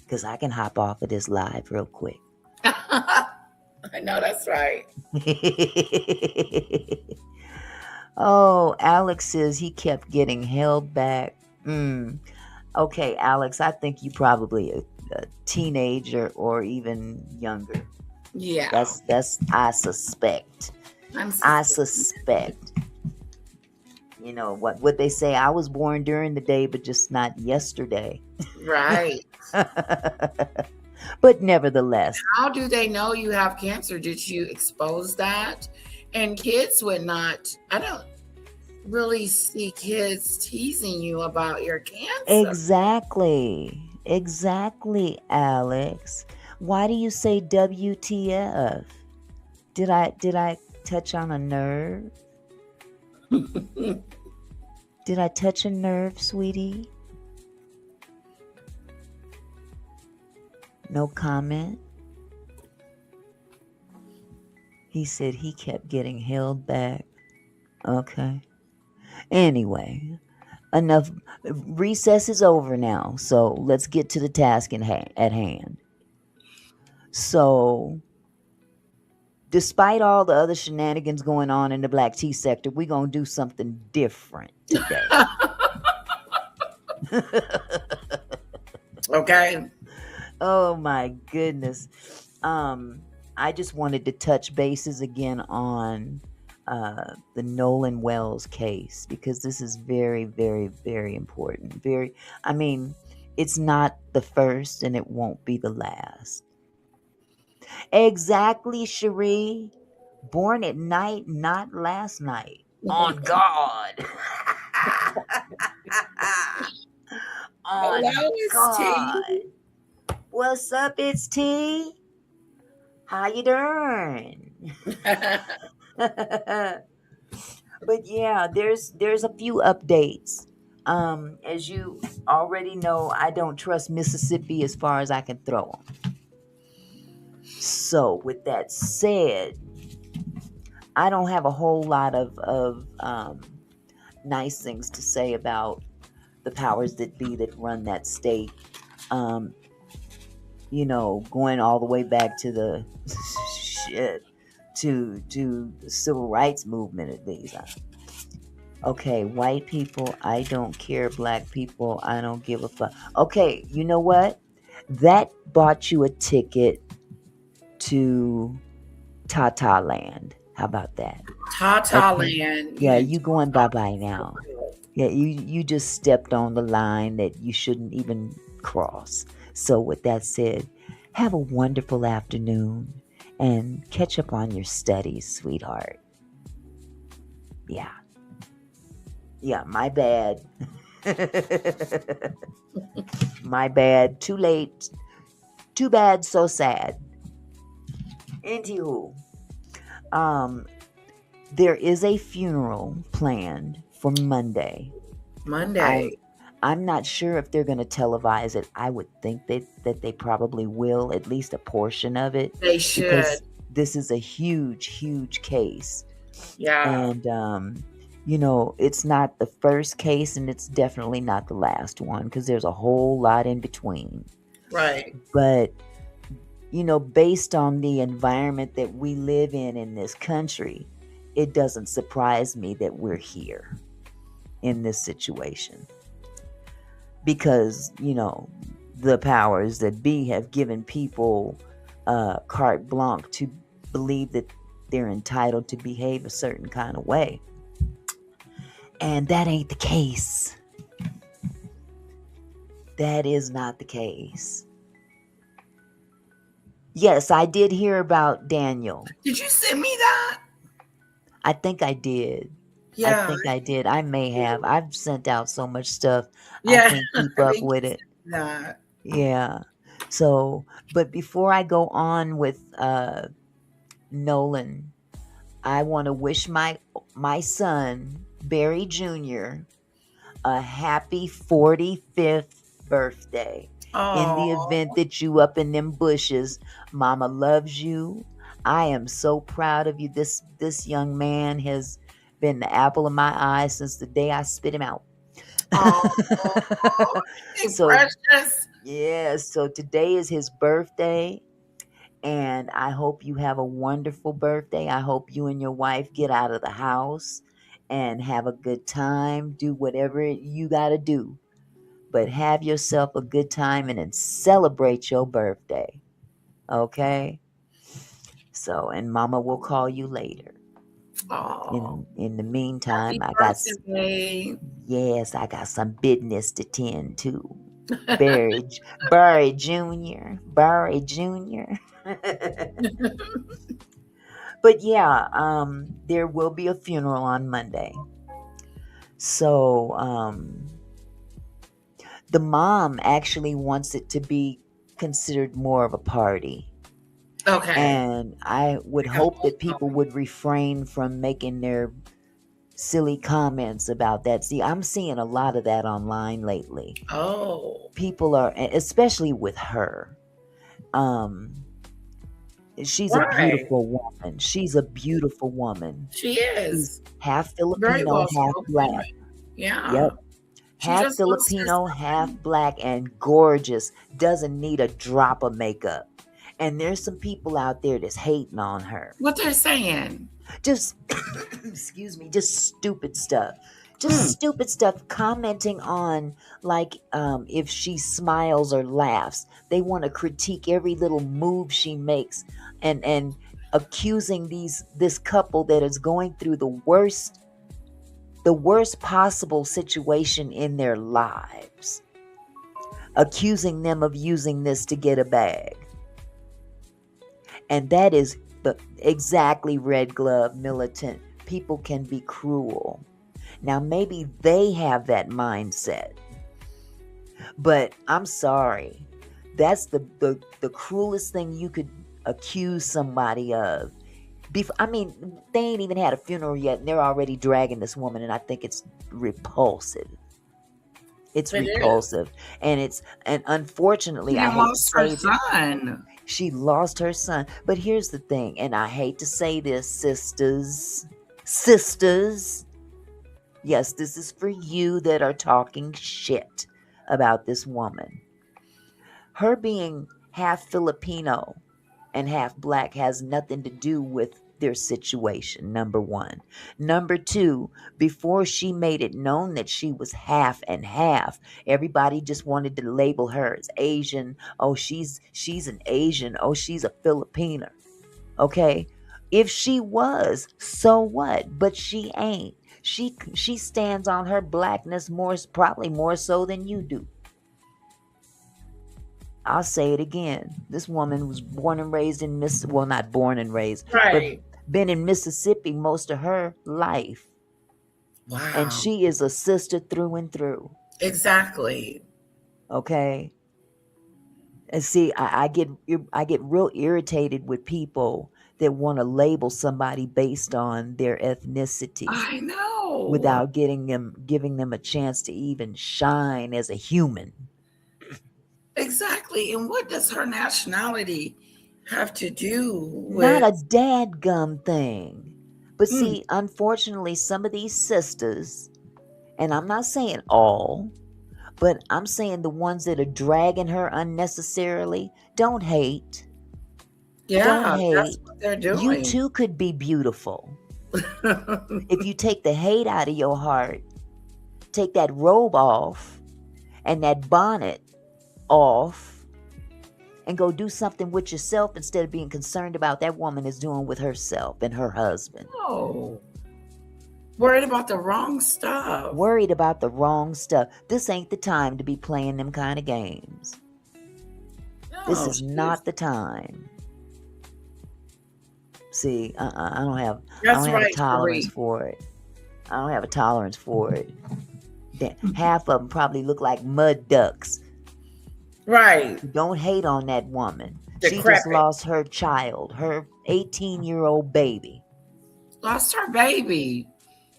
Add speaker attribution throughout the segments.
Speaker 1: because I can hop off of this live real quick.
Speaker 2: I know that's right.
Speaker 1: Oh, Alex says he kept getting held back. Okay, Alex, I think you probably a teenager or even younger.
Speaker 2: Yeah,
Speaker 1: That's I suspect.
Speaker 2: I'm
Speaker 1: I
Speaker 2: suspecting.
Speaker 1: suspect. You know what they say? I was born during the day, but just not yesterday.
Speaker 2: Right.
Speaker 1: But nevertheless,
Speaker 2: How do they know you have cancer? Did you expose that? And kids would not, I don't really see kids teasing you about your cancer.
Speaker 1: exactly, Alex. Why do you say WTF? Did I touch on a nerve? Did I touch a nerve, sweetie? No comment. He said he kept getting held back. Okay. Anyway, enough. Recess is over now, so let's get to the task at hand. So, despite all the other shenanigans going on in the black tea sector, we're going to do something different today.
Speaker 2: Okay.
Speaker 1: Oh my goodness. Um, I just wanted to touch bases again on the Nolan Wells case because this is very, very, very important. I mean, it's not the first and it won't be the last. Exactly, Cherie. Born at night, not last night. On God. On
Speaker 2: Hello, it's T.
Speaker 1: God. What's up? It's T. How you doing? But yeah, there's a few updates. As you already know, I don't trust Mississippi as far as I can throw them. So with that said, I don't have a whole lot of nice things to say about the powers that be that run that state. Um, going all the way back to the shit to the civil rights movement at least. Okay, white people, I don't care. Black people, I don't give a fuck. Okay, you know what? That bought you a ticket to Tata Land. How about that?
Speaker 2: Tata
Speaker 1: Okay.
Speaker 2: Land. You
Speaker 1: Yeah,
Speaker 2: didn't
Speaker 1: you
Speaker 2: talk
Speaker 1: going bye
Speaker 2: about
Speaker 1: bye
Speaker 2: this for
Speaker 1: now.
Speaker 2: real.
Speaker 1: Yeah, you just stepped on the line that you shouldn't even cross. So with that said, have a wonderful afternoon and catch up on your studies, sweetheart. Yeah. Yeah, my bad. My bad. Too late. Too bad, so sad. Anywho, um, there is a funeral planned for Monday. I'm
Speaker 2: Monday.
Speaker 1: I'm not sure if they're going to televise it. I would think that they probably will, at least a portion of it,
Speaker 2: They should.
Speaker 1: because this is a huge, huge case.
Speaker 2: Yeah.
Speaker 1: And it's not the first case and it's definitely not the last one because there's a whole lot in between.
Speaker 2: Right.
Speaker 1: But based on the environment that we live in this country, it doesn't surprise me that we're here in this situation because the powers that be have given people carte blanche to believe that they're entitled to behave a certain kind of way, and that ain't the case. That is not the case. Yes, I did hear about Daniel.
Speaker 2: Did you send me that?
Speaker 1: I think I did. I
Speaker 2: Yeah.
Speaker 1: think I did. I may have. I've sent out so much stuff. I
Speaker 2: Yeah.
Speaker 1: can't keep
Speaker 2: I
Speaker 1: up
Speaker 2: think
Speaker 1: with
Speaker 2: you
Speaker 1: it.
Speaker 2: sent me that.
Speaker 1: Yeah. So, but before I go on with Nolan, I want to wish my son Barry Jr. a happy 45th birthday. In the event
Speaker 2: Oh,
Speaker 1: that you up in them bushes, Mama loves you. I am so proud of you. This young man has been the apple of my eye since the day I spit him out.
Speaker 2: oh,
Speaker 1: So
Speaker 2: precious.
Speaker 1: Yeah, so today is his birthday, and I hope you have a wonderful birthday. I hope you and your wife get out of the house and have a good time. Do whatever you got to do, but have yourself a good time and then celebrate your birthday. Okay? So, and mama will call you later.
Speaker 2: Oh,
Speaker 1: In the meantime,
Speaker 2: happy birthday.
Speaker 1: I got some business to tend to. Barry Jr. But yeah, there will be a funeral on Monday. So, the mom actually wants it to be considered more of a party.
Speaker 2: Okay.
Speaker 1: And I would hope that people would refrain from making their silly comments about that. See, I'm seeing a lot of that online lately.
Speaker 2: Oh,
Speaker 1: People are, especially with her. Um, she's a
Speaker 2: right.
Speaker 1: beautiful woman. She's a beautiful woman.
Speaker 2: She
Speaker 1: She's
Speaker 2: is
Speaker 1: half
Speaker 2: very
Speaker 1: Filipino,
Speaker 2: well
Speaker 1: half
Speaker 2: spoken.
Speaker 1: black.
Speaker 2: Yeah.
Speaker 1: Yep.
Speaker 2: She
Speaker 1: Half
Speaker 2: just lost her
Speaker 1: Filipino, half
Speaker 2: son.
Speaker 1: black, and gorgeous. Doesn't need a drop of makeup. And there's some people out there that's hating on her.
Speaker 2: What they're saying.
Speaker 1: Just, excuse me, just stupid stuff. Just
Speaker 2: Mm,
Speaker 1: stupid stuff, commenting on like if she smiles or laughs. They want to critique every little move she makes, and accusing this couple that is going through the worst possible situation in their lives, accusing them of using this to get a bag. And that is exactly red glove militant. People can be cruel. Now, maybe they have that mindset, but I'm sorry. That's the cruelest thing you could accuse somebody of. I mean, they ain't even had a funeral yet, and they're already dragging this woman, and I think it's repulsive. It's
Speaker 2: it is.
Speaker 1: repulsive, and unfortunately,
Speaker 2: She
Speaker 1: I
Speaker 2: done
Speaker 1: hate to
Speaker 2: lost her
Speaker 1: say that
Speaker 2: son.
Speaker 1: she lost her son. But here's the thing, and I hate to say this, sisters. Yes, this is for you that are talking shit about this woman. Her being half Filipino and half black has nothing to do with their situation, number one. Number two, before she made it known that she was half and half, everybody just wanted to label her as Asian. Oh, she's an Asian. Oh, she's a Filipina. Okay? If she was, so what? But she ain't. She stands on her blackness probably more so than you do. I'll say it again. This woman was born and raised in well, not born and raised, but
Speaker 2: Right.
Speaker 1: been in Mississippi most of her life. And
Speaker 2: Wow.
Speaker 1: she is a sister through and through.
Speaker 2: Exactly.
Speaker 1: Okay? And see, I get real irritated with people that want to label somebody based on their ethnicity
Speaker 2: I know.
Speaker 1: without giving them a chance to even shine as a human.
Speaker 2: Exactly. And what does her nationality have to do
Speaker 1: Not
Speaker 2: with
Speaker 1: a dadgum thing. But
Speaker 2: mm,
Speaker 1: see, unfortunately, some of these sisters, and I'm not saying all, but I'm saying the ones that are dragging her unnecessarily, don't hate. Don't
Speaker 2: yeah, that's
Speaker 1: hate.
Speaker 2: what they're
Speaker 1: You
Speaker 2: doing.
Speaker 1: too could be beautiful. If you take the hate out of your heart, take that robe off and that bonnet off, and go do something with yourself instead of being concerned about that woman is doing with herself and her husband.
Speaker 2: Oh, worried about the wrong stuff.
Speaker 1: Worried about the wrong stuff. This ain't the time to be playing them kind of games. This
Speaker 2: No,
Speaker 1: is not the time. See, I
Speaker 2: that's
Speaker 1: don't have a
Speaker 2: right,
Speaker 1: tolerance
Speaker 2: Cherie.
Speaker 1: for it. I don't have a tolerance for it. Half of them probably look like mud ducks.
Speaker 2: Right.
Speaker 1: Don't hate on that woman. She just
Speaker 2: Decrepit.
Speaker 1: lost her child, her 18-year-old baby.
Speaker 2: Lost her baby.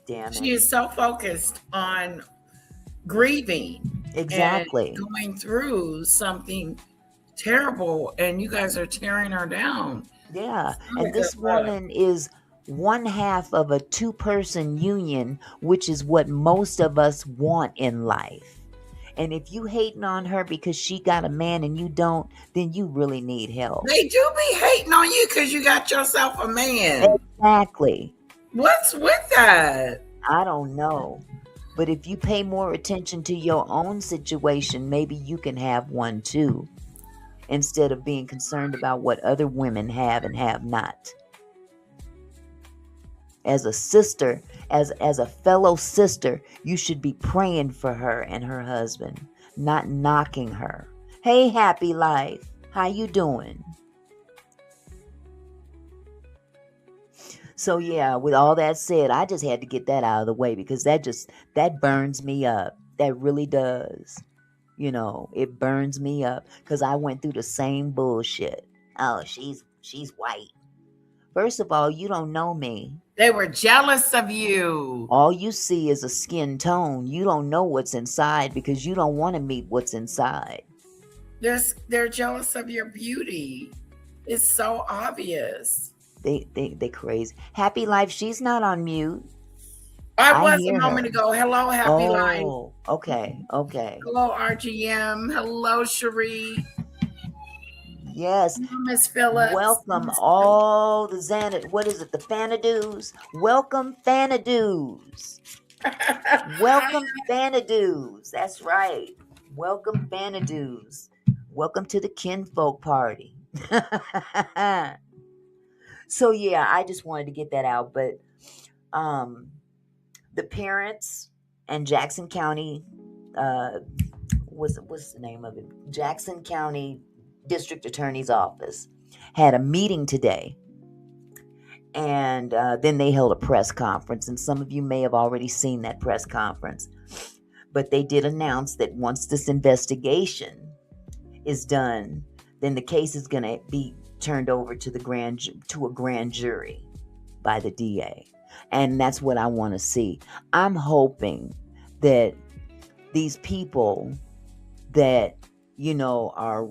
Speaker 1: Damn
Speaker 2: She
Speaker 1: it.
Speaker 2: is so focused on grieving and
Speaker 1: Exactly.
Speaker 2: going through something terrible, and you guys are tearing her down.
Speaker 1: Yeah.
Speaker 2: It's not a
Speaker 1: And
Speaker 2: good
Speaker 1: this
Speaker 2: look.
Speaker 1: woman is one half of a two-person union, which is what most of us want in life. And if you hating on her because she got a man and you don't, then you really need help.
Speaker 2: They do be hating on you because you got yourself a man.
Speaker 1: Exactly.
Speaker 2: What's with that?
Speaker 1: I don't know. But if you pay more attention to your own situation, maybe you can have one too, instead of being concerned about what other women have and have not. As a sister, as a fellow sister, you should be praying for her and her husband, not knocking her. Hey, happy life. How you doing? So yeah, with all that said, I just had to get that out of the way because that burns me up. That really does. It burns me up because I went through the same bullshit. Oh, she's white. First of all, you don't know me.
Speaker 2: They were jealous of you.
Speaker 1: All you see is a skin tone. You don't know what's inside because you don't want to meet what's inside.
Speaker 2: They're jealous of your beauty. It's so obvious.
Speaker 1: They crazy. Happy life. She's not on mute.
Speaker 2: I
Speaker 1: I
Speaker 2: was a
Speaker 1: hear
Speaker 2: moment
Speaker 1: her.
Speaker 2: ago. Hello, Happy Life.
Speaker 1: Oh, okay, okay.
Speaker 2: Hello, RGM. Hello, Cherie.
Speaker 1: Yes.
Speaker 2: Hello, Miss Phillips.
Speaker 1: Welcome all the Xanadu. What is it? The Fanadoos. Welcome Fanadoos. Welcome Fanadoos. That's right. Welcome Fanadoos. Welcome to the kinfolk party. So yeah, I just wanted to get that out. But um the parents and Jackson County, what's the name of it? Jackson County District Attorney's Office had a meeting today, and then they held a press conference. And some of you may have already seen that press conference, but they did announce that once this investigation is done, then the case is going to be turned over to a grand jury by the DA. And that's what I want to see. I'm hoping that these people that, are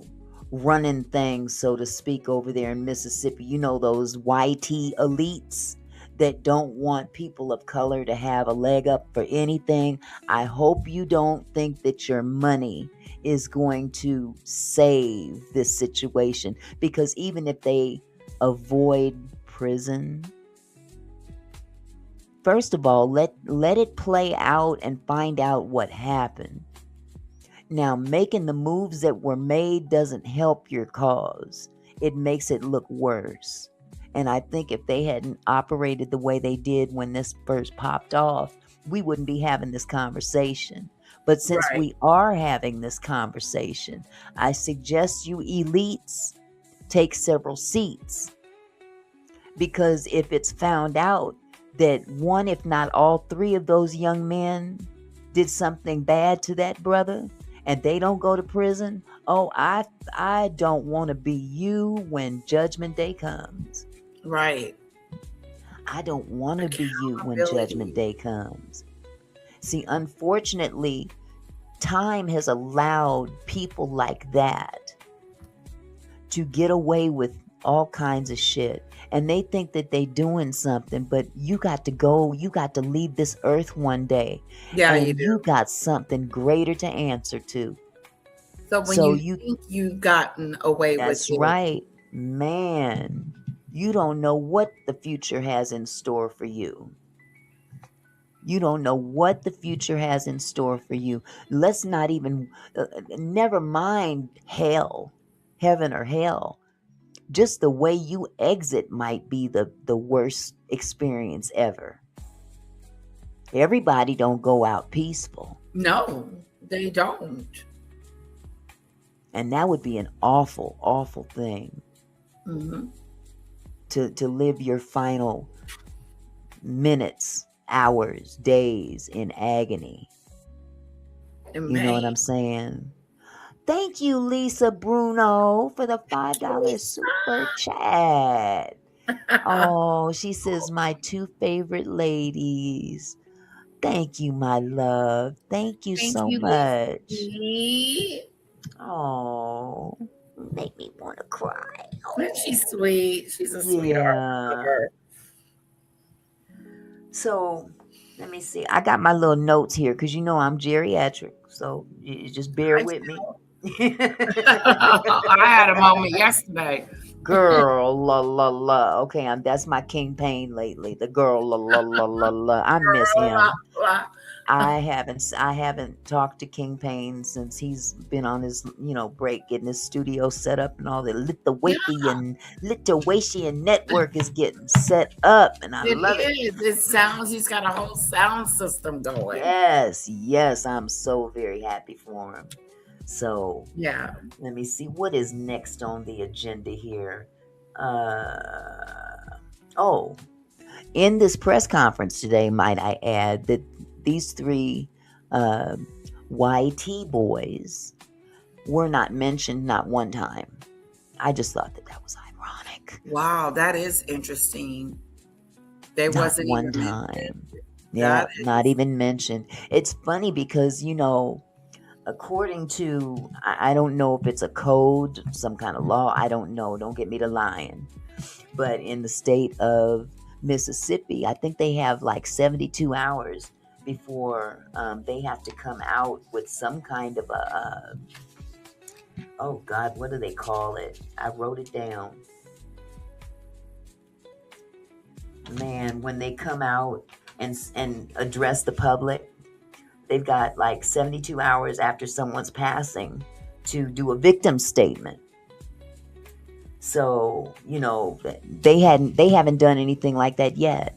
Speaker 1: running things, so to speak, over there in Mississippi, those YT elites that don't want people of color to have a leg up for anything. I hope you don't think that your money is going to save this situation, because even if they avoid prison, first of all, let it play out and find out what happened. Now, making the moves that were made doesn't help your cause. It makes it look worse. And I think if they hadn't operated the way they did when this first popped off, we wouldn't be having this conversation. But since
Speaker 2: Right.
Speaker 1: we are having this conversation, I suggest you elites take several seats. Because if it's found out that one, if not all three of those young men did something bad to that brother, and they don't go to prison, oh, I don't want to be you when judgment day comes.
Speaker 2: Right.
Speaker 1: I don't want to be you when judgment
Speaker 2: Accountability.
Speaker 1: day comes. See, unfortunately, time has allowed people like that to get away with all kinds of shit. And they think that they doing something, but you got to go, you got to leave this earth one day.
Speaker 2: Yeah, you
Speaker 1: And you
Speaker 2: do.
Speaker 1: got something greater to answer to.
Speaker 2: So when
Speaker 1: So
Speaker 2: you
Speaker 1: you
Speaker 2: think you've gotten away with
Speaker 1: That's
Speaker 2: it,
Speaker 1: right. Man, you don't know what the future has in store for you. You don't know what the future has in store for you. Let's not even, never mind hell, heaven or hell. Just the way you exit might be the worst experience ever. Everybody don't go out peaceful.
Speaker 2: no, they don't.
Speaker 1: And that would be an awful, awful thing,
Speaker 2: Hmm.
Speaker 1: to live your final minutes, hours, days in agony.
Speaker 2: In
Speaker 1: You know what
Speaker 2: pain.
Speaker 1: I'm saying? Thank you, Lisa Bruno, for the $5 super chat. Oh, she says, my two favorite ladies. Thank you, my love. Thank you
Speaker 2: Thank
Speaker 1: so
Speaker 2: you,
Speaker 1: much.
Speaker 2: Lisa.
Speaker 1: Oh, make me want to cry.
Speaker 2: She's
Speaker 1: Oh,
Speaker 2: sweet. She's a sweetheart. I love
Speaker 1: yeah.
Speaker 2: her.
Speaker 1: So Let me see. I got my little notes here because you know I'm geriatric, so you just bear
Speaker 2: I
Speaker 1: with me.
Speaker 2: I had a moment yesterday.
Speaker 1: Girl, la la la. Okay, that's my king pain lately. The girl, la la la la la. I miss him. I haven't talked to King Payne since he's been on his break, getting his studio set up and all the
Speaker 2: Yeah,
Speaker 1: Lithuanian network is getting set up, and I
Speaker 2: it
Speaker 1: love it.
Speaker 2: is. It sounds. He's got a whole sound system going.
Speaker 1: Yes, yes, I'm so very happy for him. So
Speaker 2: Yeah.
Speaker 1: let me see what is next on the agenda here. Oh, in this press conference today, might I add that these three uh, YT boys were not mentioned not one time. I just thought that was ironic.
Speaker 2: Wow, that is interesting. They
Speaker 1: Not
Speaker 2: wasn't
Speaker 1: one
Speaker 2: even mentioned.
Speaker 1: time. Yeah,
Speaker 2: That
Speaker 1: not
Speaker 2: is.
Speaker 1: even mentioned. It's funny because, according to, I don't know if it's a code, some kind of law, I don't know. Don't get me to lying. But in the state of Mississippi, I think they have like 72 hours before they have to come out with some kind of oh God, what do they call it? I wrote it down. Man, when they come out and address the public, they've got like 72 hours after someone's passing to do a victim statement. So, they haven't done anything like that yet.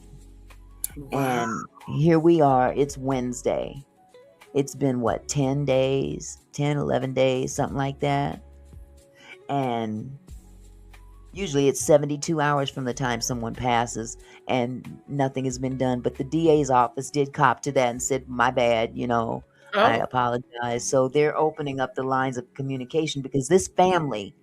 Speaker 2: Wow.
Speaker 1: And here we are, it's Wednesday. It's been what, 10 days, 10, 11 days, something like that. And usually it's 72 hours from the time someone passes and nothing has been done. But the DA's office did cop to that and said, my bad, I
Speaker 2: Oh,
Speaker 1: apologize. So they're opening up the lines of communication because this family,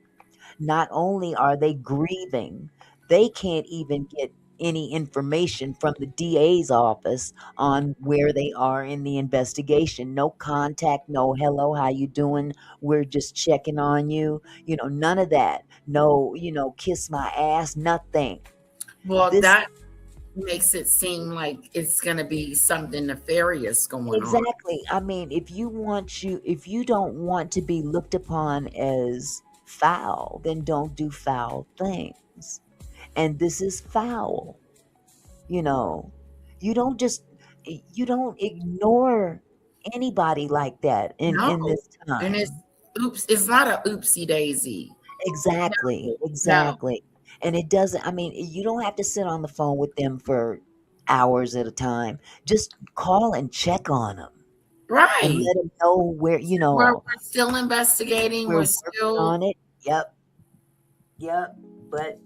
Speaker 1: not only are they grieving, they can't even get any information from the DA's office on where they are in the investigation. No contact, no hello, how you doing? We're just checking on you. None of that. No, kiss my ass, nothing.
Speaker 2: well,
Speaker 1: This
Speaker 2: that makes it seem like it's going to be something nefarious going on.
Speaker 1: exactly. I mean, if you don't want to be looked upon as foul, then don't do foul things. And this is foul. You know, you don't just you don't ignore anybody like that in
Speaker 2: No.
Speaker 1: this
Speaker 2: And it's
Speaker 1: time.
Speaker 2: oops, it's not a oopsie daisy.
Speaker 1: Exactly,
Speaker 2: No. No.
Speaker 1: exactly. And it doesn't, I mean, you don't have to sit on the phone with them for hours at a time. Just call and check on them and
Speaker 2: Right.
Speaker 1: let them know where,
Speaker 2: We're still investigating.
Speaker 1: we're
Speaker 2: We're
Speaker 1: working
Speaker 2: still
Speaker 1: on it. Yep, yep. But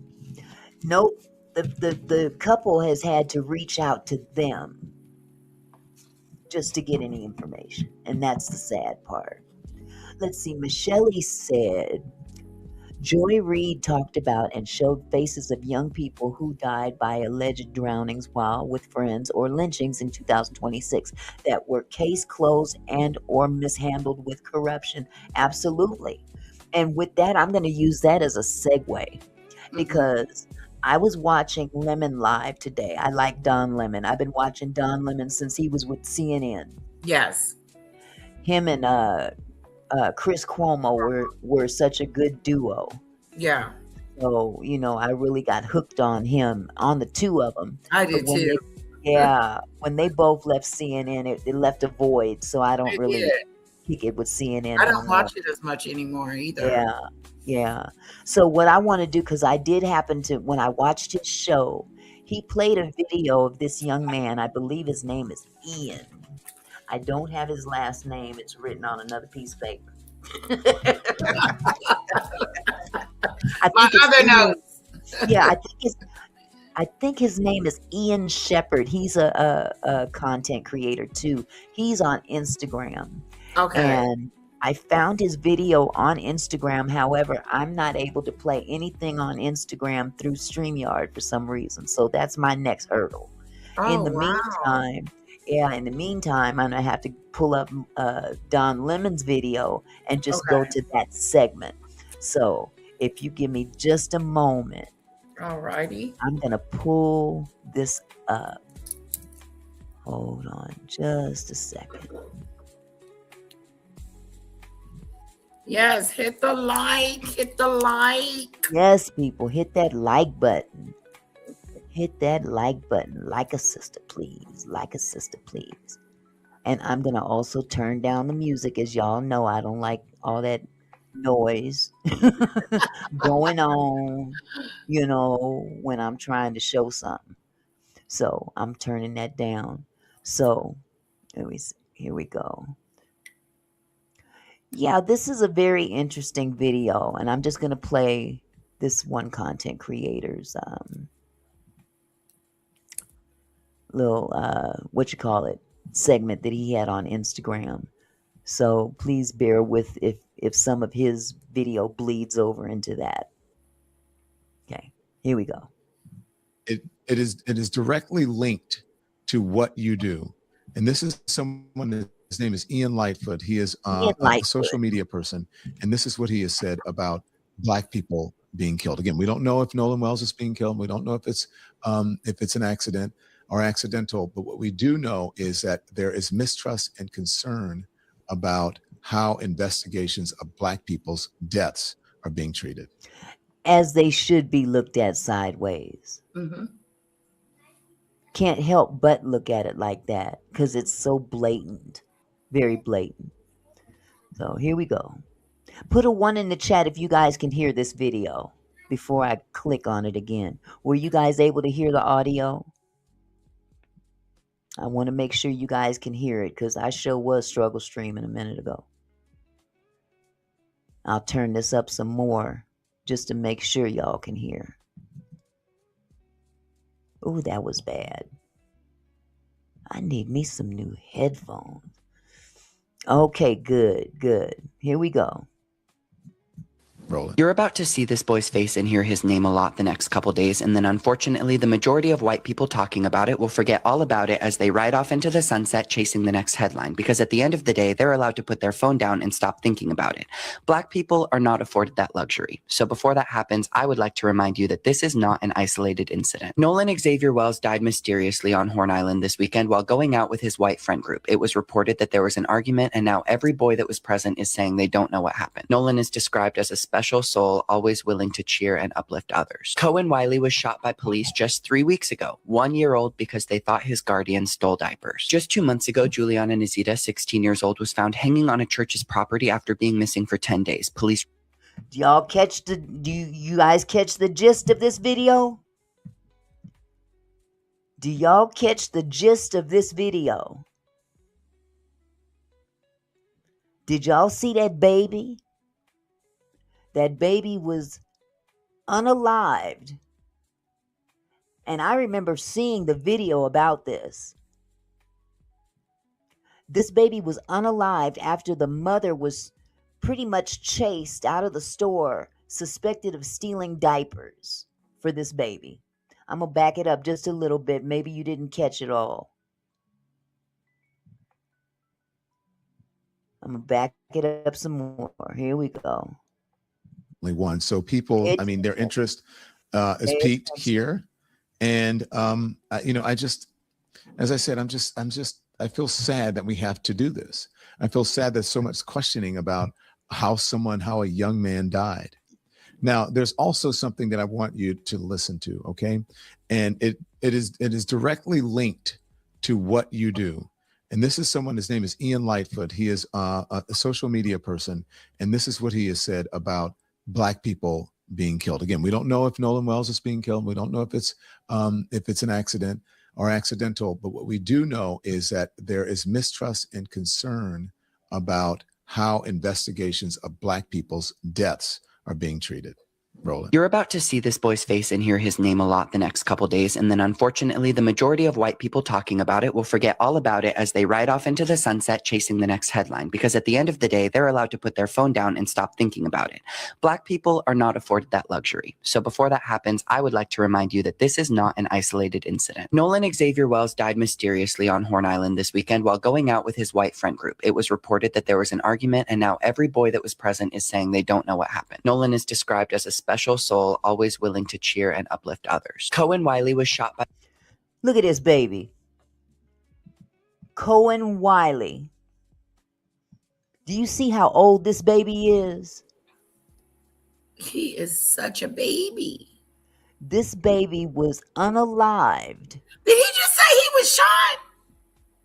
Speaker 1: nope, the couple has had to reach out to them just to get any information. And that's the sad part. Let's see, Michelle said, Joy Reid talked about and showed faces of young people who died by alleged drownings while with friends or lynchings in 2026 that were case closed and or mishandled with corruption. Absolutely. And with that, I'm going to use that as a segue
Speaker 2: mhm.
Speaker 1: because I was watching Lemon Live today. I like Don Lemon. I've been watching Don Lemon since he was with CNN.
Speaker 2: Yes.
Speaker 1: Him and Chris Cuomo were such a good duo.
Speaker 2: Yeah.
Speaker 1: So, I really got hooked on him, on the two of them.
Speaker 2: I
Speaker 1: But
Speaker 2: did too.
Speaker 1: when they both left CNN, it left a void. So I don't
Speaker 2: It
Speaker 1: really
Speaker 2: did.
Speaker 1: kick it with CNN
Speaker 2: I
Speaker 1: no
Speaker 2: don't
Speaker 1: more.
Speaker 2: watch it as much anymore either.
Speaker 1: Yeah, yeah. So what I want to do, because I did happen to, when I watched his show, he played a video of this young man. I believe his name is Ian. I don't have his last name. It's written on another piece of paper. I
Speaker 2: My
Speaker 1: think it's
Speaker 2: other
Speaker 1: Ian.
Speaker 2: notes.
Speaker 1: Yeah, I think his name is Ian Shepherd. He's a content creator too. He's on Instagram,
Speaker 2: Okay.
Speaker 1: and I found his video on Instagram. However, I'm not able to play anything on Instagram through StreamYard for some reason. So that's my next hurdle. In
Speaker 2: Oh
Speaker 1: the
Speaker 2: wow.
Speaker 1: meantime, yeah, in the meantime, I'm gonna have to pull up Don Lemon's video and just go
Speaker 2: Okay.
Speaker 1: to that segment. So if you give me just a moment,
Speaker 2: All righty.
Speaker 1: I'm gonna pull this up. Hold on just a second.
Speaker 2: Yes, hit the like, hit the like.
Speaker 1: Yes, people, hit that like button. Hit that like button. Like a sister, please. Like a sister, please. And I'm going to also turn down the music. As y'all know, I don't like all that noise going on, when I'm trying to show something. So I'm turning that down. So let me see. Here we go. Yeah, this is a very interesting video, and I'm just going to play this one content creator's little segment that he had on Instagram. So please bear with if some of his video bleeds over into that. Okay, here we go.
Speaker 3: It is directly linked to what you do, and this is someone. His name is Ian Lightfoot. He is
Speaker 1: Ian
Speaker 3: a
Speaker 1: Lightfoot.
Speaker 3: social media person, and this is what he has said about Black people being killed. Again, we don't know if Nolan Wells is being killed. We don't know if it's an accident or accidental. But what we do know is that there is mistrust and concern about how investigations of Black people's deaths are being treated,
Speaker 1: As they should be looked at sideways.
Speaker 2: Mm-hmm.
Speaker 1: Can't help but look at it like that because it's so blatant, very blatant. So here we go. Put a 1 in the chat if you guys can hear this video before I click on it again. Were you guys able to hear the audio? I want to make sure you guys can hear it because I sure was struggle streaming a minute ago. I'll turn this up some more just to make sure y'all can hear. Ooh, that was bad. I need me some new headphones. Okay, good. Here we go.
Speaker 3: Roland.
Speaker 4: You're about to see this boy's face and hear his name a lot the next couple days, and then unfortunately the majority of white people talking about it will forget all about it as they ride off into the sunset chasing the next headline, because at the end of the day, they're allowed to put their phone down and stop thinking about it. Black people are not afforded that luxury. So before that happens, I would like to remind you that this is not an isolated incident. Nolan Xavier Wells died mysteriously on Horn Island this weekend while going out with his white friend group. It was reported that there was an argument, and now every boy that was present is saying they don't know what happened. Nolan is described as a special soul, always willing to cheer and uplift others. Cohen Wiley was shot by police just 3 weeks ago, 1 year old, because they thought his guardian stole diapers. Just 2 months ago, Juliana Nizita, 16 years old, was found hanging on a church's property after being missing for 10 days. Police...
Speaker 1: Do you guys catch the gist of this video? Do y'all catch the gist of this video? Did y'all see that baby? That baby was unalived. And I remember seeing the video about this. This baby was unalived after the mother was pretty much chased out of the store, suspected of stealing diapers for this baby. I'm going to back it up just a little bit. Maybe you didn't catch it all. I'm going to back it up some more. Here we go.
Speaker 3: One. So people, I mean, their interest is peaked here. And, I just, as I said, I feel sad that we have to do this. I feel sad there's so much questioning about how a young man died. Now, there's also something that I want you to listen to, okay? And it is directly linked to what you do. And this is someone, his name is Ian Lightfoot. He is a social media person. And this is what he has said about Black people being killed. Again, we don't know if Nolan Wells is being killed. We don't know if it's an accident or accidental. But what we do know is that there is mistrust and concern about how investigations of Black people's deaths are being treated. Roland.
Speaker 4: You're about to see this boy's face and hear his name a lot the next couple days, and then unfortunately the majority of white people talking about it will forget all about it as they ride off into the sunset chasing the next headline, because at the end of the day, they're allowed to put their phone down and stop thinking about it. Black people are not afforded that luxury. So before that happens, I would like to remind you that this is not an isolated incident. Nolan Xavier Wells died mysteriously on Horn Island this weekend while going out with his white friend group. It was reported that there was an argument, and now every boy that was present is saying they don't know what happened. Nolan is described as a special soul, always willing to cheer and uplift others. Cohen Wiley was shot by...
Speaker 1: Look at this baby. Cohen Wiley. Do you see how old this baby is?
Speaker 2: He is such a baby.
Speaker 1: This baby was unalived.
Speaker 2: Did he just say he was shot?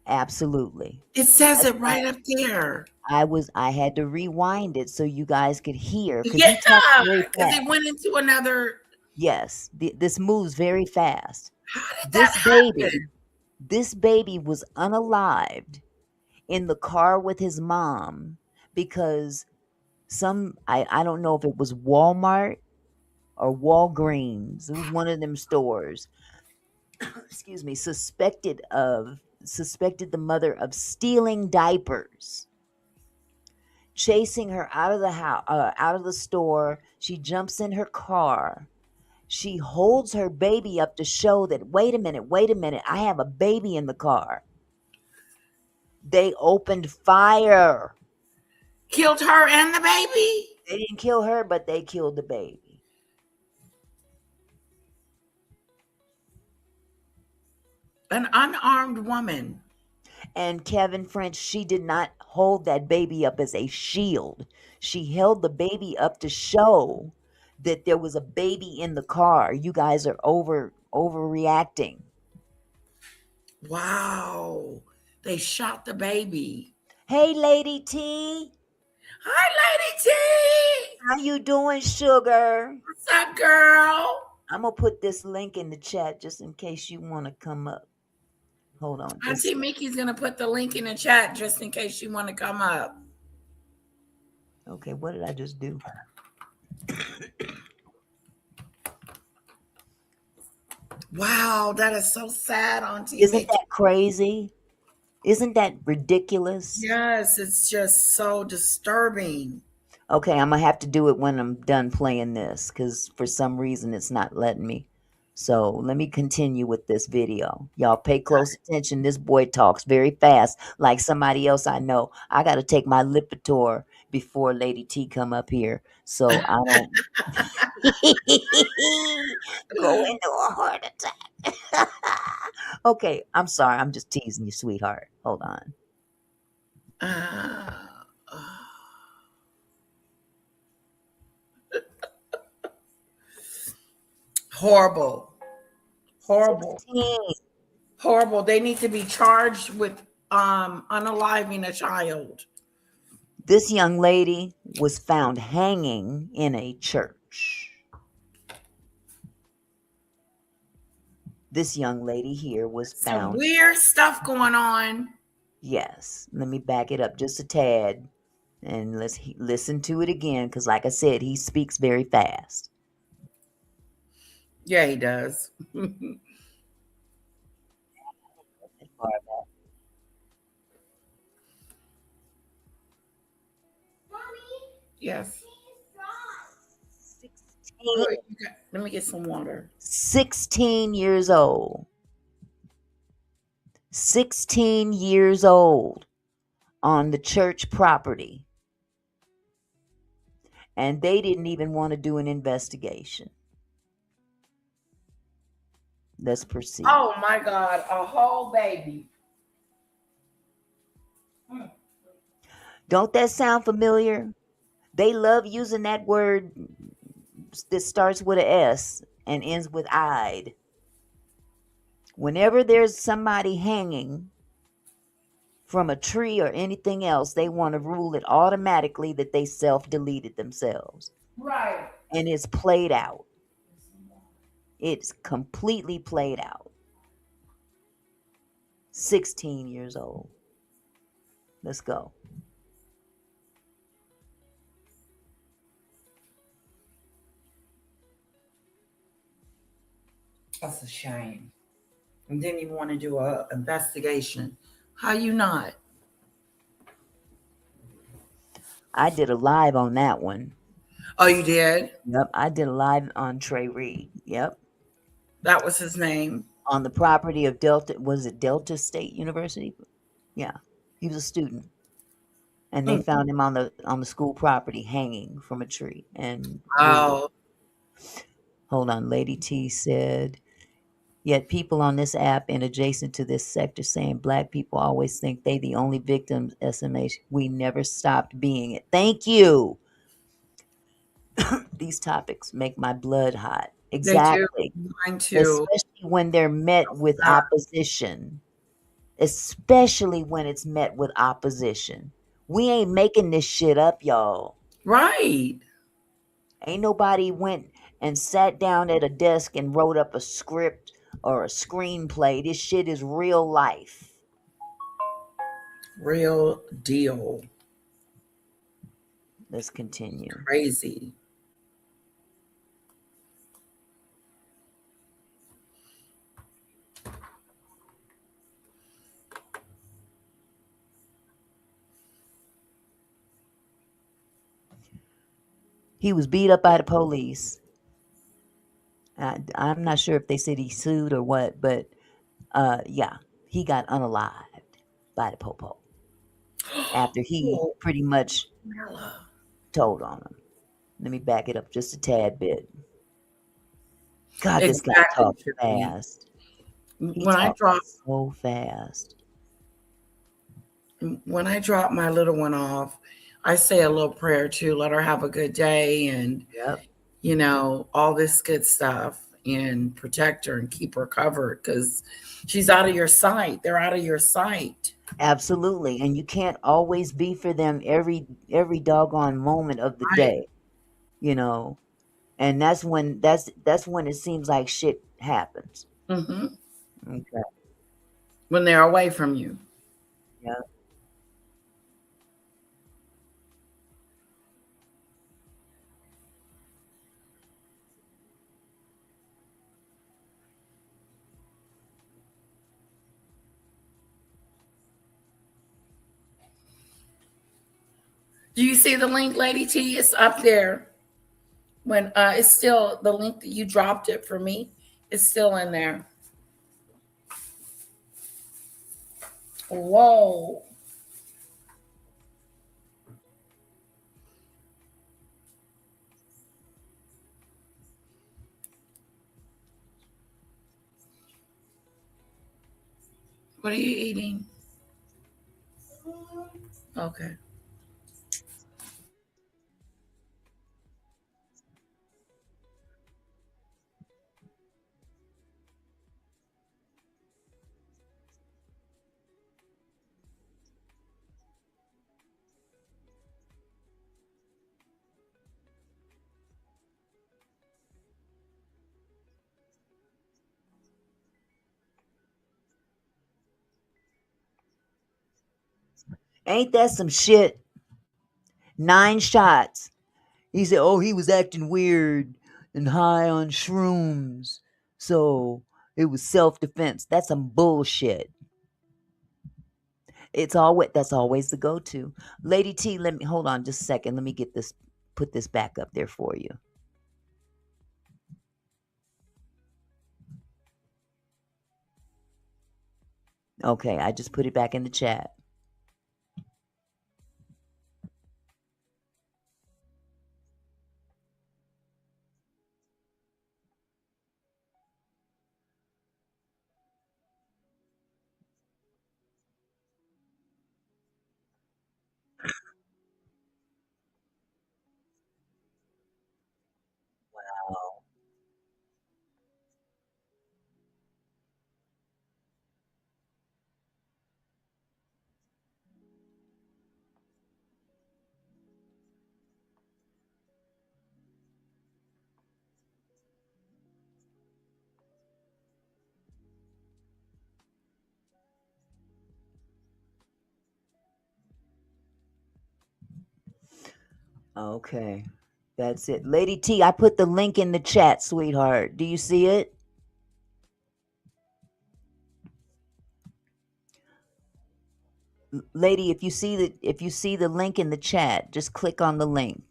Speaker 1: Absolutely.
Speaker 2: It says
Speaker 1: That's
Speaker 2: it right up there.
Speaker 1: I had to rewind it so you guys could hear because
Speaker 2: Yeah,
Speaker 1: he talks very
Speaker 2: because he
Speaker 1: fast.
Speaker 2: went into another.
Speaker 1: Yes, this moves very fast.
Speaker 2: How did that
Speaker 1: This
Speaker 2: happen?
Speaker 1: baby was unalived in the car with his mom because I don't know if it was Walmart or Walgreens. It was one of them stores. Excuse me, suspected the mother of stealing diapers, chasing her out of the house, out of the store. She jumps in her car. She holds her baby up to show that, wait a minute, I have a baby in the car. They opened fire.
Speaker 2: Killed her and the baby?
Speaker 1: They didn't kill her, but they killed the baby.
Speaker 2: An unarmed woman.
Speaker 1: And Kevin French, she did not hold that baby up as a shield. She held the baby up to show that there was a baby in the car. You guys are overreacting.
Speaker 2: Wow. They shot the baby.
Speaker 1: Hey, Lady T.
Speaker 2: Hi, Lady T.
Speaker 1: How you doing, sugar?
Speaker 2: What's up, girl?
Speaker 1: I'm going to put this link in the chat just in case you want to come up. Hold on.
Speaker 2: Auntie Mickey's going to put the link in the chat just in case you want to come up.
Speaker 1: Okay, what did I just do?
Speaker 2: Wow, that is so sad, Auntie
Speaker 1: Isn't
Speaker 2: Mickey.
Speaker 1: that crazy? Isn't that ridiculous?
Speaker 2: Yes, it's just so disturbing.
Speaker 1: Okay, I'm going to have to do it when I'm done playing this because for some reason it's not letting me. So let me continue with this video. Y'all pay close attention. This boy talks very fast like somebody else I know. I got to take my Lipitor before Lady T come up here so I don't go into a heart attack. Okay, I'm sorry. I'm just teasing you, sweetheart. Hold on.
Speaker 2: Horrible.
Speaker 1: 16.
Speaker 2: Horrible. They need to be charged with unaliving a child.
Speaker 1: This young lady was found hanging in a church. This young lady here was found.
Speaker 2: Some weird stuff going on.
Speaker 1: Yes. Let me back it up just a tad and let's listen to it again because, like I said, he speaks very fast.
Speaker 2: Yeah, he does. Yes.
Speaker 1: 16,
Speaker 2: Let me get some water.
Speaker 1: 16 years old. 16 years old on the church property. And they didn't even want to do an investigation. Let's proceed.
Speaker 2: Oh my God, a whole baby.
Speaker 1: Don't that sound familiar? They love using that word that starts with an S and ends with "ide." Whenever there's somebody hanging from a tree or anything else, they want to rule it automatically that they self-deleted themselves.
Speaker 2: Right.
Speaker 1: And it's played out. It's completely played out. 16 years old. Let's go.
Speaker 2: That's a shame. And then you want to do an investigation. How you not?
Speaker 1: I did a live on that one.
Speaker 2: Oh, you did?
Speaker 1: Yep, I did a live on Trey Reed. Yep.
Speaker 2: That was his name.
Speaker 1: On the property of Delta, was it Delta State University? Yeah, he was a student, and they found him on the school property hanging from a tree. And
Speaker 2: Oh,
Speaker 1: hold on, Lady T said Yet people on this app and adjacent to this sector saying black people always think they the only victims. SMH. We never stopped being it. Thank you. These topics make my blood hot.
Speaker 2: They do.
Speaker 1: Exactly.
Speaker 2: Mine too.
Speaker 1: Especially when they're met with opposition. Especially when it's met with opposition. We ain't making this shit up, y'all.
Speaker 2: Right.
Speaker 1: Ain't nobody went and sat down at a desk and wrote up a script or a screenplay. This shit is real life.
Speaker 2: Real deal.
Speaker 1: Let's continue.
Speaker 2: Crazy.
Speaker 1: He was beat up by the police. I'm not sure if they said he sued or what, but yeah, he got unalived by the popo after he
Speaker 2: Oh,
Speaker 1: pretty much
Speaker 2: Mella.
Speaker 1: told on him. Let me back it up just a tad bit. God, this guy
Speaker 2: Exactly,
Speaker 1: talks
Speaker 2: Tiffany.
Speaker 1: fast. He
Speaker 2: When I
Speaker 1: talks
Speaker 2: drop
Speaker 1: so fast.
Speaker 2: my little one off, I say a little prayer too, let her have a good day and
Speaker 1: Yep.
Speaker 2: all this good stuff and protect her and keep her covered because she's out of your sight. They're out of your sight.
Speaker 1: Absolutely. And you can't always be for them every doggone moment of the
Speaker 2: Right.
Speaker 1: day, you know. And that's when it seems like shit happens.
Speaker 2: Hmm.
Speaker 1: Okay.
Speaker 2: When they're away from you.
Speaker 1: Yeah.
Speaker 2: Do you see the link, Lady T? It's up there. When it's still the link that you dropped it for me, it's still in there. Whoa. What are you eating? Okay.
Speaker 1: Ain't that some shit? 9 shots. He said, "Oh, he was acting weird and high on shrooms. So, it was self-defense." That's some bullshit. That's always the go-to. Lady T, let me hold on just a second. Let me put this back up there for you. Okay, I just put it back in the chat. Wow. Okay. That's it. Lady T, I put the link in the chat, sweetheart. Do you see it? Lady, if you see the link in the chat, just click on the link.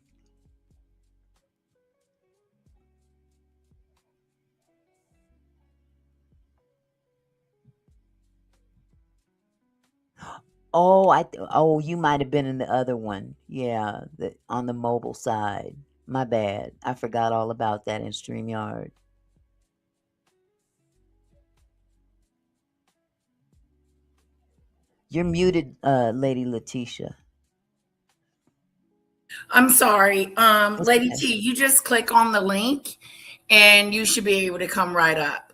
Speaker 1: Oh, you might have been in the other one. Yeah, on the mobile side. My bad. I forgot all about that in StreamYard. You're muted, Lady Letitia.
Speaker 2: I'm sorry.
Speaker 1: That's
Speaker 2: Lady
Speaker 1: okay.
Speaker 2: T, you just click on the link and you should be able to come right up.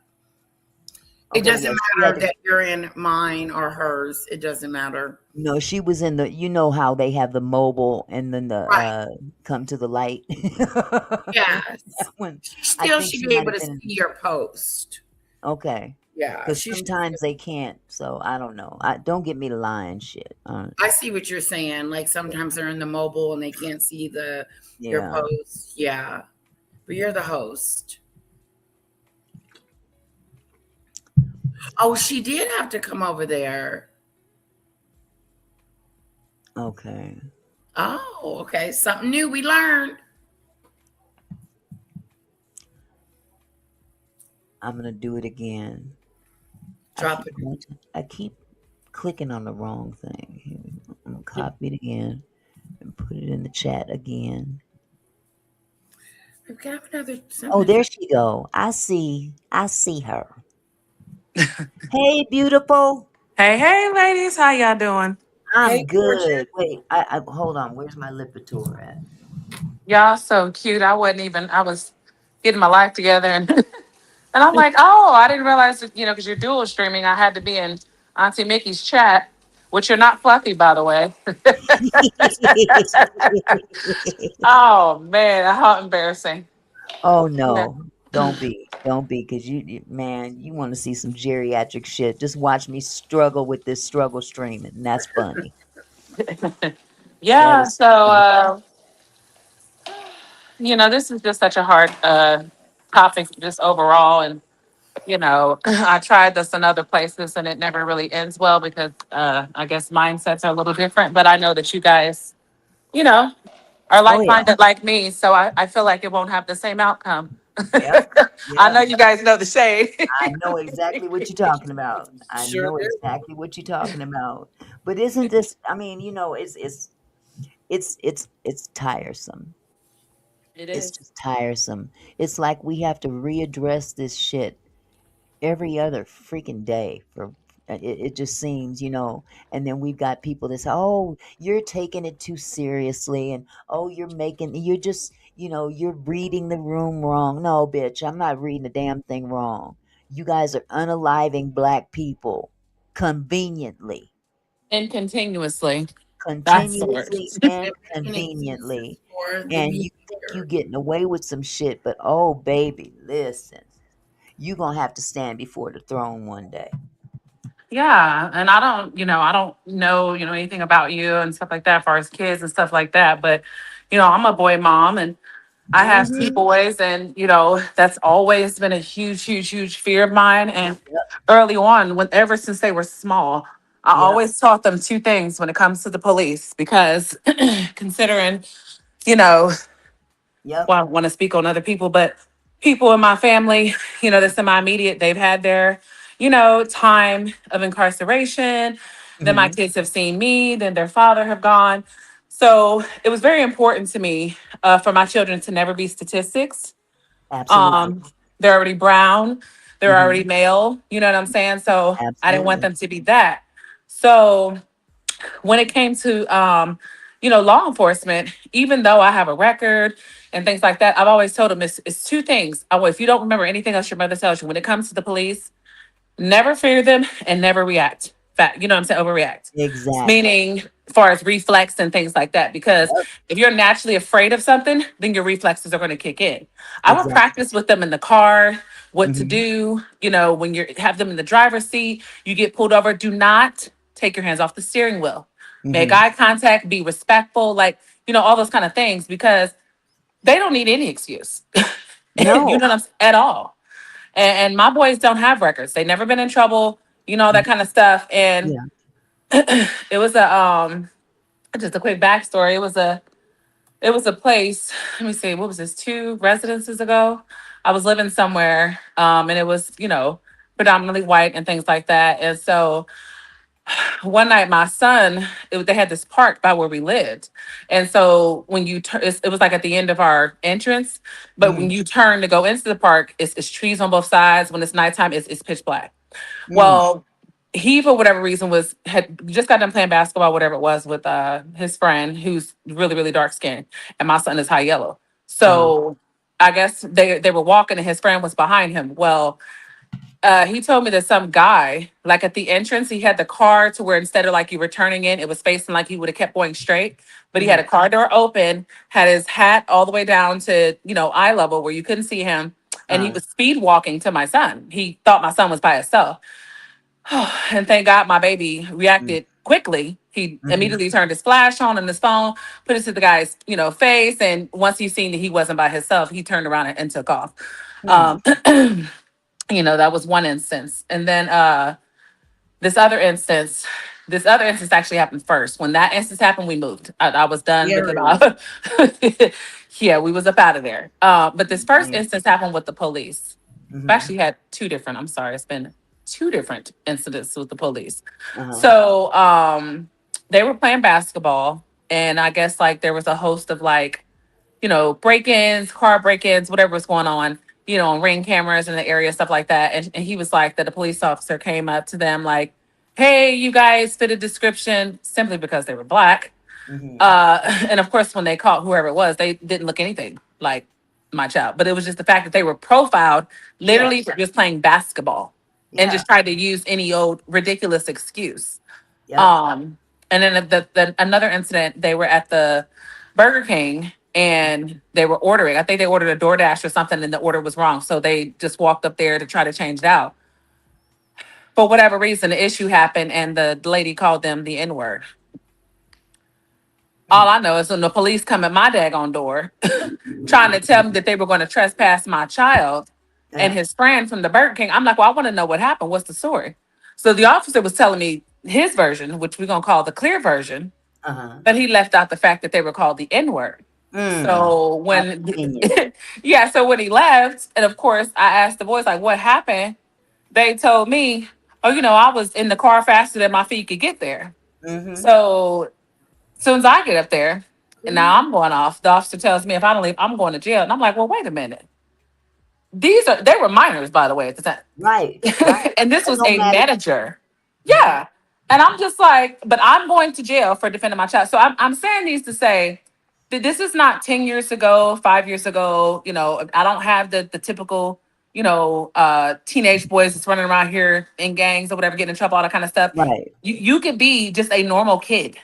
Speaker 2: It
Speaker 1: Okay,
Speaker 2: doesn't
Speaker 1: yes. She had
Speaker 2: matter
Speaker 1: to.
Speaker 2: that you're in mine or hers. It doesn't matter.
Speaker 1: No, she was in the. You know how they have the mobile and then the
Speaker 2: Right.
Speaker 1: come to the light. That
Speaker 2: Yes.
Speaker 1: one.
Speaker 2: She
Speaker 1: I
Speaker 2: still
Speaker 1: think
Speaker 2: should
Speaker 1: she
Speaker 2: be
Speaker 1: might
Speaker 2: able
Speaker 1: have
Speaker 2: to see
Speaker 1: been.
Speaker 2: your post.
Speaker 1: Okay.
Speaker 2: Yeah,
Speaker 1: Because
Speaker 2: she should.
Speaker 1: sometimes they can't. So I don't know. I don't get me to lying shit.
Speaker 2: I see what you're saying. Like sometimes they're in the mobile and they can't see the your
Speaker 1: Yeah.
Speaker 2: post. Yeah. But you're the host. Oh, she did have to come over there.
Speaker 1: Okay.
Speaker 2: Oh, okay. Something new we learned.
Speaker 1: I'm gonna do it again. I
Speaker 2: Drop
Speaker 1: keep
Speaker 2: it.
Speaker 1: going I keep clicking on the wrong thing. Here we go. I'm gonna copy it again and put it in the chat again.
Speaker 2: We've got another
Speaker 1: Oh,
Speaker 2: something.
Speaker 1: there she go. I see her. Hey, beautiful.
Speaker 5: Hey, hey, ladies, how y'all doing?
Speaker 2: Hey,
Speaker 1: I'm
Speaker 2: gorgeous.
Speaker 1: good. Wait, I hold on. Where's my Lipitor at?
Speaker 5: Y'all so cute. I wasn't even. I was getting my life together, and and I'm like, oh, I didn't realize that, because you're dual streaming. I had to be in Auntie Mickey's chat, which you're not fluffy, by the way. Oh man, how embarrassing.
Speaker 1: Oh
Speaker 5: Yeah.
Speaker 1: no. Don't be, because man, you want to see some geriatric shit. Just watch me struggle with this struggle streaming, and that's funny. That
Speaker 5: Yeah.
Speaker 1: is
Speaker 5: So,
Speaker 1: funny.
Speaker 5: this is just such a hard topic, just overall, and I tried this in other places and it never really ends well because I guess mindsets are a little different. But I know that you guys, you know, are
Speaker 1: Oh
Speaker 5: like
Speaker 1: yeah.
Speaker 5: minded like me. So I feel like it won't have the same outcome.
Speaker 1: Yep.
Speaker 5: I know
Speaker 1: Yep.
Speaker 5: you guys know the shade.
Speaker 1: I know exactly what you're talking about. I
Speaker 2: Sure
Speaker 1: know
Speaker 2: do.
Speaker 1: exactly what you're talking about. But isn't this, I mean, it's tiresome.
Speaker 5: It
Speaker 1: It's
Speaker 5: is.
Speaker 1: just tiresome. It's like we have to readdress this shit every other freaking day for it just seems, and then we've got people that say, oh, you're taking it too seriously, and oh, you're just, you're reading the room wrong. No, bitch, I'm not reading a damn thing wrong. You guys are unaliving black people conveniently,
Speaker 5: And continuously. That's the word.
Speaker 1: continuously and
Speaker 2: And making excuses
Speaker 1: conveniently,
Speaker 2: for the
Speaker 1: and you think you
Speaker 2: behavior.
Speaker 1: getting away with some shit, but oh baby, listen, you gonna have to stand before the throne one day.
Speaker 5: Yeah. And I don't know, anything about you and stuff like that, as far as kids and stuff like that. But, I'm a boy mom and I have two
Speaker 1: Mhm.
Speaker 5: boys, and that's always been a huge, huge, huge fear of mine. And
Speaker 1: Yep,
Speaker 5: early on, ever since they were small, I
Speaker 1: yep,
Speaker 5: always taught them two things when it comes to the police, because considering, you know,
Speaker 1: yep.
Speaker 5: well, I want to speak on other people, but people in my family, that's in my immediate, they've had their, time of incarceration. Then my
Speaker 1: Mhm.
Speaker 5: kids have seen me, then their father have gone. So it was very important to me for my children to never be statistics.
Speaker 1: Absolutely.
Speaker 5: um, they're already brown, they're already
Speaker 1: Mhm.
Speaker 5: male, you know what I'm saying? So I didn't want
Speaker 1: Absolutely.
Speaker 5: them to be that. So when it came to law enforcement, even though I have a record and things like that, I've always told them it's two things. If you don't remember anything else your mother tells you, when it comes to the police, never fear them and never react. Fact, you know what I'm saying? Overreact.
Speaker 1: Exactly.
Speaker 5: Meaning, as far as reflex and things like that. Because
Speaker 1: Yep.
Speaker 5: if you're naturally afraid of something, then your reflexes are going to kick in. I would
Speaker 1: Exactly.
Speaker 5: practice with them in the car, what to
Speaker 1: Mhm.
Speaker 5: do. When you have them in the driver's seat, you get pulled over. Do not take your hands off the steering wheel. Make
Speaker 1: Mhm.
Speaker 5: eye contact. Be respectful. Like, all those kind of things, because they don't need any excuse. You
Speaker 1: No.
Speaker 5: know what I'm saying? At all. And my boys don't have records. They never been in trouble, all that
Speaker 1: Mhm.
Speaker 5: kind of stuff. And
Speaker 1: Yeah.
Speaker 5: it was just a quick backstory. It was a place. Let me see. What was this? Two residences ago. I was living somewhere, and it was predominantly white and things like that. And so one night, my son, they had this park by where we lived, and so when you turn, it was like at the end of our entrance. But when
Speaker 1: Mhm.
Speaker 5: you turn to go into the park, it's trees on both sides. When it's nighttime, it's pitch black.
Speaker 1: Mm.
Speaker 5: Well, he for whatever reason had just got done playing basketball, whatever it was, with his friend who's really really dark skinned, and my son is high yellow.
Speaker 1: Uh-huh.
Speaker 5: So I guess they were walking, and his friend was behind him. Well, he told me that some guy, like at the entrance, he had the car to where instead of like you were turning in, it was facing like he would have kept going straight. But he had
Speaker 1: Mhm.
Speaker 5: a car door open, had his hat all the way down to, eye level where you couldn't see him. And he
Speaker 1: Uh,
Speaker 5: was speed walking to my son. He thought my son was by himself. And thank God my baby
Speaker 1: mm,
Speaker 5: reacted quickly. He
Speaker 1: mhm,
Speaker 5: immediately turned his flash on his phone, put it to the guy's, face. And once he seen that he wasn't by himself, he turned around and took off.
Speaker 1: hmm.
Speaker 5: Um, that was one instance. And then this other instance, this other instance actually happened first. When that instance happened, we moved. I was done with it all.
Speaker 2: Scary.
Speaker 5: Yeah, we was up out of there. But this first
Speaker 1: Man.
Speaker 5: instance happened with the police. I've
Speaker 1: Mhm.
Speaker 5: actually had two different, I'm sorry, it's been two different incidents with the police.
Speaker 1: Uh-huh.
Speaker 5: So they were playing basketball, and I guess like there was a host of like, break-ins, car break-ins, whatever was going on, on ring cameras in the area, stuff like that. And he was like that the police officer came up to them like, hey, you guys fit a description, simply because they were black.
Speaker 1: Mhm.
Speaker 5: And of course, when they caught whoever it was, they didn't look anything like my child. But it was just the fact that they were profiled
Speaker 1: Yeah.
Speaker 5: literally for just playing basketball and
Speaker 1: Yeah.
Speaker 5: just tried to use any old ridiculous excuse.
Speaker 1: Yep.
Speaker 5: Um, and then another incident, they were at the Burger King and they were ordering. I think they ordered a DoorDash or something, and the order was wrong. So they just walked up there to try to change it out. For whatever reason, the issue happened, and the lady called them the N word. All
Speaker 1: Mm.
Speaker 5: I know is when the police come at my daggone door, trying to tell me that they were going to trespass my child and
Speaker 1: Yeah.
Speaker 5: his friend from the Burger King. I'm like, well, I want to know what happened. What's the story? So the officer was telling me his version, which we're going to call the clear version,
Speaker 1: Uh-huh.
Speaker 5: but he left out the fact that they were called the N word.
Speaker 1: Mm.
Speaker 5: So
Speaker 1: How
Speaker 5: when,
Speaker 1: convenient.
Speaker 5: yeah, so when he left, and of course I asked the boys, like, what happened? They told me, oh, I was in the car faster than my feet could get there.
Speaker 1: Mhm.
Speaker 5: So as soon as I get up there, and now I'm going off, the officer tells me if I don't leave, I'm going to jail. And I'm like, well, wait a minute. They were minors, by the way, at the
Speaker 1: Right. Right.
Speaker 5: time. And this
Speaker 1: That
Speaker 5: was
Speaker 1: don't
Speaker 5: a
Speaker 1: matter.
Speaker 5: manager.
Speaker 1: Mhm.
Speaker 5: Yeah. And I'm just like, but I'm going to jail for defending my child. So I'm saying these to say that this is not 10 years ago, 5 years ago. I don't have the typical, teenage boys that's running around here in gangs or whatever, getting in trouble, all that kind of stuff.
Speaker 1: Right.
Speaker 5: You could be just a normal kid.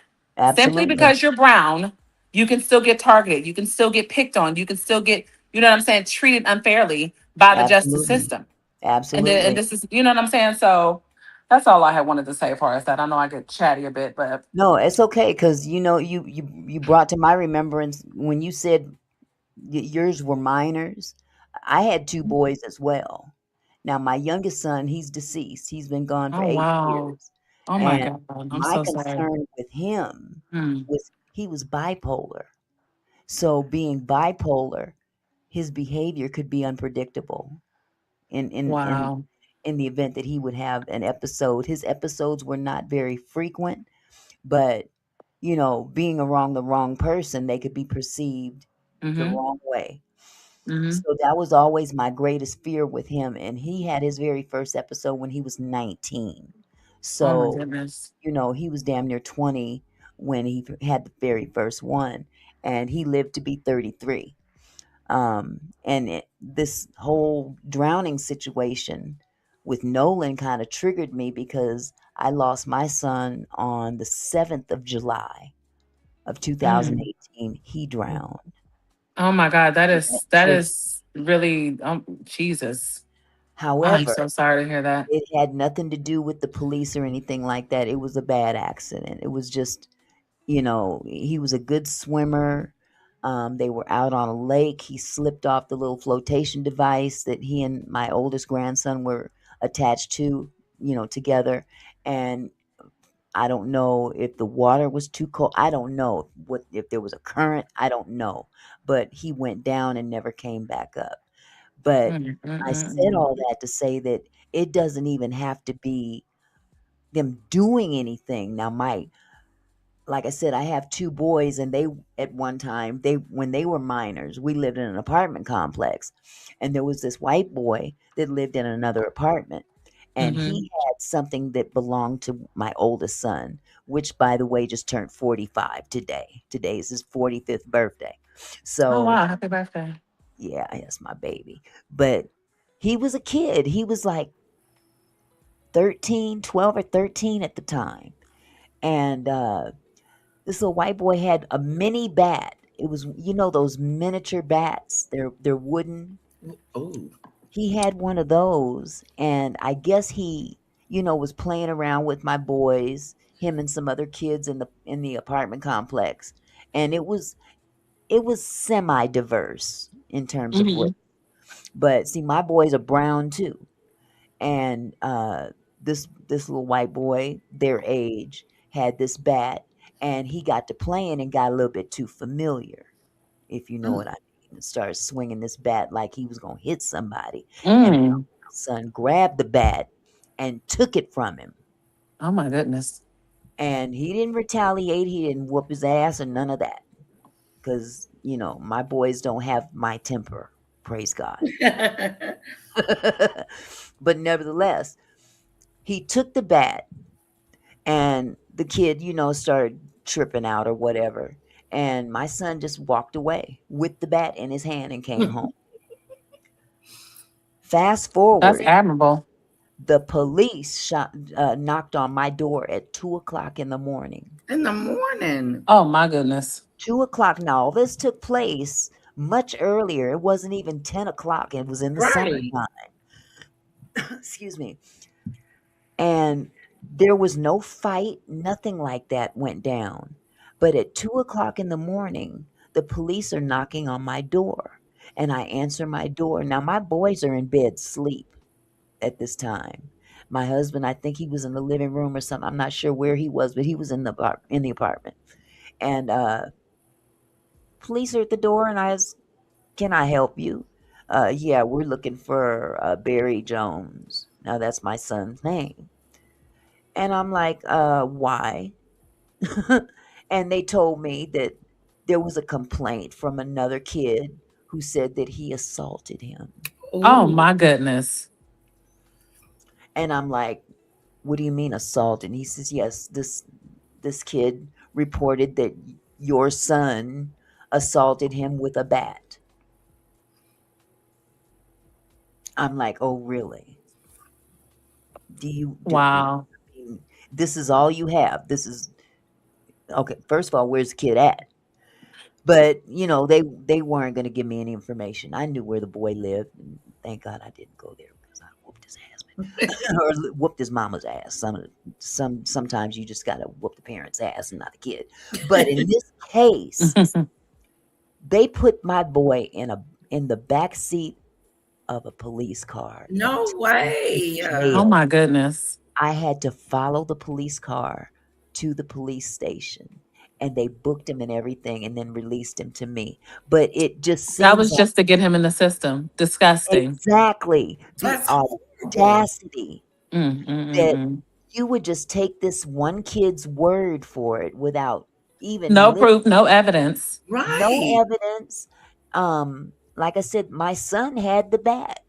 Speaker 5: Simply
Speaker 1: Absolutely.
Speaker 5: because you're brown, you can still get targeted. You can still get picked on. You can still get, what I'm saying, treated unfairly by the justice
Speaker 1: Absolutely.
Speaker 5: system. And
Speaker 1: Absolutely.
Speaker 5: this is, what I'm saying. So that's all I had wanted to say as far as that. I know I get chatty a bit, but
Speaker 1: No, it's okay because you brought to my remembrance when you said yours were minors. I had two boys as well. Now my youngest son, he's deceased. He's been gone for
Speaker 5: oh
Speaker 1: 8 years,
Speaker 5: wow, oh my
Speaker 1: and
Speaker 5: god, I'm
Speaker 1: my
Speaker 5: so sorry.
Speaker 1: concern with him
Speaker 5: Mm,
Speaker 1: was he was bipolar. So being bipolar, his behavior could be unpredictable in in in
Speaker 5: wow.
Speaker 1: in the event that he would have an episode. His episodes were not very frequent, but being around the wrong person, they could be perceived the
Speaker 5: Mm-hmm.
Speaker 1: wrong way.
Speaker 5: Mm-hmm.
Speaker 1: So that was always my greatest fear with him. And he had his very first episode when he was 19.
Speaker 5: Oh my
Speaker 1: So,
Speaker 5: goodness.
Speaker 1: he was damn near 20 when he had the very first one, and he lived to be 33. And this whole drowning situation with Nolan kind of triggered me because I lost my son on the 7th of July of
Speaker 5: Mm.
Speaker 1: 2018. He drowned.
Speaker 5: Oh my god, that
Speaker 1: And that
Speaker 5: is that
Speaker 1: triggered.
Speaker 5: is really Jesus. I'm
Speaker 1: However,
Speaker 5: so sorry to hear that.
Speaker 1: it had nothing to do with the police or anything like that. It was a bad accident. It was just, he was a good swimmer. They were out on a lake. He slipped off the little flotation device that he and my oldest grandson were attached to, together. And I don't know if the water was too cold. I don't know what if there was a current. I don't know. But he went down and never came back up. But
Speaker 5: Mm, mm,
Speaker 1: I
Speaker 5: mm,
Speaker 1: said
Speaker 5: mm.
Speaker 1: all that to say that it doesn't even have to be them doing anything. Now, like I said, I have two boys, and they at one time when they were minors, we lived in an apartment complex, and there was this white boy that lived in another apartment, and he had something that belonged to my oldest son, which, by the way, just turned 45 today. Today is his 45th birthday.
Speaker 5: Oh
Speaker 1: So,
Speaker 5: wow, happy birthday.
Speaker 1: yeah, that's my baby. But he was a kid. He was like 13, 12 or 13 at the time. And this little white boy had a mini bat. It was, those miniature bats. They're wooden.
Speaker 2: Oh.
Speaker 1: He had one of those, and I guess he, was playing around with my boys, him and some other kids in the apartment complex, and it was semi diverse in terms of
Speaker 5: Mm-hmm.
Speaker 1: race. But see, my boys are brown too, and this little white boy, their age, had this bat, and he got to playing and got a little bit too familiar, if you know
Speaker 2: Mm.
Speaker 1: what I mean, and started swinging this bat like he was gonna hit somebody, and
Speaker 5: Mm.
Speaker 1: my son grabbed the bat and took it from him,
Speaker 5: Oh my goodness.
Speaker 1: and he didn't retaliate. He didn't whoop his ass or none of that, because my boys don't have my temper. Praise God. But nevertheless, he took the bat, and the kid, started tripping out or whatever. And my son just walked away with the bat in his hand and came home. Fast
Speaker 5: That's
Speaker 1: forward,
Speaker 5: admirable.
Speaker 1: the police knocked on my door at 2 o'clock in the morning.
Speaker 2: In the morning.
Speaker 5: Oh my goodness.
Speaker 1: 2 o'clock. Now, all this took place much earlier. It wasn't even 10 o'clock. It was in the
Speaker 2: Right.
Speaker 1: summertime. Excuse me. And there was no fight, nothing like that went down. But at 2 o'clock in the morning, the police are knocking on my door, and I answer my door. Now, my boys are in bed sleep at this time. My husband, I think he was in the living room or something. I'm not sure where he was, but he was in the apartment. And police are at the door, and can I help you? Yeah, we're looking for Barry Jones. Now that's my son's name. And I'm like, why? And they told me that there was a complaint from another kid who said that he assaulted him.
Speaker 5: Oh
Speaker 2: Oh.
Speaker 5: my goodness.
Speaker 1: And I'm like, what do you mean assaulted? And he says, yes, this kid reported that your son assaulted him with a bat. I'm like, oh, really? Do you do?
Speaker 5: Wow.
Speaker 1: I mean, this is all you have. This is okay. First of all, where's the kid at? But they weren't going to give me any information. I knew where the boy lived, and thank God I didn't go there because I whooped his ass, or whooped his mama's ass. Sometimes you just got to whoop the parents' ass and not the kid. But in this case, they put my boy in the back seat of a police car and
Speaker 2: No
Speaker 1: took him to
Speaker 2: way.
Speaker 5: Oh
Speaker 1: jail.
Speaker 5: my goodness.
Speaker 1: I had to follow the police car to the police station, and they booked him and everything and then released him to me. But it just
Speaker 5: That
Speaker 1: seems
Speaker 5: was
Speaker 1: like
Speaker 5: just to get him in the system. Disgusting.
Speaker 1: exactly the
Speaker 2: That's horrible.
Speaker 1: audacity
Speaker 5: Mm, mm, mm,
Speaker 1: that
Speaker 5: mm.
Speaker 1: you would just take this one kid's word for it without even
Speaker 5: No proof, no evidence.
Speaker 1: no
Speaker 2: Right.
Speaker 1: evidence. Like I said, my son had the bat.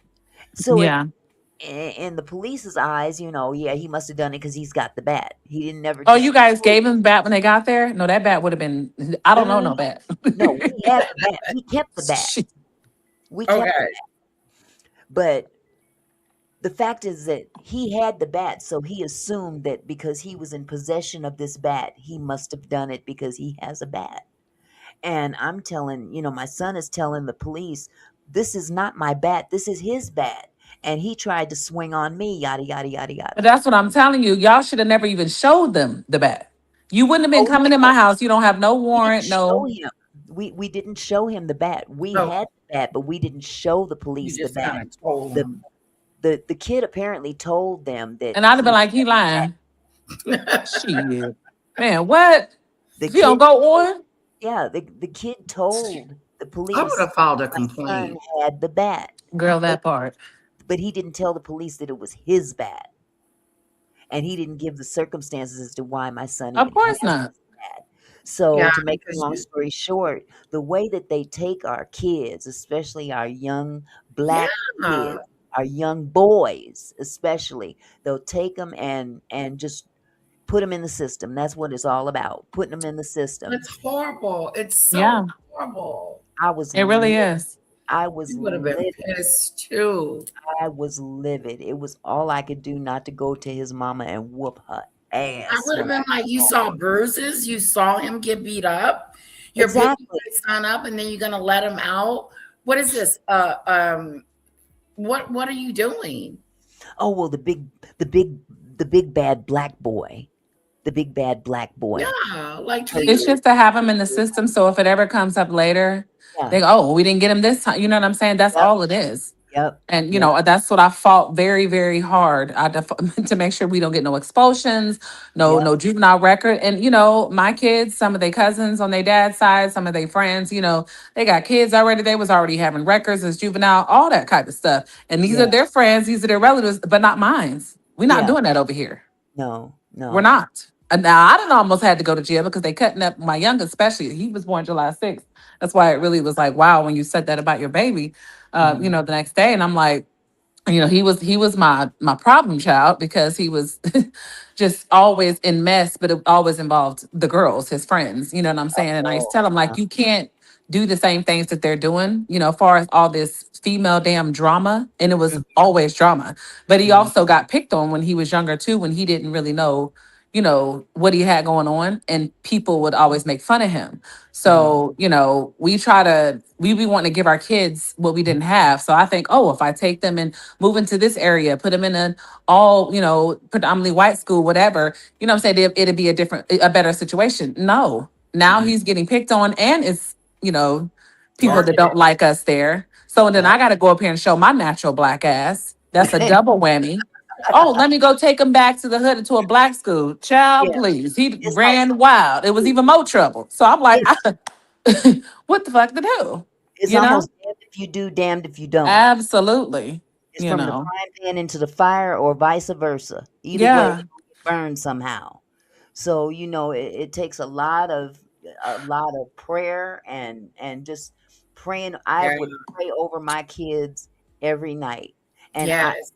Speaker 1: So
Speaker 5: Yeah.
Speaker 1: in the police's eyes, yeah, he must have done it because he's got the bat. He didn't never
Speaker 5: Oh, you guys
Speaker 1: disclose.
Speaker 5: gave him the bat when they got there? No, that bat would have been. I
Speaker 1: No,
Speaker 5: don't
Speaker 1: no,
Speaker 5: know
Speaker 1: no,
Speaker 5: no
Speaker 1: no.
Speaker 5: bat.
Speaker 1: No, we had the bat. We kept the bat.
Speaker 5: Shit.
Speaker 1: We kept the
Speaker 2: Okay.
Speaker 1: bat. But the fact is that he had the bat, so he assumed that because he was in possession of this bat, he must have done it because he has a bat. And I'm telling, my son is telling the police, this is not my bat. This is his bat. And he tried to swing on me, yada, yada, yada,
Speaker 5: But
Speaker 1: yada.
Speaker 5: that's what I'm telling you. Y'all should have never even showed them the bat. You wouldn't have been
Speaker 1: Oh,
Speaker 5: coming in
Speaker 1: no.
Speaker 5: my house. You don't have no
Speaker 1: We didn't
Speaker 5: warrant,
Speaker 1: show
Speaker 5: no.
Speaker 1: him. We didn't show him the bat. We
Speaker 2: So
Speaker 1: had the bat, but we didn't show the
Speaker 2: you
Speaker 1: police the
Speaker 2: just
Speaker 1: bat.
Speaker 2: kind of told
Speaker 1: The
Speaker 2: them.
Speaker 1: the kid apparently told them that
Speaker 5: And I'd have been
Speaker 1: he
Speaker 5: like, he
Speaker 1: had the bat.
Speaker 5: lying. Shit. Man, what?
Speaker 1: The
Speaker 5: He don't
Speaker 1: kid
Speaker 5: go on?
Speaker 1: Yeah, the kid told the
Speaker 2: I would
Speaker 1: police
Speaker 2: have filed a
Speaker 1: my son
Speaker 2: complaint.
Speaker 1: had the bat,
Speaker 5: Girl,
Speaker 1: but
Speaker 5: that part.
Speaker 1: he didn't tell the police that it was his bat, and he didn't give the circumstances as to why my son
Speaker 5: Of
Speaker 1: even has
Speaker 5: course not.
Speaker 1: this bat. So,
Speaker 2: Yeah,
Speaker 1: to make a
Speaker 2: because
Speaker 1: long
Speaker 2: you.
Speaker 1: story short, the way that they take our kids, especially our young
Speaker 2: Yeah.
Speaker 1: black kids, our young boys, especially. They'll take them and just put them in the system. That's what it's all about. Putting them in the system.
Speaker 2: It's horrible. It's so
Speaker 5: Yeah,
Speaker 2: horrible.
Speaker 1: I was
Speaker 5: it really
Speaker 1: livid.
Speaker 5: is.
Speaker 1: I was
Speaker 2: You would have been
Speaker 1: livid.
Speaker 2: pissed too.
Speaker 1: I was livid. It was all I could do not to go to his mama and whoop her
Speaker 2: I
Speaker 1: ass
Speaker 2: would have
Speaker 1: when I
Speaker 2: been like, you
Speaker 1: saw
Speaker 2: saw
Speaker 1: her.
Speaker 2: bruises, you saw him get beat up, you're picking
Speaker 1: Exactly.
Speaker 2: my son up, and then you're gonna let him out. What is this? What are you doing?
Speaker 1: Oh well, the big, the big bad black boy, the big bad black boy.
Speaker 2: Yeah, like
Speaker 1: Hurt
Speaker 5: It's
Speaker 2: treat
Speaker 1: his
Speaker 2: him.
Speaker 5: just to have them in the
Speaker 1: feelings.
Speaker 5: system. So if it ever comes up later,
Speaker 1: Yeah.
Speaker 5: they go, oh, we didn't get him this time. You know what I'm saying? That's
Speaker 1: Yep.
Speaker 5: all it is.
Speaker 1: Yep.
Speaker 5: And
Speaker 1: Yep.
Speaker 5: that's what I fought very, very hard to make sure we don't get no expulsions,
Speaker 1: Yep.
Speaker 5: no juvenile record. And my kids, some of their cousins on their dad's side, some of their friends, they got kids already. They was already having records as juvenile, all that kind of stuff. And these
Speaker 1: Yeah.
Speaker 5: are their friends, these are their relatives, but not mine. We're not
Speaker 1: Yeah.
Speaker 5: doing that over here.
Speaker 1: No.
Speaker 5: We're
Speaker 1: No.
Speaker 5: not. And now I done almost had to go to jail because they cutting up my youngest, especially. He was born July 6th. That's why it really was like, wow, when you said that about your baby,
Speaker 1: Hmm.
Speaker 5: the next day. And I'm like, he was my problem child because he was just always in mess, but it always involved the girls, his friends. You know what I'm saying? And I used to
Speaker 1: Oh.
Speaker 5: tell him like, you can't do the same things that they're doing. As far as all this female damn drama, and it was always drama. But he
Speaker 1: Mm-hmm.
Speaker 5: also got picked on when he was younger too, when he didn't really know. What he had going on, and people would always make fun of him.
Speaker 1: Hmm.
Speaker 5: So, we be wanting to give our kids what we didn't have. So I think, oh, if I take them and move into this area, put them in an all, predominantly white school, whatever, what I'm saying, it'd be a better situation. No, now
Speaker 1: Hmm.
Speaker 5: he's getting picked on, and it's, you know, people
Speaker 2: Worse.
Speaker 5: that don't like us there. So then
Speaker 1: Yep.
Speaker 5: I got to go up here and show my natural black ass. That's a double whammy. Oh, let me go take him back to the hood to a black school. Child,
Speaker 1: Yeah.
Speaker 5: please. He
Speaker 1: It's like
Speaker 5: ran wild. It was even more trouble. So I'm like,
Speaker 1: it's
Speaker 5: what the fuck to do?
Speaker 1: it's
Speaker 5: You know?
Speaker 1: almost damned if you do, damned if you don't.
Speaker 5: Absolutely.
Speaker 1: It's
Speaker 5: You
Speaker 1: from the
Speaker 5: know.
Speaker 1: frying pan into the fire or vice versa. Either way,
Speaker 5: Yeah,
Speaker 1: you're gonna get burned somehow. So, it takes a lot of prayer and just praying. I
Speaker 2: Yeah.
Speaker 1: would pray over my kids every night. And
Speaker 2: Yes.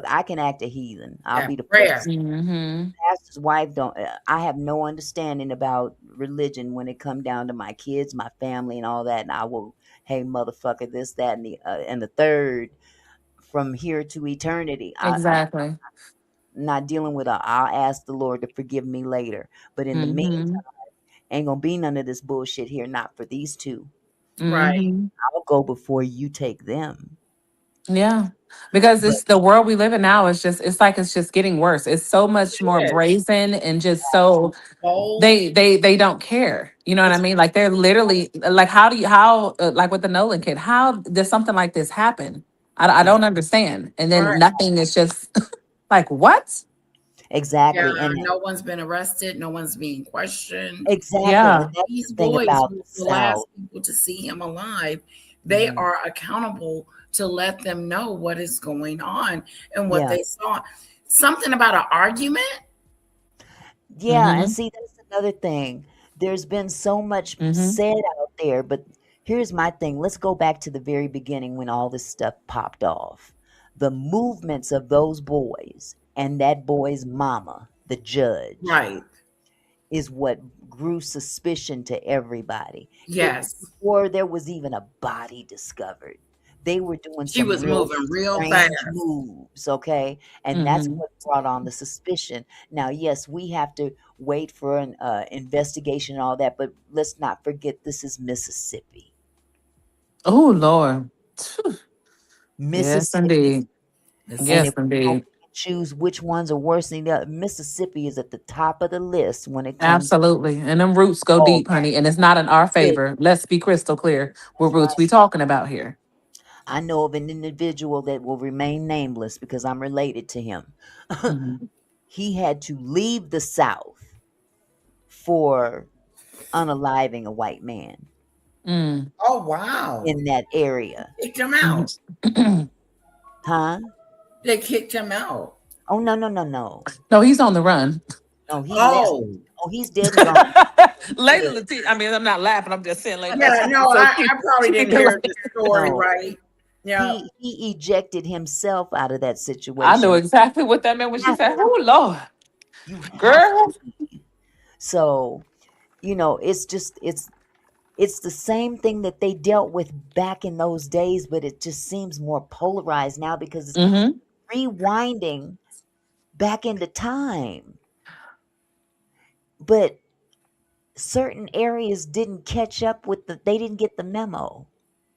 Speaker 1: I can act a heathen. I'll
Speaker 2: Yeah.
Speaker 1: be the
Speaker 2: Prayer.
Speaker 1: first.
Speaker 5: hmm
Speaker 1: Pastor's wife don't. I have no understanding about religion when it come down to my kids, my family, and all that. And I will, hey, motherfucker, this, that, and the third from here to eternity. I'm
Speaker 5: exactly.
Speaker 1: not dealing with a I'll ask the Lord to forgive me later. But in the
Speaker 5: hmm
Speaker 1: meantime, ain't gonna be none of this bullshit here, not for these two.
Speaker 2: Right.
Speaker 5: hmm
Speaker 1: I'll go before you take them.
Speaker 5: Yeah. Because
Speaker 1: But
Speaker 5: it's the world we live in now is just it's just getting worse. It's so much more
Speaker 2: It is.
Speaker 5: brazen and just so
Speaker 2: Bold.
Speaker 5: they don't care. You know what I
Speaker 1: it's
Speaker 5: mean? Like they're literally like how like with the Nolan kid, how does something like this happen? I
Speaker 1: ex-
Speaker 5: don't understand. And then
Speaker 2: Right.
Speaker 5: nothing is just like what?
Speaker 2: Yeah.
Speaker 1: exactly, and
Speaker 2: No one's been arrested. No one's being questioned.
Speaker 1: exactly, and
Speaker 5: Yeah.
Speaker 1: that's
Speaker 2: These
Speaker 1: the thing
Speaker 2: boys
Speaker 1: about
Speaker 2: were
Speaker 1: the
Speaker 2: the last
Speaker 1: South.
Speaker 2: people to see him alive. They
Speaker 1: Hmm.
Speaker 2: are accountable to let them know what is going on and what
Speaker 1: Yeah,
Speaker 2: they saw. Something about an argument.
Speaker 1: yeah, and
Speaker 5: Mm-hmm.
Speaker 1: see, that's another thing. There's been so much
Speaker 5: Mm-hmm.
Speaker 1: said out there, but here's my thing. Let's go back to the very beginning when all this stuff popped off. The movements of those boys and that boy's mama, the judge,
Speaker 2: Right.
Speaker 1: is what grew suspicion to everybody. It
Speaker 2: Yes.
Speaker 1: before there was even a body discovered. They were doing
Speaker 2: She
Speaker 1: some
Speaker 2: was
Speaker 1: real
Speaker 2: moving real
Speaker 1: strange
Speaker 2: fast.
Speaker 1: moves, okay? And that's
Speaker 5: Mm-hmm.
Speaker 1: what brought on the suspicion. Now, yes, we have to wait for an investigation and all that, but let's not forget this is Mississippi.
Speaker 5: Oh Lord. Yes,
Speaker 1: Mississippi.
Speaker 5: indeed.
Speaker 1: And
Speaker 5: Yes,
Speaker 1: if
Speaker 2: Mississippi.
Speaker 1: we don't
Speaker 5: indeed.
Speaker 1: pick and choose which ones are worse than the other, Mississippi is at the top of the list when it comes to
Speaker 5: Absolutely. And them roots go
Speaker 1: all
Speaker 5: deep, honey. And it's not in our
Speaker 1: good.
Speaker 5: favor. Let's be crystal clear. What
Speaker 1: That's
Speaker 5: roots
Speaker 1: right.
Speaker 5: we talking about here?
Speaker 1: I know of an individual that will remain nameless because I'm related to him.
Speaker 5: Mhm.
Speaker 1: He had to leave the South for unaliving a white man
Speaker 5: Mm.
Speaker 2: Oh wow.
Speaker 1: in that area.
Speaker 2: Kicked him out.
Speaker 5: Mhm.
Speaker 1: Huh?
Speaker 2: They kicked him out.
Speaker 1: Oh, no, no, no, no.
Speaker 5: No, he's on the run.
Speaker 1: No, he left.
Speaker 2: Oh.
Speaker 1: Oh, he's dead and gone.
Speaker 5: Layla
Speaker 1: Good.
Speaker 5: Latif. I mean, I'm not laughing. I'm just saying Layla
Speaker 2: Yeah,
Speaker 5: Latif
Speaker 2: no,
Speaker 5: is so
Speaker 2: I
Speaker 5: cute.
Speaker 2: probably
Speaker 5: She
Speaker 2: didn't
Speaker 5: be
Speaker 2: hear
Speaker 5: like,
Speaker 2: the story
Speaker 1: No,
Speaker 2: right. Yeah.
Speaker 1: He ejected himself out of that
Speaker 5: I know
Speaker 1: situation.
Speaker 5: exactly what that meant when she
Speaker 1: Have
Speaker 5: said, "Oh Lord,
Speaker 1: You have
Speaker 5: girl."
Speaker 1: to be. So, it's just it's the same thing that they dealt with back in those days, but it just seems more polarized now because it's
Speaker 5: Mm-hmm.
Speaker 1: rewinding back into time. But certain areas didn't catch up with they didn't get the memo.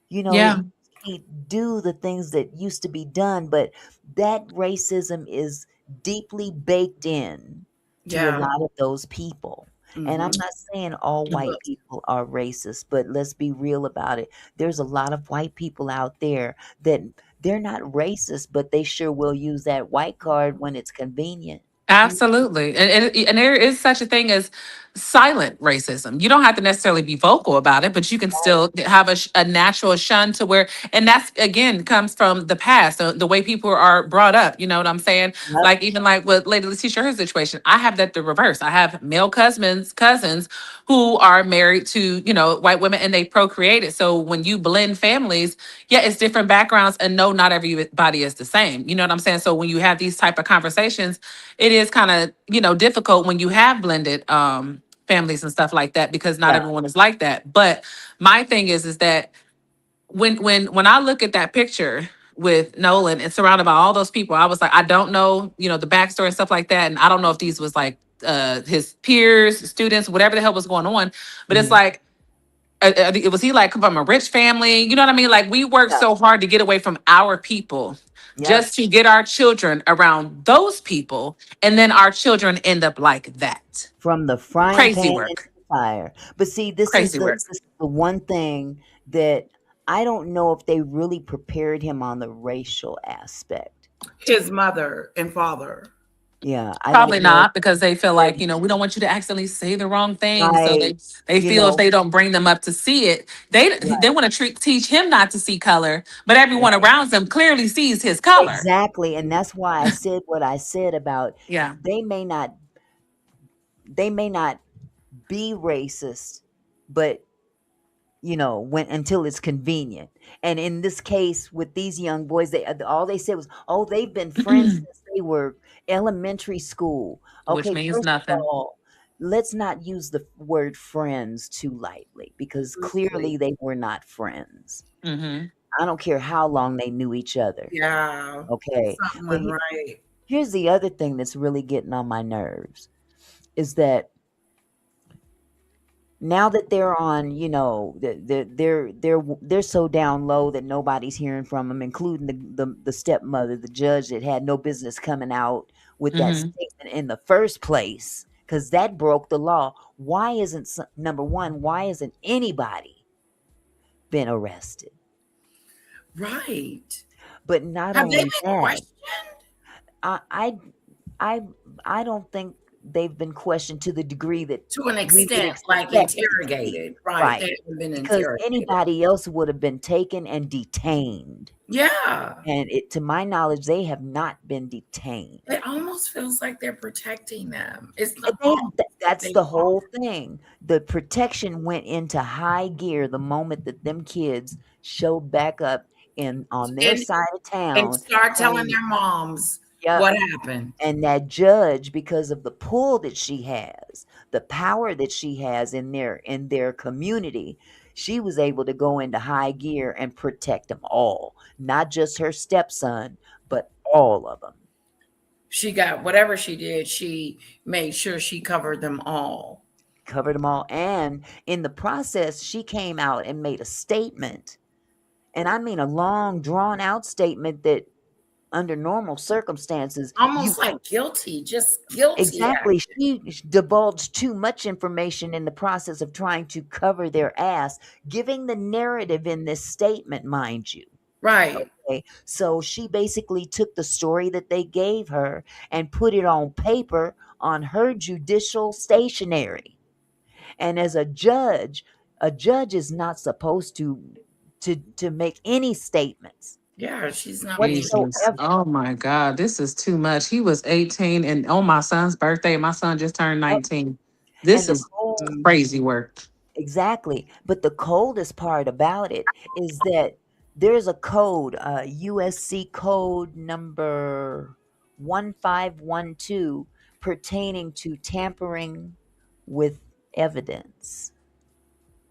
Speaker 1: They
Speaker 5: Yeah.
Speaker 1: usually do the things that used to be done, but that racism is deeply baked in to a
Speaker 2: Yeah.
Speaker 1: lot of those people. And I'm
Speaker 2: Hmm.
Speaker 1: not saying all white people are racist, but let's be real about it. There's a lot of white people out there that they're not racist, but they sure will use that white card when it's convenient.
Speaker 5: Absolutely. And there is such a thing as silent racism. You don't have to necessarily be vocal about it, but you can
Speaker 1: Right.
Speaker 5: still have a natural shun to where, and that's again comes from the past, the way people are brought up. You know what I'm saying?
Speaker 1: Yep.
Speaker 5: Like even like with Lady Letitia, her situation, I have that the reverse. I have male cousins who are married to, white women and they procreated. So when you blend families, yeah, it's different backgrounds and no, not everybody is the same. You know what I'm saying? So when you have these type of conversations, it is kind of, difficult when you have blended families and stuff like that because not
Speaker 1: Yeah.
Speaker 5: everyone is like that. But my thing is that when I look at that picture with Nolan and surrounded by all those people, I was like, I don't know, the backstory and stuff like that. And I don't know if these was like his peers, students, whatever the hell was going on. But it's
Speaker 1: Mhm.
Speaker 5: like was he like from a rich family? You know what I mean? Like we worked
Speaker 1: Yeah.
Speaker 5: so hard to get away from our people
Speaker 1: Yep.
Speaker 5: just to get our children around those people, and then our children end up like that.
Speaker 1: From the frying
Speaker 5: Crazy
Speaker 1: pan into
Speaker 5: work.
Speaker 1: the fire. But see, this is
Speaker 5: Crazy
Speaker 1: the
Speaker 5: work.
Speaker 1: this is the one thing that I don't know if they really prepared him on the racial aspect.
Speaker 2: His mother and father.
Speaker 1: Yeah, I
Speaker 5: Probably
Speaker 1: don't know
Speaker 5: not because they feel
Speaker 1: if
Speaker 5: like, we don't want you to accidentally say the wrong thing. So
Speaker 1: right,
Speaker 5: they
Speaker 1: you
Speaker 5: feel if
Speaker 1: know,
Speaker 5: they don't bring them up to see it, they
Speaker 1: right,
Speaker 5: want to teach him not to see color, but everyone
Speaker 1: right.
Speaker 5: around them clearly sees his color.
Speaker 1: Exactly, and that's why I said what I said about
Speaker 5: Yeah.
Speaker 1: they may not they may not be racist, but when until it's convenient. And in this case with these young boys, they all they said was, "Oh, they've been friends since they were elementary school."
Speaker 5: Which
Speaker 1: Okay,
Speaker 5: means
Speaker 1: first of
Speaker 5: nothing.
Speaker 1: all, let's not use the word friends too lightly because clearly they were not friends.
Speaker 5: Hmm.
Speaker 1: I don't care how long they knew each other.
Speaker 2: Yeah.
Speaker 1: Okay,
Speaker 2: Something
Speaker 1: but
Speaker 2: went right.
Speaker 1: here's the other thing that's really getting on my nerves is that now that they're on, they're so down low that nobody's hearing from them, including the stepmother, the judge that had no business coming out with that
Speaker 5: Hmm.
Speaker 1: statement in the first place, because that broke the law. Why isn't number one? Why isn't anybody been arrested?
Speaker 2: Right.
Speaker 1: But not
Speaker 2: Have they
Speaker 1: only
Speaker 2: been
Speaker 1: that,
Speaker 2: questioned
Speaker 1: I I I, I don't think they've been questioned to the degree that
Speaker 2: to an
Speaker 1: we would
Speaker 2: extent, like
Speaker 1: expect to be,
Speaker 2: interrogated? Right.
Speaker 1: right?
Speaker 2: They haven't been
Speaker 1: Because
Speaker 2: interrogated.
Speaker 1: anybody else would have been taken and detained.
Speaker 2: Yeah.
Speaker 1: And to my knowledge, they have not been detained.
Speaker 2: It almost feels like they're protecting them. It's
Speaker 1: And
Speaker 2: not almost,
Speaker 1: that's
Speaker 2: they
Speaker 1: the
Speaker 2: are.
Speaker 1: whole thing. The protection went into high gear the moment that them kids showed back up in on their
Speaker 2: And
Speaker 1: side of
Speaker 2: and
Speaker 1: town
Speaker 2: start telling
Speaker 1: saying,
Speaker 2: their moms
Speaker 1: "Yep."
Speaker 2: what happened.
Speaker 1: And that judge, because of the pull that she has, the power that she has in their community, she was able to go into high gear and protect them all, not just her stepson, but all of them.
Speaker 2: She got whatever she did, she made sure she covered them all.
Speaker 1: Covered them all. And in the process, she came out and made a statement. And I mean a long, drawn out statement that under normal circumstances, you
Speaker 2: Almost like guilty, just guilty
Speaker 1: exactly.
Speaker 2: act.
Speaker 1: She divulged too much information in the process of trying to cover their ass, giving the narrative in this statement, mind you.
Speaker 2: Right.
Speaker 1: Okay. So she basically took the story that they gave her and put it on paper on her judicial stationery. And as a judge is not supposed to make any statements
Speaker 2: Yeah, she's not making
Speaker 5: Jesus.
Speaker 1: whatsoever.
Speaker 5: Oh my God. This is too much. He was 18 and on my son's birthday, my son just turned
Speaker 1: Yep.
Speaker 5: 19.
Speaker 1: And
Speaker 5: This
Speaker 1: the
Speaker 5: is
Speaker 1: cold
Speaker 5: crazy work.
Speaker 1: exactly. But the coldest part about it is that There's a code, USC code number 1512, pertaining to tampering with evidence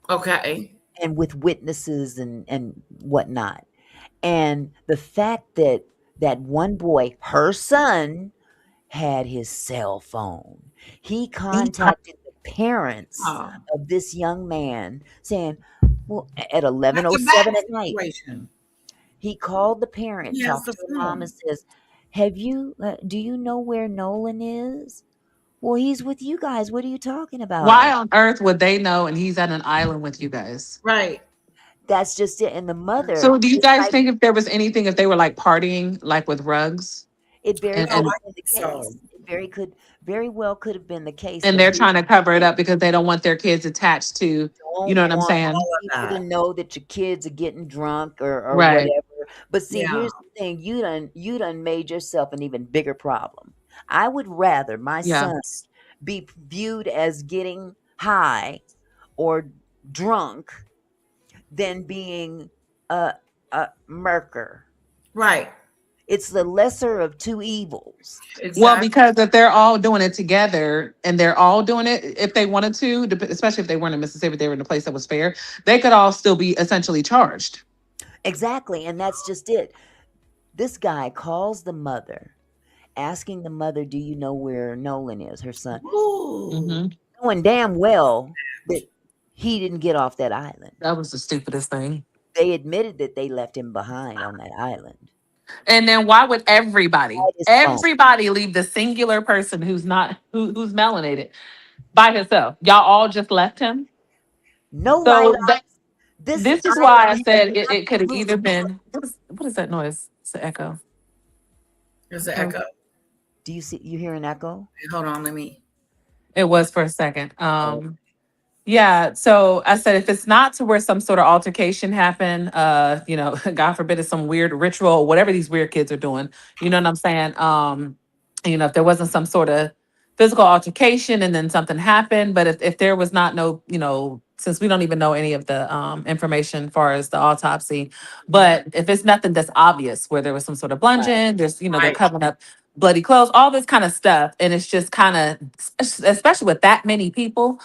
Speaker 2: Okay.
Speaker 1: and with witnesses and whatnot. And the fact that that one boy, her son, had his cell phone. He contacted the parents
Speaker 2: Oh,
Speaker 1: of this young man saying, well, at
Speaker 2: that's a
Speaker 1: 11:07
Speaker 2: bad
Speaker 1: at night,
Speaker 2: situation.
Speaker 1: he called the parent,
Speaker 2: He has
Speaker 1: talked
Speaker 2: the
Speaker 1: to the mom, and
Speaker 2: phone.
Speaker 1: says, do you know where Nolan is? Well, he's with you guys. What are you talking about?
Speaker 5: Why on earth would they know and he's at an island with you guys?
Speaker 2: Right.
Speaker 1: That's just it. And the mother,
Speaker 5: So do you
Speaker 1: just
Speaker 5: guys
Speaker 1: like,
Speaker 5: think if there was anything, if they were like partying, like with rugs,
Speaker 1: it very
Speaker 5: and
Speaker 2: Oh,
Speaker 1: could have
Speaker 5: and,
Speaker 2: I
Speaker 1: been
Speaker 2: think
Speaker 1: the
Speaker 2: so.
Speaker 1: case. It very well could have been the case.
Speaker 5: and
Speaker 1: But
Speaker 5: they're
Speaker 1: here's
Speaker 5: trying to cover it up because they don't want their kids attached to, you
Speaker 1: don't
Speaker 5: know what I'm
Speaker 1: want
Speaker 5: saying?
Speaker 2: All of
Speaker 1: people to
Speaker 2: that.
Speaker 1: know that your kids are getting drunk or
Speaker 5: Right.
Speaker 1: whatever. But see,
Speaker 2: Yeah.
Speaker 1: here's the thing, you done made yourself an even bigger problem. I would rather my
Speaker 5: Yeah.
Speaker 1: son be viewed as getting high or drunk than being a murker.
Speaker 2: Right.
Speaker 1: It's the lesser of two evils.
Speaker 5: Well,
Speaker 2: Exactly.
Speaker 5: because if they're all doing it together and they're all doing it, if they wanted to, especially if they weren't in Mississippi, they were in a place that was fair, they could all still be essentially charged.
Speaker 1: Exactly, and that's just it. This guy calls the mother, asking the mother, "Do you know where Nolan is?" Her son,
Speaker 2: Ooh.
Speaker 5: Hmm.
Speaker 1: knowing damn well that he didn't get off that island.
Speaker 5: That was the stupidest thing.
Speaker 1: They admitted that they left him behind on that island.
Speaker 5: And then why would everybody,
Speaker 1: Had his phone.
Speaker 5: everybody leave the singular person who's not who's melanated by himself? Y'all all just left him.
Speaker 1: No light
Speaker 5: So
Speaker 1: on. This
Speaker 5: this is why I
Speaker 1: island has
Speaker 5: said it could have either
Speaker 1: absolutely.
Speaker 5: been what is that noise? It's the echo.
Speaker 2: There's an
Speaker 5: Oh,
Speaker 2: echo.
Speaker 1: Do you see? You hear an echo?
Speaker 2: Hold on, let me.
Speaker 5: it was for a second.
Speaker 1: Oh,
Speaker 5: Yeah, so I said if it's not to where some sort of altercation happened, God forbid it's some weird ritual, whatever these weird kids are doing, you know what I'm saying? If there wasn't some sort of physical altercation and then something happened, but if there was not no, since we don't even know any of the information as far as the autopsy, but if it's nothing that's obvious where there was some sort of
Speaker 1: right.
Speaker 5: bludgeon, they're
Speaker 2: Right.
Speaker 5: covering up bloody clothes, all this kind of stuff, and it's just kind of, especially with that many people,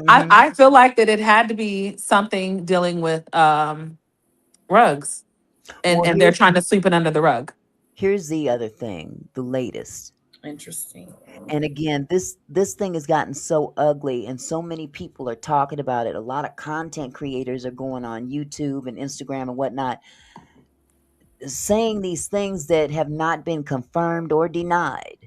Speaker 5: I,
Speaker 1: Hmm.
Speaker 5: I feel like that it had to be something dealing with rugs, and
Speaker 1: Well,
Speaker 5: and they're trying to sweep it under the rug.
Speaker 1: here's the other thing, the latest.
Speaker 2: Interesting.
Speaker 1: And again, this thing has gotten so ugly, and so many people are talking about it. A lot of content creators are going on YouTube and Instagram and whatnot, saying these things that have not been confirmed or denied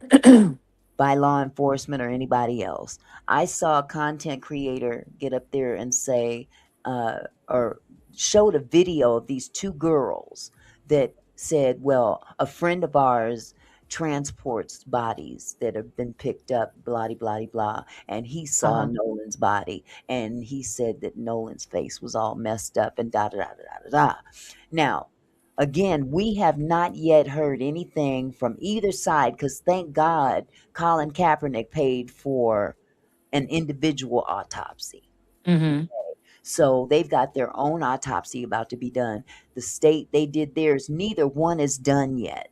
Speaker 1: by law enforcement or anybody else. I saw a content creator get up there and say, or showed a video of these two girls that said, well, a friend of ours transports bodies that have been picked up, blah, blah, blah. And he saw
Speaker 5: Uh-huh.
Speaker 1: Nolan's body, and he said that Nolan's face was all messed up and da da da da da da. Now, again, we have not yet heard anything from either side because thank God Colin Kaepernick paid for an individual autopsy.
Speaker 5: Mm-hmm.
Speaker 1: So they've got their own autopsy about to be done. The state, they did theirs. Neither one is done yet.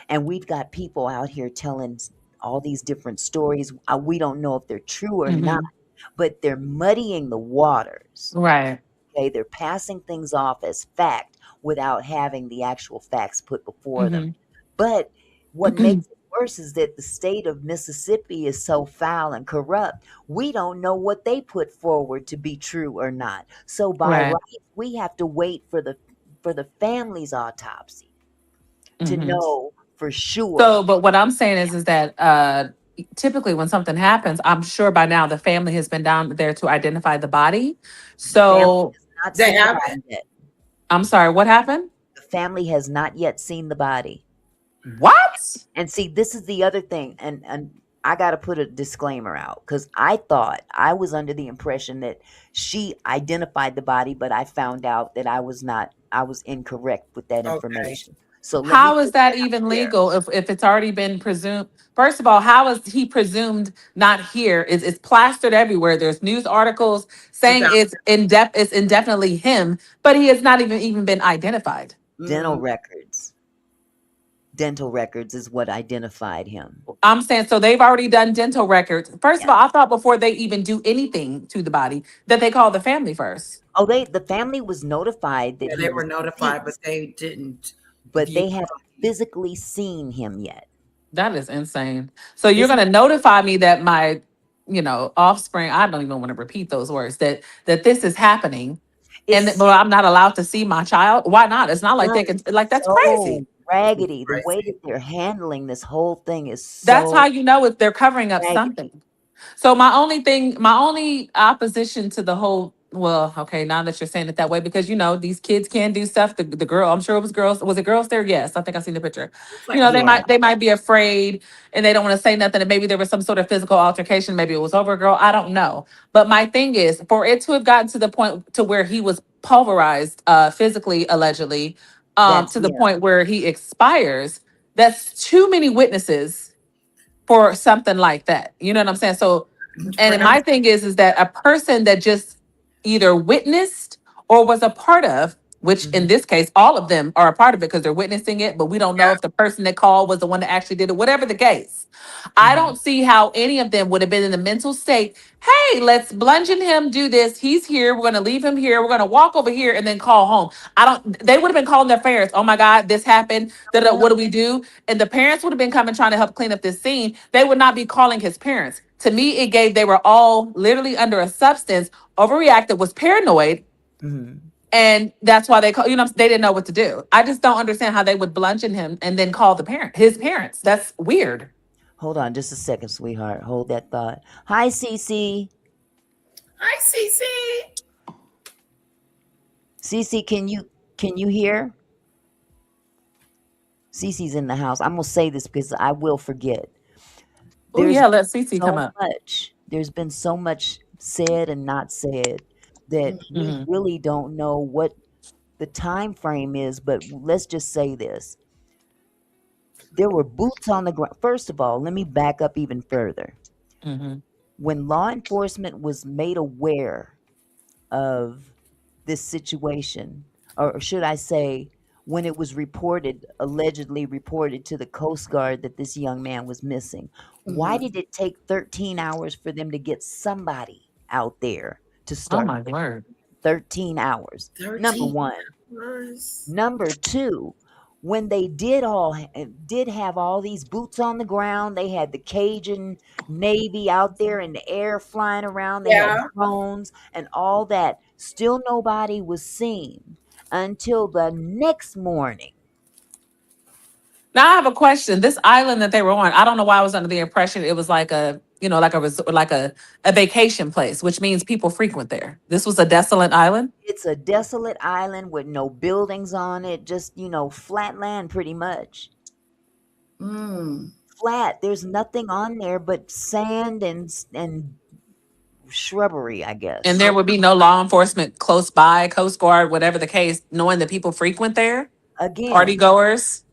Speaker 1: And we've got people out here telling all these different stories. We don't know if they're true or not,
Speaker 5: Mm-hmm.
Speaker 1: but they're muddying the waters.
Speaker 5: Right.
Speaker 1: Okay, they're passing things off as fact without having the actual facts put before them.
Speaker 5: Mm-hmm.
Speaker 1: But what makes it worse is that the state of Mississippi is so foul and corrupt. We don't know what they put forward to be true or not. So by
Speaker 5: Right.
Speaker 1: right, we have to wait for the family's autopsy to
Speaker 5: Mm-hmm.
Speaker 1: know for
Speaker 5: So,
Speaker 1: sure.
Speaker 5: but what I'm saying is that typically when something happens, I'm sure by now the family has been down there to identify the body.
Speaker 1: The family
Speaker 5: So,
Speaker 1: has not
Speaker 2: They
Speaker 1: seen the
Speaker 2: have it.
Speaker 1: body yet.
Speaker 5: I'm sorry, what happened?
Speaker 1: The family has not yet seen the body.
Speaker 5: What?
Speaker 1: And see, this is the other thing, and I got to put a disclaimer out because I thought I was under the impression that she identified the body, but I found out that I was not. I was incorrect with that
Speaker 2: Okay.
Speaker 1: information. So let me
Speaker 5: How is
Speaker 1: put
Speaker 5: that
Speaker 1: that out
Speaker 5: even
Speaker 1: there.
Speaker 5: legal if it's already been presumed? First of all, how is he presumed not here? It's plastered everywhere. There's news articles saying
Speaker 2: Without
Speaker 5: it's indefinitely him, but he has not even been identified.
Speaker 1: Dental
Speaker 2: Mm,
Speaker 1: records. Dental records is what identified him.
Speaker 5: I'm saying, so they've already done dental records. First of
Speaker 1: Yeah.
Speaker 5: all, I thought before they even do anything to the body that they call the family first.
Speaker 1: Oh, the family was notified that
Speaker 2: yeah,
Speaker 1: he
Speaker 2: they were
Speaker 1: was
Speaker 2: notified, but
Speaker 1: deceased,
Speaker 2: they didn't
Speaker 1: but
Speaker 2: view
Speaker 1: they
Speaker 2: the
Speaker 1: haven't
Speaker 2: body.
Speaker 1: physically seen him yet.
Speaker 5: That is insane. So you're
Speaker 1: Isn't
Speaker 5: going to notify me that my, offspring, I don't even want to repeat those words, that this is happening and that,
Speaker 1: it's
Speaker 5: well, I'm not allowed to see my child. Why not? It's not like they
Speaker 1: done
Speaker 5: can, like, that's
Speaker 1: so
Speaker 5: crazy.
Speaker 2: It's
Speaker 1: raggedy. The way
Speaker 2: crazy.
Speaker 1: that they're handling this whole thing is
Speaker 5: That's how
Speaker 1: so
Speaker 5: you know if they're covering up
Speaker 1: raggedy.
Speaker 5: something. So my only opposition to the whole, well, okay, now that you're saying it that way, because these kids can do stuff. The girl, I'm sure it was girls. Was it girls there? Yes, I think I seen the picture.
Speaker 2: It's like
Speaker 5: They
Speaker 1: Yeah,
Speaker 5: might be afraid and they don't want to say nothing. And maybe there was some sort of physical altercation. Maybe it was over a girl. I don't know. But my thing is, for it to have gotten to the point to where he was pulverized, physically, allegedly,
Speaker 1: that's
Speaker 5: to the
Speaker 1: yeah,
Speaker 5: point where he expires. That's too many witnesses for something like that. You know what I'm saying? So,
Speaker 2: for
Speaker 5: and
Speaker 2: them.
Speaker 5: my thing is that a person that just either witnessed or was a part of, which in
Speaker 1: mhm,
Speaker 5: this case, all of them are a part of it because they're witnessing it, but we don't know
Speaker 2: Yeah.
Speaker 5: if the person that called was the one that actually did it, whatever the case. I
Speaker 1: mhm.
Speaker 5: don't see how any of them would have been in the mental state. Hey, let's bludgeon him, do this. He's here. We're going to leave him here. We're going to walk over here and then call home. They would have been calling their parents. Oh my God, this happened. Da-da,
Speaker 1: Well,
Speaker 5: what do we do? And the parents would have been coming trying to help clean up this scene. They would not be calling his parents. To me, they were all literally under a substance, overreacted, was paranoid,
Speaker 1: mhm.
Speaker 5: and that's why they call, they didn't know what to do. I just don't understand how they would bludgeon him and then call his parents. That's weird.
Speaker 1: Hold on just a second, sweetheart. Hold that thought. Hi, Cece.
Speaker 2: Hi, Cece.
Speaker 1: Cece, can you hear? Cece's in the house. I'm gonna say this because I will forget.
Speaker 5: Oh
Speaker 1: There's
Speaker 5: yeah,
Speaker 1: been
Speaker 5: let Cece come
Speaker 1: so
Speaker 5: up.
Speaker 1: much. There's been so much said and not said that we
Speaker 5: Hmm.
Speaker 1: really don't know what the time frame is. But let's just say this: there were boots on the ground. First of all, let me back up even further.
Speaker 5: Hmm.
Speaker 1: When law enforcement was made aware of this situation, or should I say, when it was allegedly reported to the Coast Guard that this young man was missing, why
Speaker 2: Mm-hmm.
Speaker 1: did it take 13 hours for them to get somebody out there to
Speaker 5: Oh
Speaker 1: start
Speaker 5: my
Speaker 1: looking
Speaker 5: word.
Speaker 1: for him? 13 hours. Number
Speaker 2: 13
Speaker 1: one.
Speaker 2: hours.
Speaker 1: Number two, when they did have all these boots on the ground, they had the Cajun Navy out there in the air flying around, they had
Speaker 2: Yeah.
Speaker 1: drones and all that. Still nobody was seen until the next morning.
Speaker 5: Now I have a question. This island that they were on, I don't know why I was under the impression it was like like a like a vacation place, which means people frequent there. This was a desolate island.
Speaker 1: It's a desolate island with no buildings on it, just, flat land pretty much.
Speaker 2: Mm.
Speaker 1: Flat. There's nothing on there but sand and shrubbery, I
Speaker 5: And
Speaker 1: guess.
Speaker 5: there would be no law enforcement close by, Coast Guard, whatever the case, knowing that people frequent there, party
Speaker 1: Again,
Speaker 5: goers.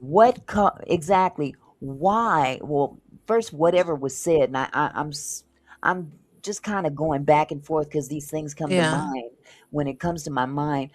Speaker 1: exactly why? Well, first, whatever was said, and I'm just kind of going back and forth because these things come to
Speaker 5: Yeah.
Speaker 1: mind when it comes to my mind.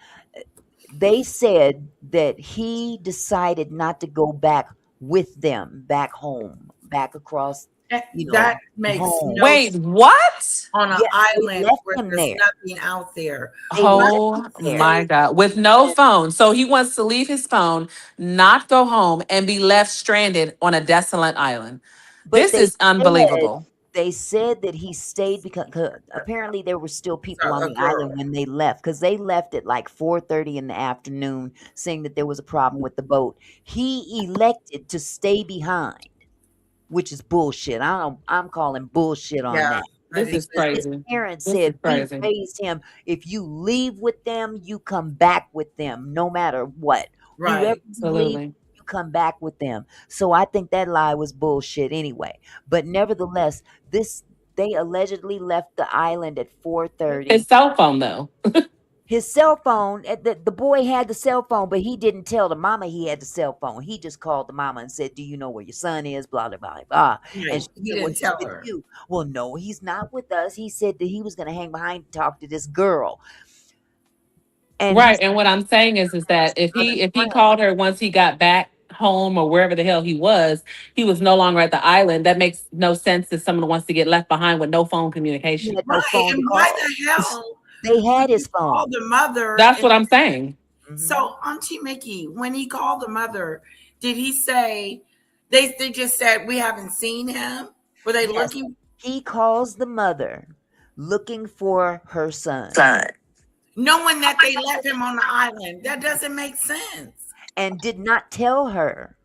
Speaker 1: They said that he decided not to go back with them back home, back across,
Speaker 2: That makes
Speaker 1: home.
Speaker 2: no
Speaker 5: Wait,
Speaker 2: sense
Speaker 5: what?
Speaker 2: on an
Speaker 1: Yeah, they
Speaker 2: island
Speaker 1: left
Speaker 2: where
Speaker 1: him
Speaker 2: there's
Speaker 1: there.
Speaker 2: nothing out there.
Speaker 1: They
Speaker 2: Why
Speaker 1: left
Speaker 5: Oh
Speaker 1: him
Speaker 2: did
Speaker 1: there.
Speaker 5: my
Speaker 2: they
Speaker 5: God. With no phone. So he wants to leave his phone, not go home, and be left stranded on a desolate island.
Speaker 1: But
Speaker 5: This is
Speaker 1: said
Speaker 5: unbelievable.
Speaker 1: they said that he stayed because apparently there were still people on
Speaker 2: a
Speaker 1: the island
Speaker 2: girl?
Speaker 1: when they left because they left at like 4:30 in the afternoon, saying that there was a problem with the boat. He elected to stay behind, which is bullshit. I'm calling bullshit on
Speaker 2: Yeah,
Speaker 1: that.
Speaker 2: I
Speaker 5: This
Speaker 2: think
Speaker 5: is
Speaker 1: Because his
Speaker 5: crazy.
Speaker 1: parents
Speaker 5: This is
Speaker 1: said we
Speaker 5: crazy.
Speaker 1: raised him. If you leave with them, you come back with them, no matter what. Whoever
Speaker 2: right.
Speaker 1: you leave,
Speaker 5: Absolutely.
Speaker 1: you come back with them. So I think that lie was bullshit anyway. But nevertheless, this they allegedly left the island at
Speaker 5: His
Speaker 1: 4:30.
Speaker 5: cell phone, though.
Speaker 1: His cell phone, the boy had the cell phone, but he didn't tell the mama he had the cell phone. He just called the mama and said, "Do you know where your son is?" Blah blah blah blah. And
Speaker 2: Right.
Speaker 1: she
Speaker 2: He
Speaker 1: said, "Well,
Speaker 2: didn't
Speaker 1: he's
Speaker 2: tell
Speaker 1: with
Speaker 2: her.
Speaker 1: you." Well, no, he's not with us. He said that he was going to hang behind and talk to this girl. And
Speaker 5: Right.
Speaker 1: he's
Speaker 5: And what I'm saying is that if he called her once he got back home or wherever the hell he was no longer at the island. That makes no sense if someone wants to get left behind with no phone
Speaker 1: he
Speaker 5: communication.
Speaker 1: had no
Speaker 2: Right.
Speaker 1: phone to
Speaker 2: And why
Speaker 1: call.
Speaker 2: the hell
Speaker 1: They
Speaker 2: would
Speaker 1: had
Speaker 2: you
Speaker 1: his
Speaker 2: call
Speaker 1: phone.
Speaker 2: the mother?
Speaker 5: That's what I'm saying.
Speaker 1: Mhm.
Speaker 2: So, Auntie Mickey, when he called the mother, did he say they just said we haven't seen him? Were they
Speaker 1: Yes,
Speaker 2: looking,
Speaker 1: he calls the mother looking for her son
Speaker 2: knowing that they left him on the island? That doesn't make sense.
Speaker 1: and did not tell her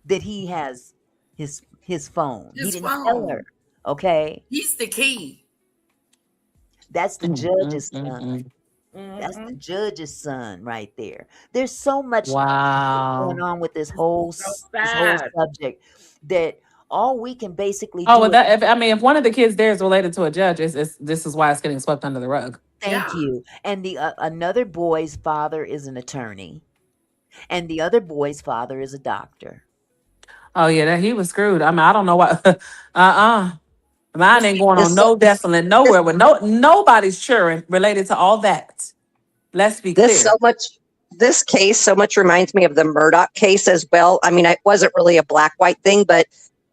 Speaker 1: that he has his phone. He
Speaker 2: His
Speaker 1: didn't tell her.
Speaker 2: phone.
Speaker 1: Okay?
Speaker 2: He's the key.
Speaker 1: That's the
Speaker 5: Mm, mm,
Speaker 1: judge's
Speaker 5: mm,
Speaker 1: son.
Speaker 5: mm.
Speaker 1: That's the
Speaker 2: Hmm.
Speaker 1: judge's son right there. There's so much going
Speaker 5: Wow.
Speaker 1: on with this
Speaker 2: This is
Speaker 1: whole
Speaker 2: so
Speaker 1: this whole
Speaker 2: sad.
Speaker 1: subject that all we can basically
Speaker 5: Oh,
Speaker 1: do
Speaker 5: well,
Speaker 1: is
Speaker 5: if one of the kids there is related to a judge, this is why it's getting swept under the rug.
Speaker 1: thank
Speaker 2: Yeah.
Speaker 1: you. And the another boy's father is an attorney, and the other boy's father is a doctor.
Speaker 5: Oh yeah, that he was screwed. I mean, I don't know why.
Speaker 2: Well,
Speaker 5: Mine ain't
Speaker 2: see,
Speaker 5: going on
Speaker 6: This
Speaker 5: no desolate
Speaker 6: this
Speaker 5: nowhere with nobody's children related to all that. Let's be
Speaker 6: this so
Speaker 5: clear.
Speaker 6: much this case so much reminds me of the Murdoch case as well. I mean, it wasn't really a black white thing, but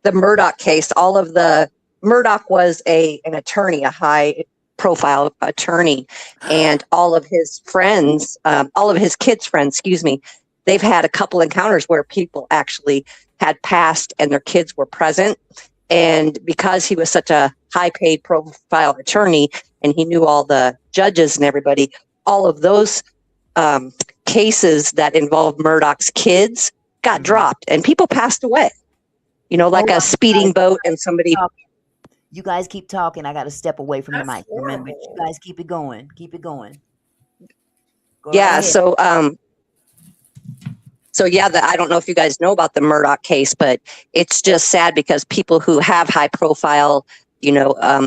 Speaker 6: the Murdoch case, all of the Murdoch was an attorney, a high profile attorney, and all of his friends, all of his kids' friends, excuse me, they've had a couple encounters where people actually had passed and their kids were present. And because he was such a high paid profile attorney and he knew all the judges and everybody, all of those um, cases that involved Murdoch's kids got
Speaker 1: Mhm.
Speaker 6: dropped and people passed away. You know, like
Speaker 1: Hold
Speaker 6: a
Speaker 1: on, you guys.
Speaker 6: speeding boat and somebody.
Speaker 1: You guys keep talking. I got to step away from the
Speaker 2: that's
Speaker 1: mic. Remember, you
Speaker 2: horrible.
Speaker 1: guys keep it going. Keep it going. Go right
Speaker 6: Yeah.
Speaker 1: ahead.
Speaker 6: So yeah, I don't know if you guys know about the Murdoch case, but it's just sad because people who have high profile,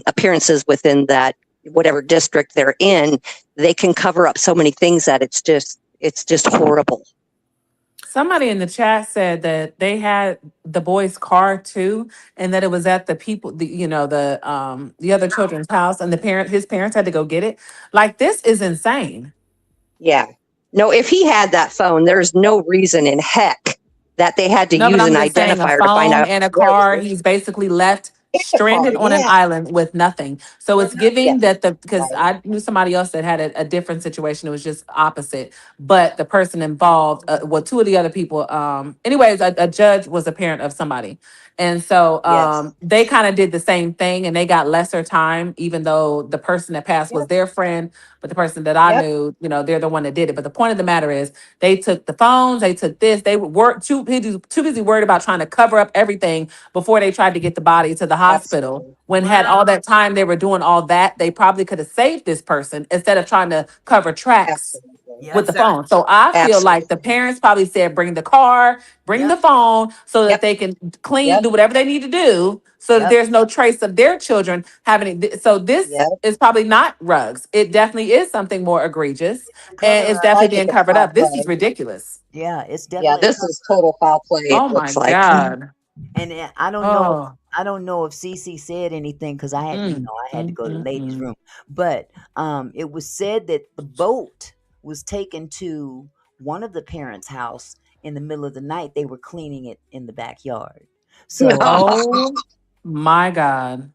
Speaker 6: appearances within that whatever district they're in, they can cover up so many things that it's just horrible.
Speaker 5: Somebody in the chat said that they had the boy's car too, and that it was at the other children's house, and his parents had to go get it. Like, this is insane.
Speaker 6: Yeah. No, if he had that phone, there's no reason in heck that they had to
Speaker 5: No, but
Speaker 6: use
Speaker 5: I'm
Speaker 6: an
Speaker 5: just saying, a
Speaker 6: identifier to find
Speaker 5: phone
Speaker 6: out
Speaker 5: and a
Speaker 6: where he
Speaker 5: car,
Speaker 6: was.
Speaker 5: he's basically left
Speaker 6: And a car,
Speaker 5: stranded on an
Speaker 6: yeah.
Speaker 5: island with nothing. So
Speaker 2: Well,
Speaker 5: it's
Speaker 2: no,
Speaker 5: giving
Speaker 6: Yes.
Speaker 5: that because
Speaker 6: Right.
Speaker 5: I knew somebody else that had a different situation. It was just opposite. But the person involved, well, two of the other people, anyways, a judge was a parent of somebody. And so
Speaker 6: Yes.
Speaker 5: they kind of did the same thing and they got lesser time, even though the person that passed was
Speaker 6: Yep.
Speaker 5: their friend. But the person that I
Speaker 6: Yep.
Speaker 5: knew, they're the one that did it. But the point of the matter is, they took the phones, they took this, they were too busy worried about trying to cover up everything before they tried to get the body to the hospital.
Speaker 6: Absolutely.
Speaker 5: When had all
Speaker 2: well,
Speaker 5: that time they were doing all that, they probably could have saved this person instead of trying to cover tracks
Speaker 6: Absolutely.
Speaker 5: with
Speaker 1: Yep.
Speaker 5: the
Speaker 2: exactly.
Speaker 5: phone. So I feel like the
Speaker 6: Absolutely.
Speaker 5: parents probably said, bring the car, bring the
Speaker 1: Yep.
Speaker 5: phone so that
Speaker 6: Yep.
Speaker 5: they can clean,
Speaker 6: Yep.
Speaker 5: do whatever they need to do so that
Speaker 1: Yep.
Speaker 5: there's no trace of their children having it. So this
Speaker 6: Yep.
Speaker 5: is probably not rugs. It definitely is something more egregious
Speaker 1: It's a
Speaker 5: and
Speaker 1: cover
Speaker 5: it's
Speaker 1: up.
Speaker 5: definitely
Speaker 6: Like it's
Speaker 5: being
Speaker 6: a
Speaker 5: covered
Speaker 6: foul
Speaker 5: up. This is
Speaker 6: play.
Speaker 5: ridiculous.
Speaker 1: Yeah, it's
Speaker 6: Yeah,
Speaker 1: definitely a
Speaker 6: this
Speaker 1: cover.
Speaker 6: is total foul play, it
Speaker 5: Oh my
Speaker 6: looks like.
Speaker 5: God.
Speaker 1: And I don't know.
Speaker 5: Oh.
Speaker 1: I don't know if Cece said anything because
Speaker 5: Mm,
Speaker 1: I had to
Speaker 5: mm,
Speaker 1: go to the
Speaker 5: mm,
Speaker 1: ladies'
Speaker 5: mm.
Speaker 1: room. But it was said that the boat was taken to one of the parents' house in the middle of the night. They were cleaning it in the backyard. So
Speaker 5: Oh my God.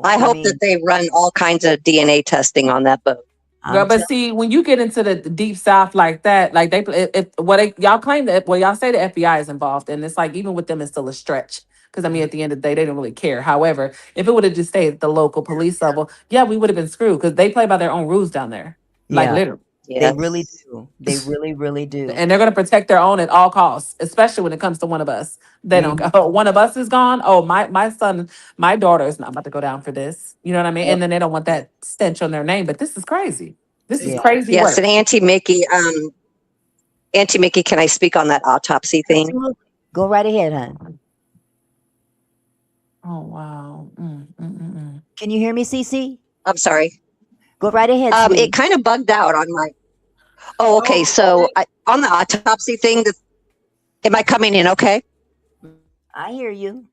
Speaker 6: I
Speaker 1: I
Speaker 6: hope that
Speaker 1: mean,
Speaker 6: they run all kinds of DNA testing on that boat.
Speaker 5: Girl,
Speaker 1: I'm
Speaker 5: but
Speaker 1: telling.
Speaker 5: see, when you get into the deep south like that, like y'all claim that, well, y'all say the FBI is involved, and it's like even with them, it's still a stretch. Because I mean,
Speaker 1: Mhm.
Speaker 5: at the end of the day, they didn't really care. However, if it would have just stayed at the local police level, yeah, we would have been screwed because they play by their own rules down there, like
Speaker 1: Yeah,
Speaker 5: literally,
Speaker 1: they really
Speaker 6: Yes.
Speaker 1: do. They really, really do.
Speaker 5: and they're gonna protect their own at all costs, especially when it comes to one of us. They don't.
Speaker 1: Mhm.
Speaker 5: Oh, one of us is gone. Oh, my son, my daughter is not about to go down for this. You know what I mean?
Speaker 6: Yep.
Speaker 5: And then they don't want that stench on their name. But this is crazy. This is
Speaker 1: Yeah,
Speaker 5: crazy
Speaker 6: Yes, and
Speaker 5: work.
Speaker 6: Auntie Mickey, can I speak on that autopsy thing?
Speaker 1: absolutely. Go right ahead, hon.
Speaker 5: Oh wow.
Speaker 1: Can you hear me, Cece?
Speaker 6: I'm sorry.
Speaker 1: Go right ahead,
Speaker 6: It
Speaker 1: sweetie.
Speaker 6: kind of bugged out on my. Oh, okay.
Speaker 2: Oh,
Speaker 6: So
Speaker 2: okay.
Speaker 6: on the autopsy thing, am I coming in okay?
Speaker 1: I hear you.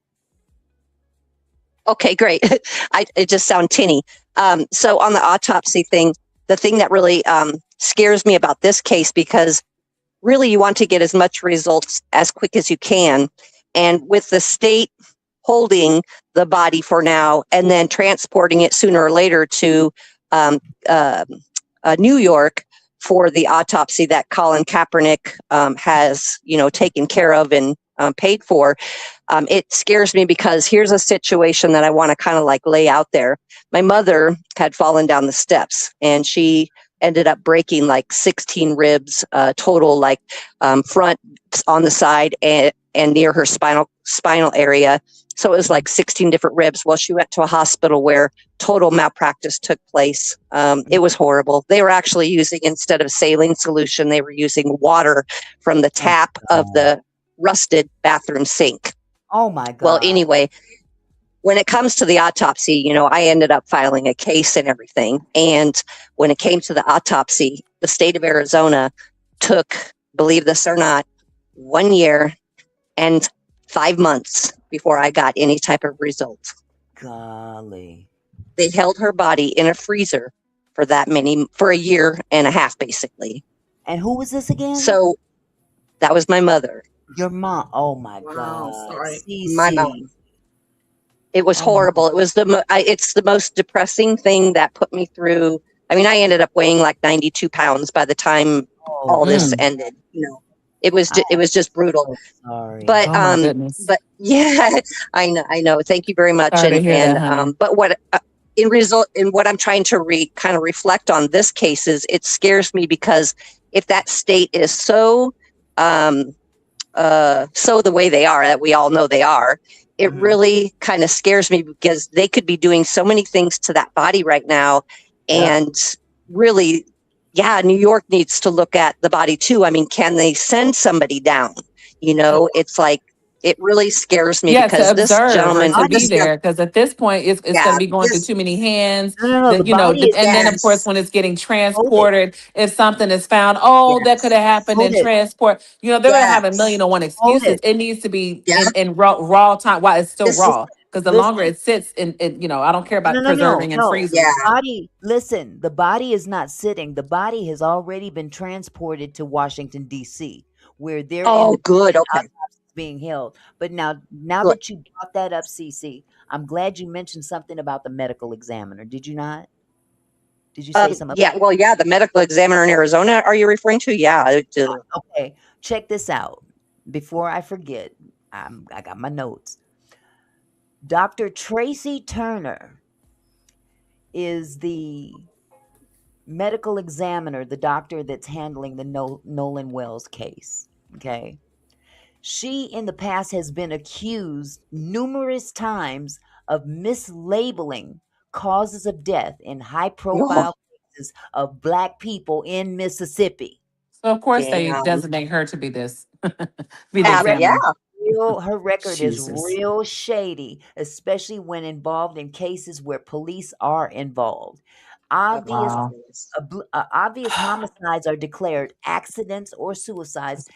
Speaker 6: Okay, great. It just sound tinny. So on the autopsy thing, the thing that really scares me about this case because really you want to get as much results as quick as you can. And with the state holding the body for now and then transporting it sooner or later to um, uh, New York for the autopsy that Colin Kaepernick has, taken care of and paid for. It scares me because here's a situation that I want to kind of like lay out there. My mother had fallen down the steps and she ended up breaking like 16 ribs total, like front, on the side, and near her spinal area. So it was like 16 different ribs. Well, she went to a hospital where total malpractice took place. It was horrible. They were actually using, instead of saline solution, they were using water from the tap of the rusted bathroom sink.
Speaker 1: Oh my God.
Speaker 6: Well, anyway, when it comes to the autopsy, I ended up filing a case and everything. And when it came to the autopsy, the state of Arizona took, believe this or not, 1 year and 5 months before I got any type of result.
Speaker 1: Golly.
Speaker 6: They held her body in a freezer for a year and a half, basically.
Speaker 1: And who was this again?
Speaker 6: So that was my mother.
Speaker 1: Your mom. Oh my
Speaker 2: Wow,
Speaker 1: God.
Speaker 2: sorry.
Speaker 6: My mom. It was horrible. It was it's the most depressing thing that put me through. I mean, I ended up weighing like 92 pounds by the time all this ended. It was just brutal.
Speaker 1: So sorry.
Speaker 6: But
Speaker 5: Oh my goodness.
Speaker 6: but yeah, I know. Thank you very much.
Speaker 5: Sorry to hear that, honey.
Speaker 6: But what in what I'm trying to kind of reflect on this case is, it scares me because if that state is so the way they are, that we all know they are, it really kind of scares me because they could be doing so many things to that body right now. And really, New York needs to look at the body too. I mean, can they send somebody down? It's like, it really scares me because
Speaker 5: to
Speaker 6: this
Speaker 5: observe
Speaker 6: gentleman,
Speaker 5: to be there, because at this point it's going to be going through too many hands.
Speaker 1: No, the body is
Speaker 5: And then of course when it's getting transported, if something is found, that could have happened in transport. They're going to have a million and one excuses. It needs to be in raw time while it's still raw. Because the longer it sits in, I don't care about preserving and freezing.
Speaker 1: The body, listen, the body is not sitting. The body has already been transported to Washington, D.C., where they're being held. But now that you brought that up, Cece, I'm glad you mentioned something about the medical examiner. Did you not? Did you say something?
Speaker 6: Yeah, well, the medical examiner in Arizona, are you referring to? Yeah.
Speaker 1: Okay, check this out. Before I forget, I got my notes. Dr. Tracy Turner is the medical examiner, the doctor that's handling the Nolan Wells case. Okay. She in the past has been accused numerous times of mislabeling causes of death in high profile cases of Black people in Mississippi.
Speaker 5: So of course they designate her to be this. Be the examiner.
Speaker 1: Her record is real shady, especially when involved in cases where police are involved. Obvious homicides are declared accidents or suicides,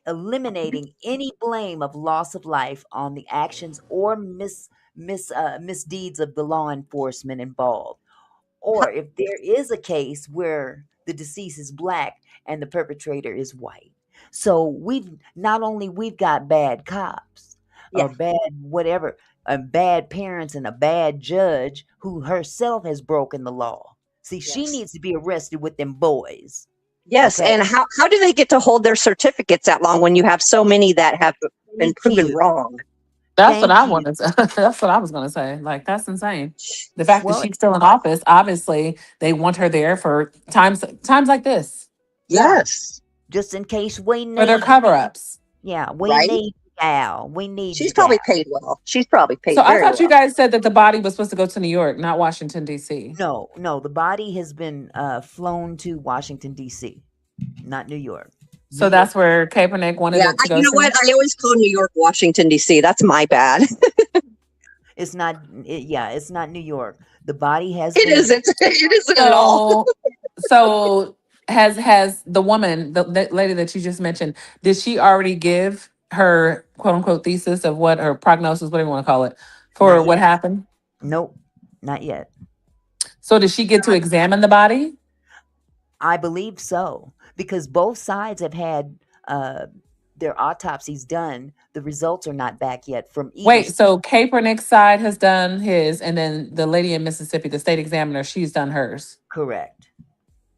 Speaker 1: eliminating any blame of loss of life on the actions or misdeeds of the law enforcement involved. Or if there is a case where the deceased is Black and the perpetrator is white. So we've got bad cops or bad whatever, bad parents and a bad judge who herself has broken the law. See, she needs to be arrested with them boys.
Speaker 6: Yes, and how do they get to hold their certificates that long when you have so many that have been proven wrong?
Speaker 5: That's what I wanted to. That's what I was going to say. Like, that's insane. The fact that she's still in office, obviously, they want her there for times like this.
Speaker 6: Yes,
Speaker 1: just in case we need.
Speaker 5: For their cover-ups.
Speaker 1: Yeah, we need Al. We need.
Speaker 6: She's probably paid well. She's probably paid.
Speaker 5: So I thought you guys said that the body was supposed to go to New York, not Washington D.C.
Speaker 1: No, the body has been flown to Washington D.C., not New York.
Speaker 5: So that's where Kaepernick wanted it to go.
Speaker 6: You know what? I always call New York Washington D.C. That's my bad.
Speaker 1: It's not. It's not New York. The body has.
Speaker 6: It isn't. It isn't at all.
Speaker 5: So has the woman, the lady that you just mentioned, did she already give her quote unquote thesis of what her prognosis, whatever you want to call it, for what happened?
Speaker 1: Nope, not yet.
Speaker 5: So did she get to examine the body?
Speaker 1: I believe so, because both sides have had their autopsies done. The results are not back yet from either
Speaker 5: Wait,
Speaker 1: side.
Speaker 5: so Kaepernick's side has done his, and then the lady in Mississippi, the state examiner, she's done hers.
Speaker 1: Correct.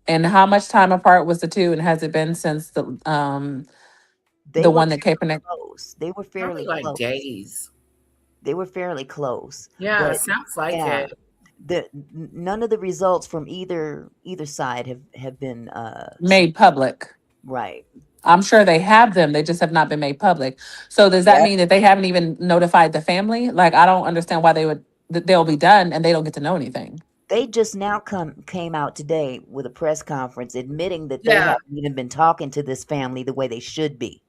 Speaker 5: And how much time apart was the two? And has it been since
Speaker 1: They
Speaker 5: the
Speaker 1: were
Speaker 5: one that
Speaker 1: fairly
Speaker 5: Kaepernick?
Speaker 1: close. They were
Speaker 2: Probably
Speaker 1: fairly
Speaker 2: like
Speaker 1: close.
Speaker 2: days.
Speaker 1: They were fairly close.
Speaker 2: Yeah,
Speaker 1: But
Speaker 2: sounds like
Speaker 1: yeah,
Speaker 2: it.
Speaker 1: none of the results from either side have been
Speaker 5: Made public.
Speaker 1: right.
Speaker 5: I'm sure they have them. They just have not been made public. So does that
Speaker 6: Yep.
Speaker 5: mean that they haven't even notified the family? Like, I don't understand why they'll be done and they don't get to know anything.
Speaker 1: They just now came out today with a press conference admitting that they
Speaker 2: Yeah.
Speaker 1: haven't even been talking to this family the way they should be.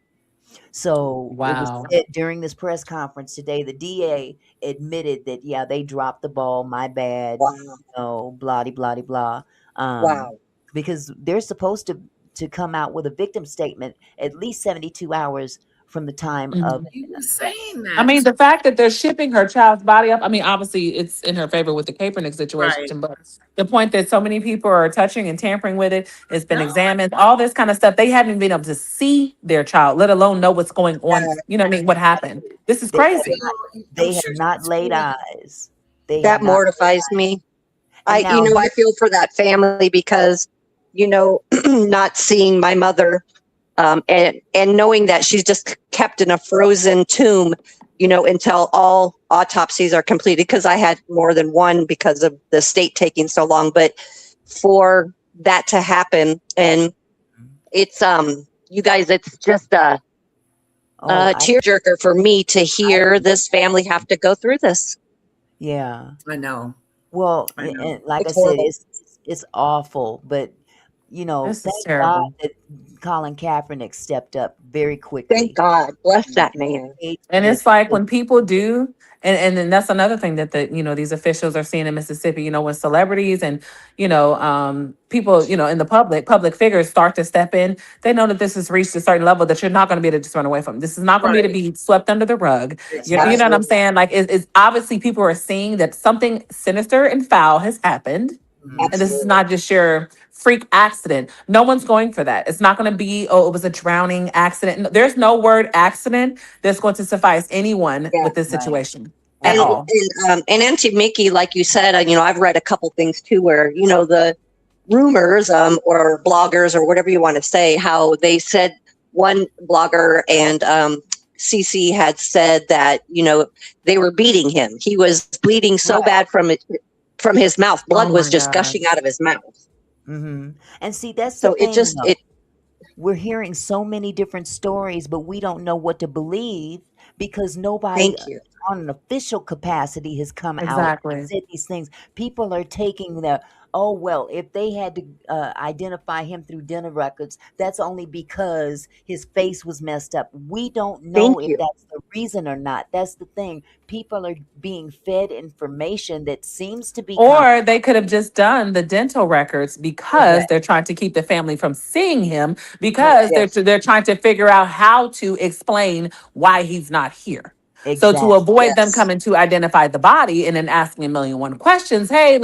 Speaker 1: So it was
Speaker 5: Wow.
Speaker 1: said during this press conference today, the DA admitted that, yeah, they dropped the ball, my bad,
Speaker 6: Wow.
Speaker 1: blah, blah, blah.
Speaker 6: Wow.
Speaker 1: Because they're supposed to come out with a victim statement at least 72 hours from the time of.
Speaker 5: Mhm.
Speaker 2: You were saying
Speaker 5: I
Speaker 2: that.
Speaker 5: mean, the fact that they're shipping her child's body up, I mean, obviously it's in her favor with the Kaepernick situation,
Speaker 2: Right.
Speaker 5: but the point that so many people are touching and tampering with it, it's been
Speaker 2: No.
Speaker 5: examined, all this kind of stuff, they haven't even been able to see their child, let alone know what's going on. You know what I mean? What happened? This is
Speaker 1: They have
Speaker 5: crazy.
Speaker 1: not,
Speaker 2: I'm
Speaker 1: they have
Speaker 2: sure
Speaker 1: not
Speaker 2: she's
Speaker 1: laid
Speaker 2: feeling
Speaker 1: eyes. They have
Speaker 6: That
Speaker 1: not.
Speaker 6: mortifies me.
Speaker 1: And now,
Speaker 6: I feel for that family because, not seeing my mother, and knowing that she's just kept in a frozen tomb, until all autopsies are completed, because I had more than one because of the state taking so long. But for that to happen, and it's you guys, it's just a tearjerker for me to hear this family have to go through this.
Speaker 1: yeah.
Speaker 2: I know.
Speaker 1: Well,
Speaker 2: I know.
Speaker 1: and like I
Speaker 6: It's
Speaker 1: said,
Speaker 6: horrible.
Speaker 1: it's awful, but
Speaker 5: This is
Speaker 1: thank God
Speaker 5: terrible.
Speaker 1: that Colin Kaepernick stepped up very
Speaker 6: Thank
Speaker 1: quickly.
Speaker 6: God. Bless that man.
Speaker 5: And
Speaker 1: That
Speaker 5: it's like when people do, and then that's another thing that these officials are seeing in Mississippi, when celebrities and, people, in the public figures start to step in, they know that this has reached a certain level that you're not going to be able to just run away from. This is not going to be
Speaker 2: Right.
Speaker 5: to be swept under the rug.
Speaker 2: That's
Speaker 5: You know
Speaker 2: right.
Speaker 5: what I'm saying? Like, it's obviously people are seeing that something sinister and foul has happened.
Speaker 1: Mhm.
Speaker 5: And this is
Speaker 6: Absolutely.
Speaker 5: not just your freak accident. No one's going for that. It's not going to be, oh, it was a drowning accident. No, there's no word accident that's going to suffice anyone
Speaker 6: Yeah.
Speaker 5: with this
Speaker 1: Right.
Speaker 5: situation at
Speaker 6: And
Speaker 1: Right.
Speaker 5: all.
Speaker 6: and Auntie Mickey, like you said, I've read a couple things too, where the rumors, or bloggers or whatever you want to say, how they said one blogger and CC had said that they were beating him. He was bleeding so
Speaker 1: Right.
Speaker 6: bad from his mouth. Blood
Speaker 5: Oh
Speaker 6: was
Speaker 5: my
Speaker 6: just
Speaker 5: God.
Speaker 6: gushing out of his mouth.
Speaker 1: Hmm. And see, that's the
Speaker 6: So it
Speaker 1: thing,
Speaker 6: just
Speaker 1: though. We're hearing so many different stories, but we don't know what to believe because nobody
Speaker 6: thank you.
Speaker 1: on an official capacity has come out and
Speaker 5: Exactly.
Speaker 1: said these things. People are taking the, oh, well, if they had to identify him through dinner records, that's only because his face was messed up. We don't know
Speaker 6: Thank
Speaker 1: if
Speaker 6: you.
Speaker 1: that's the reason or not. That's the thing. People are being fed information that seems to be
Speaker 5: Or they could have just done the dental records because
Speaker 1: correct.
Speaker 5: they're trying to keep the family from seeing him, because
Speaker 1: Correct.
Speaker 6: Yes.
Speaker 5: they're trying to figure out how to explain why he's not here. So to
Speaker 1: Exactly.
Speaker 5: avoid them
Speaker 6: Yes.
Speaker 5: coming to identify the body and then asking a million one questions, hey,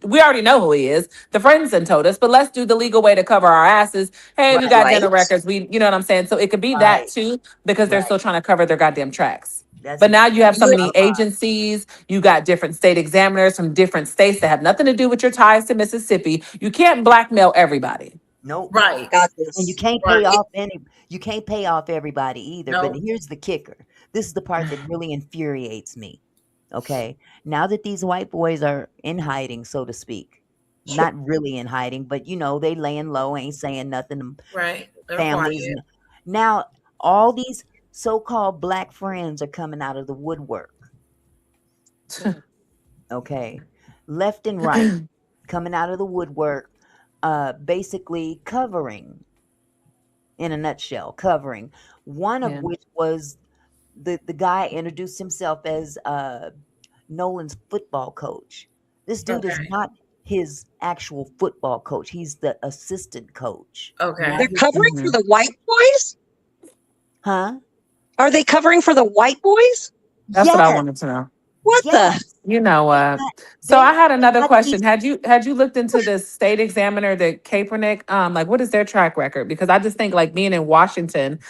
Speaker 5: we already know who he is. The friends then told us, but let's do the legal way to cover our asses. Hey, we
Speaker 1: Right.
Speaker 5: got dental
Speaker 6: Right.
Speaker 5: records. You know what I'm saying? So it could be that
Speaker 1: Right.
Speaker 5: too, because they're
Speaker 1: Right.
Speaker 5: still trying to cover their goddamn tracks.
Speaker 1: That's
Speaker 5: But now you have so
Speaker 1: exactly
Speaker 6: You
Speaker 5: many
Speaker 1: a lot.
Speaker 5: agencies, you got different state examiners from different states that have nothing to do with your ties to Mississippi. You can't blackmail everybody.
Speaker 1: Nope.
Speaker 2: Right.
Speaker 6: got
Speaker 1: And you
Speaker 6: this.
Speaker 1: can't
Speaker 2: Right.
Speaker 1: you can't pay off everybody either. But
Speaker 2: No.
Speaker 1: here's the kicker. This is the part that really infuriates me. Okay. Now that these white boys are in hiding, so to speak. Not really in hiding, but they laying low, ain't saying nothing to
Speaker 2: Right. They're
Speaker 1: families.
Speaker 2: quiet.
Speaker 1: Now all these so-called black friends are coming out of the woodwork. Okay. Left and right. Coming out of the woodwork, basically covering, in a nutshell, covering. One of
Speaker 5: Yeah.
Speaker 1: which was the guy introduced himself as Nolan's football coach. This dude is
Speaker 2: Okay.
Speaker 1: not his actual football coach. He's the assistant coach.
Speaker 2: Okay.
Speaker 1: Not
Speaker 6: They're
Speaker 1: his,
Speaker 6: covering for
Speaker 5: Mhm.
Speaker 6: the white boys?
Speaker 1: huh?
Speaker 6: Are they covering for the white boys?
Speaker 5: That's what I
Speaker 1: Yes.
Speaker 5: wanted to know.
Speaker 6: What
Speaker 1: Yes.
Speaker 5: You know what? So
Speaker 1: They
Speaker 5: I had another
Speaker 1: got
Speaker 5: question.
Speaker 1: these.
Speaker 5: Had you looked into the state examiner, the Kaepernick? Like what is their track record? Because I just think like being in Washington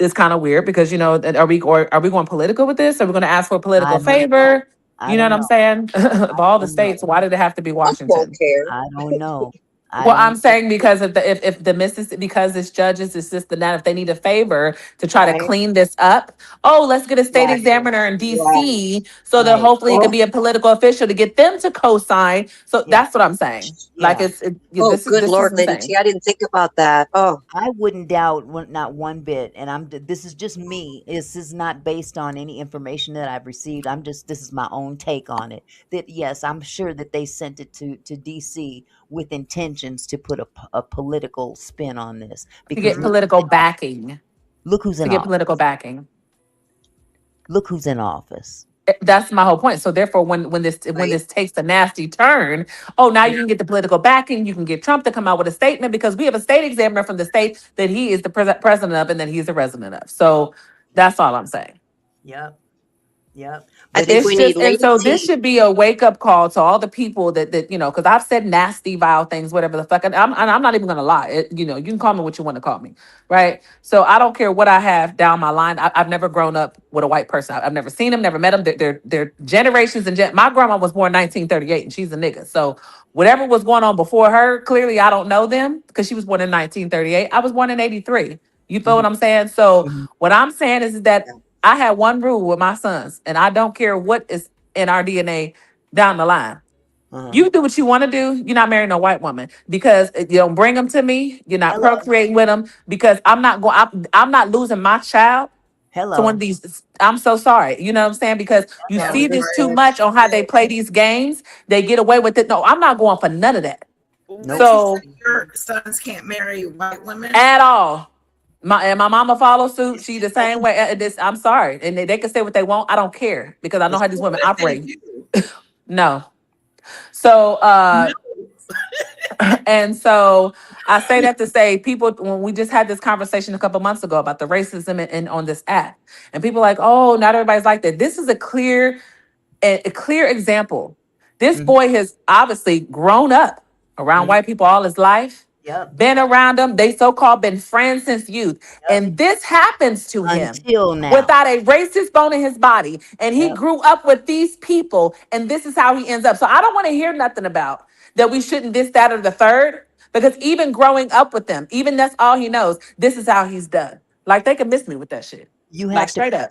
Speaker 5: is kind of weird because are we going political with this? Are we going to ask for a
Speaker 1: I
Speaker 5: political
Speaker 1: don't know.
Speaker 5: favor?
Speaker 1: I
Speaker 5: You know what
Speaker 1: don't
Speaker 5: I'm
Speaker 1: know.
Speaker 5: saying?
Speaker 1: I
Speaker 5: Of all the
Speaker 1: don't know.
Speaker 5: states, why did it have to be
Speaker 6: Trump won't
Speaker 5: Washington?
Speaker 6: care.
Speaker 1: I don't know. I
Speaker 5: Well,
Speaker 1: don't.
Speaker 5: I'm saying because of if the Mississippi, because it's judges, it's this and that, if they need a favor to try to
Speaker 6: Right.
Speaker 5: clean this up, oh, let's get a state
Speaker 6: Right.
Speaker 5: examiner in
Speaker 6: Right.
Speaker 5: DC so that
Speaker 1: Right.
Speaker 5: hopefully it could
Speaker 6: Oh,
Speaker 5: be a political official to get them to co-sign. So
Speaker 1: Yeah.
Speaker 5: that's what I'm saying. Like
Speaker 1: Yeah.
Speaker 6: oh, good
Speaker 5: this is
Speaker 6: Lord, Lindsay.
Speaker 5: insane.
Speaker 6: I didn't think about that. Oh,
Speaker 1: I wouldn't doubt not one bit. And this is just me. This is not based on any information that I've received. This is my own take on it. That yes, I'm sure that they sent it to DC with intentions to put a political spin on this
Speaker 5: To
Speaker 1: because
Speaker 5: get
Speaker 2: Mhm.
Speaker 5: political backing.
Speaker 1: look who's
Speaker 5: To
Speaker 1: in
Speaker 5: get
Speaker 1: office.
Speaker 5: political backing.
Speaker 1: Look who's in office.
Speaker 5: That's my whole point. So therefore, when
Speaker 6: right.
Speaker 5: this takes a nasty turn, oh, now
Speaker 2: Yeah.
Speaker 5: you can get the political backing. You can get Trump to come out with a statement because we have a state examiner from the state that he is the president of, and that he's a resident of. So that's all I'm saying.
Speaker 1: Yep. Yep.
Speaker 6: I
Speaker 1: But
Speaker 6: think
Speaker 1: it's
Speaker 5: It's
Speaker 6: we
Speaker 5: just,
Speaker 6: need
Speaker 5: and so this
Speaker 6: Latency.
Speaker 5: should be a wake up call to all the people that because I've said nasty, vile things, whatever the fuck, and I'm not even gonna lie. You can call me what you want to call me, right? So I don't care what I have down my line. I've never grown up with a white person. I've never seen them, never met them. They're generations and my grandma was born 1938, and she's a nigga. So whatever was going on before her, clearly I don't know them because she was born in 1938. I was born in 83. You feel
Speaker 1: mhm,
Speaker 5: what I'm saying? So
Speaker 1: mhm.
Speaker 5: what I'm saying is that
Speaker 6: Yeah.
Speaker 5: I had one rule with my sons, and I don't care what is in our DNA down the line.
Speaker 1: Uh-huh.
Speaker 5: You do what you want to do. You're not marrying a white woman because you don't bring them to me. You're not
Speaker 1: Hello.
Speaker 5: procreating with them because I'm not going. I'm not losing my child to one of
Speaker 1: Hello.
Speaker 5: these. I'm so sorry. You know what I'm saying? Because you
Speaker 2: Yeah,
Speaker 5: see
Speaker 1: Hello.
Speaker 5: this too
Speaker 6: Understood.
Speaker 5: much on how they play these games. They get away with it. No, I'm not going for none of that.
Speaker 1: Nope.
Speaker 2: what you
Speaker 5: So
Speaker 2: said, your sons can't marry white women?
Speaker 5: at all. My mama follows suit. She the same way. I'm sorry, and they can say what they want. I don't care because I know how these
Speaker 2: Well,
Speaker 5: women
Speaker 2: if they
Speaker 5: operate.
Speaker 2: do,
Speaker 5: No. So
Speaker 2: no.
Speaker 5: and so I say that to say people when we just had this conversation a couple months ago about the racism in on this app, and people like, oh, not everybody's like that. This is a clear example. This
Speaker 1: Mhm,
Speaker 5: boy has obviously grown up around
Speaker 1: mhm.
Speaker 5: white people all his life,
Speaker 1: Yep.
Speaker 5: been around them. They so-called been friends since youth.
Speaker 1: Yep.
Speaker 5: And this happens to him
Speaker 1: Until now.
Speaker 5: without a racist bone in his body. And he
Speaker 1: Yep.
Speaker 5: grew up with these people, and this is how he ends up. So I don't want to hear nothing about that we shouldn't this, that, or the third. Because even growing up with them, even that's all he knows, this is how he's done. Like they can miss me with that shit.
Speaker 1: You
Speaker 5: Like
Speaker 1: have to
Speaker 5: straight up.